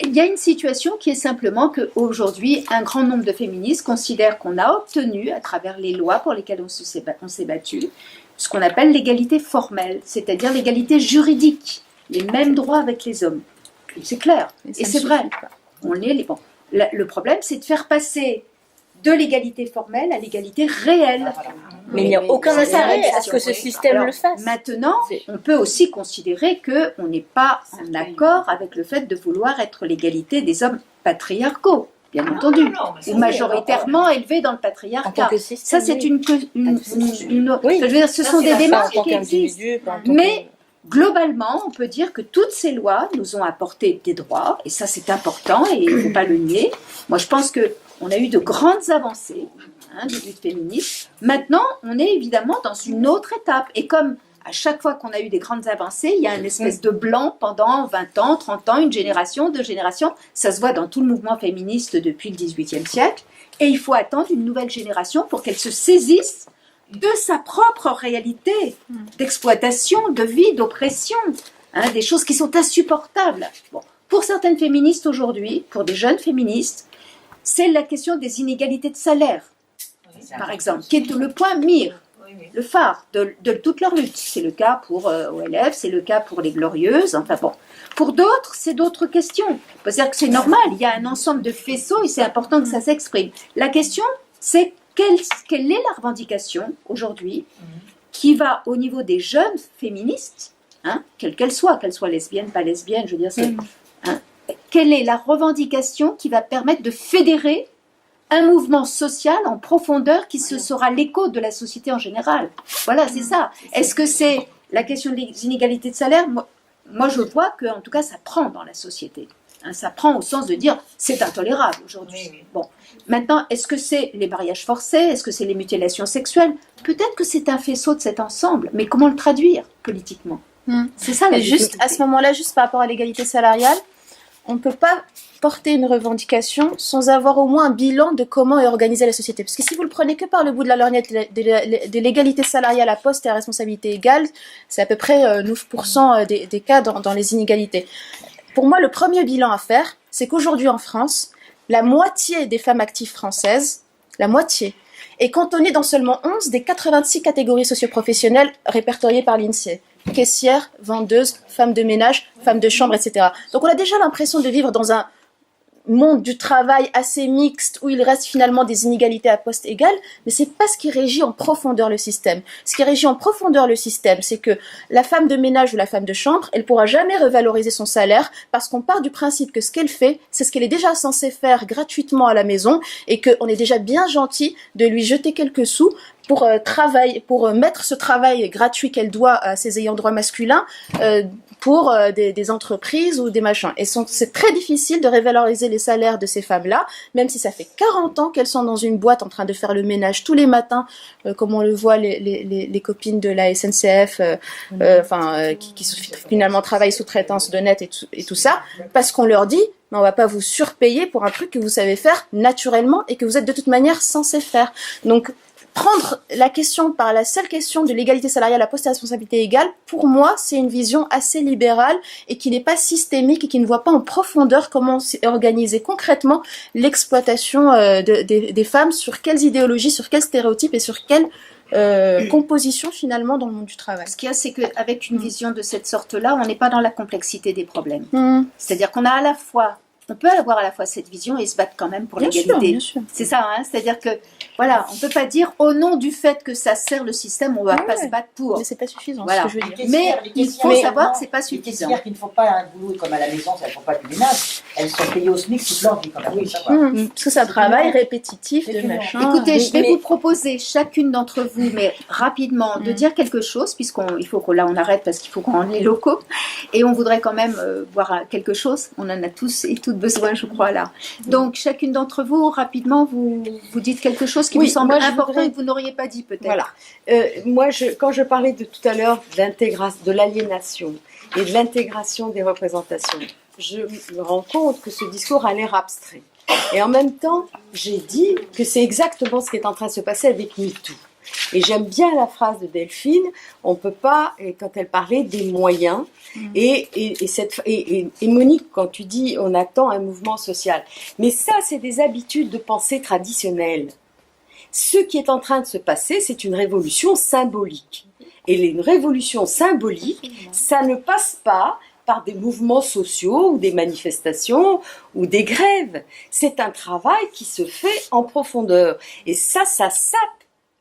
[SPEAKER 1] Il y a une situation qui est simplement qu'aujourd'hui, un grand nombre de féministes considèrent qu'on a obtenu, à travers les lois pour lesquelles on s'est battu, ce qu'on appelle l'égalité formelle, c'est-à-dire l'égalité juridique, les mêmes droits avec les hommes. C'est clair, et c'est vrai. Le problème, c'est de faire passer de l'égalité formelle à l'égalité réelle.
[SPEAKER 4] Mais il n'y a aucun intérêt à ce que ce système le fasse.
[SPEAKER 1] Maintenant, on peut aussi considérer qu'on n'est pas en accord avec le fait de vouloir être l'égalité des hommes patriarcaux, bien entendu, ou majoritairement élevés dans le patriarcat. Ça, c'est une
[SPEAKER 4] Oui.
[SPEAKER 1] je veux dire, ce sont des démarches
[SPEAKER 4] en tant
[SPEAKER 1] qui existent.
[SPEAKER 4] qu'individu,
[SPEAKER 1] Mais globalement, on peut dire que toutes ces lois nous ont apporté des droits, et ça c'est important, et il ne faut pas le nier. Moi je pense qu'on a eu de grandes avancées de lutte féministe. Maintenant, on est évidemment dans une autre étape, et comme à chaque fois qu'on a eu des grandes avancées, il y a une espèce de blanc pendant 20 ans, 30 ans, une génération, 2 générations. Ça se voit dans tout le mouvement féministe depuis le XVIIIe siècle. Et il faut attendre une nouvelle génération pour qu'elle se saisisse de sa propre réalité d'exploitation, de vie, d'oppression, des choses qui sont insupportables. Bon, pour certaines féministes aujourd'hui, pour des jeunes féministes, c'est la question des inégalités de salaire, par exemple, qui est le point mire, le phare de toute leur lutte. C'est le cas pour OLF, c'est le cas pour les Glorieuses, enfin bon. Pour d'autres, c'est d'autres questions. C'est-à-dire que c'est normal, il y a un ensemble de faisceaux et c'est important que ça s'exprime. La question, c'est quelle est la revendication aujourd'hui qui va au niveau des jeunes féministes, quelle qu'elle soit lesbienne, pas lesbienne, je veux dire, quelle est la revendication qui va permettre de fédérer un mouvement social en profondeur qui se sera l'écho de la société en général. Voilà, c'est ça. Est-ce que c'est la question des inégalités de salaire? Moi, je vois que, en tout cas, ça prend dans la société. hein, ça prend au sens de dire c'est intolérable aujourd'hui.
[SPEAKER 7] Oui.
[SPEAKER 1] Bon, maintenant, est-ce que c'est les mariages forcés? Est-ce que c'est les mutilations sexuelles? Peut-être que c'est un faisceau de cet ensemble, mais comment le traduire politiquement? C'est ça la
[SPEAKER 3] Et juste
[SPEAKER 1] difficulté.
[SPEAKER 3] à ce moment-là, juste par rapport à l'égalité salariale, on ne peut pas porter une revendication sans avoir au moins un bilan de comment est organisée la société. Parce que si vous le prenez que par le bout de la lorgnette de l'égalité salariale à poste et à responsabilité égale, c'est à peu près 9% des cas dans les inégalités. Pour moi, le premier bilan à faire, c'est qu'aujourd'hui en France, la moitié des femmes actives françaises, la moitié, est cantonnée dans seulement 11 des 86 catégories socioprofessionnelles répertoriées par l'INSEE. Caissière, vendeuse, femme de ménage, femme de chambre, etc. Donc on a déjà l'impression de vivre dans un monde du travail assez mixte où il reste finalement des inégalités à poste égal, mais c'est pas ce qui régit en profondeur le système. Ce qui régit en profondeur le système, c'est que la femme de ménage ou la femme de chambre, elle pourra jamais revaloriser son salaire parce qu'on part du principe que ce qu'elle fait, c'est ce qu'elle est déjà censée faire gratuitement à la maison et qu'on est déjà bien gentil de lui jeter quelques sous pour mettre ce travail gratuit qu'elle doit à ses ayants droit masculins pour des entreprises ou des machins. Et c'est très difficile de revaloriser les salaires de ces femmes-là, même si ça fait 40 ans qu'elles sont dans une boîte en train de faire le ménage tous les matins, comme on le voit les copines de la SNCF, qui finalement travaillent sous traitance de net et tout ça, parce qu'on leur dit mais on va pas vous surpayer pour un truc que vous savez faire naturellement et que vous êtes de toute manière censé faire. Donc prendre la question par la seule question de l'égalité salariale à poste et à responsabilité égale, pour moi, c'est une vision assez libérale et qui n'est pas systémique et qui ne voit pas en profondeur comment c'est organisé concrètement l'exploitation des femmes, sur quelles idéologies, sur quels stéréotypes et sur quelles compositions finalement dans le monde du travail.
[SPEAKER 1] Ce qu'il y a, c'est qu'avec une vision de cette sorte-là, on n'est pas dans la complexité des problèmes. C'est-à-dire qu'on a on peut avoir à la fois cette vision et se battre quand même pour l'égalité.
[SPEAKER 3] Bien sûr.
[SPEAKER 1] C'est ça, hein, c'est-à-dire que, voilà, on ne peut pas dire au nom du fait que ça sert le système, on ne va pas se battre pour.
[SPEAKER 3] Mais c'est pas suffisant,
[SPEAKER 1] Voilà.
[SPEAKER 3] ce que je veux dire.
[SPEAKER 1] Mais il faut savoir que c'est pas suffisant.
[SPEAKER 6] Les caissières qui ne font pas un boulot comme à la maison, elles ne font pas du ménage, elles sont payées au SMIC toute leur vie quand même.
[SPEAKER 3] Parce que c'est un travail répétitif de machin.
[SPEAKER 1] Écoutez, je vais vous proposer chacune d'entre vous, mais rapidement, de dire quelque chose, puisqu'il faut qu'on on arrête parce qu'il faut qu'on rende les locaux, et on voudrait quand même voir quelque chose. On en a tous et toutes besoin, je crois, là. Donc, chacune d'entre vous, rapidement, vous dites quelque chose qui vous semble important et que vous n'auriez pas dit, peut-être.
[SPEAKER 2] Voilà. Quand je parlais de tout à l'heure de l'aliénation et de l'intégration des représentations, je me rends compte que ce discours a l'air abstrait. Et en même temps, j'ai dit que c'est exactement ce qui est en train de se passer avec MeToo. Et j'aime bien la phrase de Delphine, on peut pas, quand elle parlait des moyens, et Monique, quand tu dis on attend un mouvement social, mais ça c'est des habitudes de pensée traditionnelles. Ce qui est en train de se passer, c'est une révolution symbolique. Et une révolution symbolique, ça ne passe pas par des mouvements sociaux ou des manifestations ou des grèves. C'est un travail qui se fait en profondeur. Et ça sape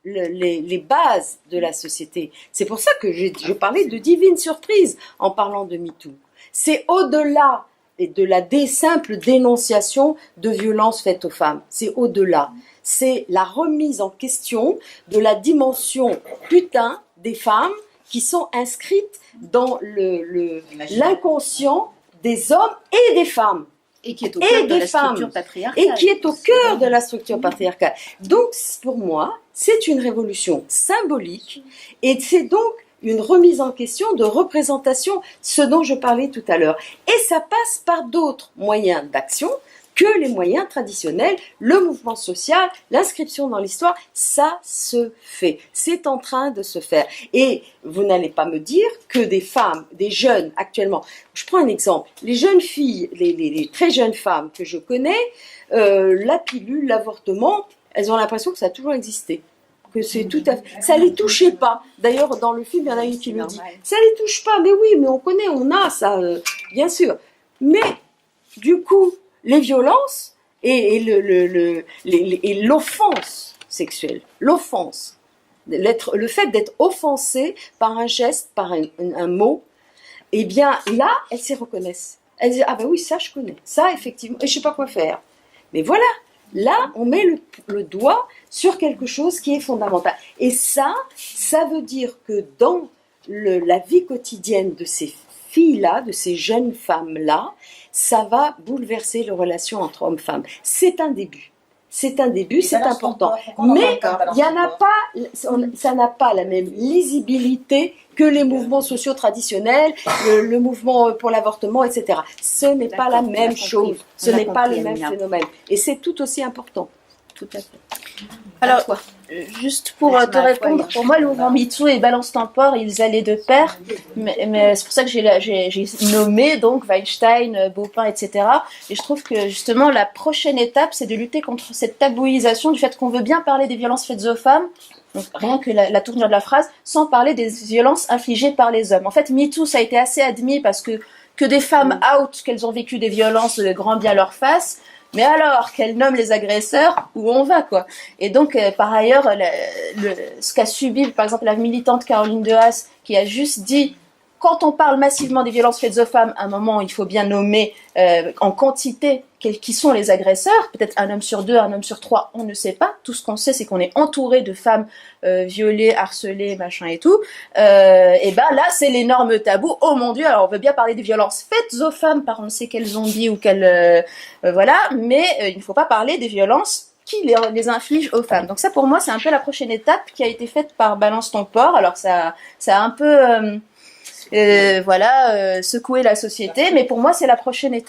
[SPEAKER 2] les bases de la société. C'est pour ça que je parlais de divine surprise en parlant de MeToo. C'est au-delà de la simple dénonciation de violences faites aux femmes. C'est au-delà. C'est la remise en question de la dimension putain des femmes qui sont inscrites dans l'inconscient des hommes et des femmes.
[SPEAKER 1] Et qui est au cœur de la structure patriarcale.
[SPEAKER 2] Et qui est au cœur de la structure patriarcale. Donc, pour moi, c'est une révolution symbolique et c'est donc une remise en question de représentation, ce dont je parlais tout à l'heure. Et ça passe par d'autres moyens d'action que les moyens traditionnels, le mouvement social, l'inscription dans l'histoire, ça se fait. C'est en train de se faire. Et vous n'allez pas me dire que des femmes, des jeunes actuellement, je prends un exemple, les jeunes filles, les très jeunes femmes que je connais, la pilule, l'avortement, elles ont l'impression que ça a toujours existé. Que c'est tout à fait... Ça les touchait pas. D'ailleurs, dans le film, il y en a une qui le dit. Ça les touche pas, mais oui, mais on connaît, on a ça, bien sûr. Mais, du coup, les violences et l'offense sexuelle, l'offense, le fait d'être offensé par un geste, par un mot, eh bien là, elles s'y reconnaissent. Elles disent, ah ben oui, ça je connais, ça effectivement, et je sais pas quoi faire. Mais voilà, là, on met le doigt sur quelque chose qui est fondamental. Et ça veut dire que dans la vie quotidienne de ces filles-là, de ces jeunes femmes-là, ça va bouleverser les relations entre hommes-femmes. C'est un début. C'est un début, c'est important. Mais il y en a pas, ça n'a pas la même lisibilité que les mouvements sociaux traditionnels, le mouvement pour l'avortement, etc. Ce n'est pas la même chose. Ce n'est pas le même phénomène. Et c'est tout aussi important.
[SPEAKER 1] Tout à fait.
[SPEAKER 3] Alors, juste pour te répondre, pour moi, le mouvement MeToo et Balance ton port, ils allaient de pair, mais c'est pour ça que j'ai nommé donc Weinstein, Beaupin, etc. Et je trouve que justement, la prochaine étape, c'est de lutter contre cette tabouisation du fait qu'on veut bien parler des violences faites aux femmes, donc rien que la tournure de la phrase, sans parler des violences infligées par les hommes. En fait, MeToo, ça a été assez admis parce que des femmes out, qu'elles ont vécu des violences, grand bien leur face. Mais alors qu'elle nomme les agresseurs, où on va, quoi. Et donc, par ailleurs, ce qu'a subi, par exemple, la militante Caroline Dehaas, qui a juste dit, quand on parle massivement des violences faites aux femmes, à un moment, il faut bien nommer en quantité qui sont les agresseurs. Peut-être un homme sur deux, un homme sur trois, on ne sait pas. Tout ce qu'on sait, c'est qu'on est entouré de femmes violées, harcelées, machin et tout. Et ben là, c'est l'énorme tabou. Oh mon Dieu, alors on veut bien parler des violences faites aux femmes par on ne sait quels zombies ou quels... voilà, mais il ne faut pas parler des violences qui les infligent aux femmes. Donc ça, pour moi, c'est un peu la prochaine étape qui a été faite par Balance ton port. Alors ça a un peu... secouer la société, mais pour moi c'est la prochaine étape.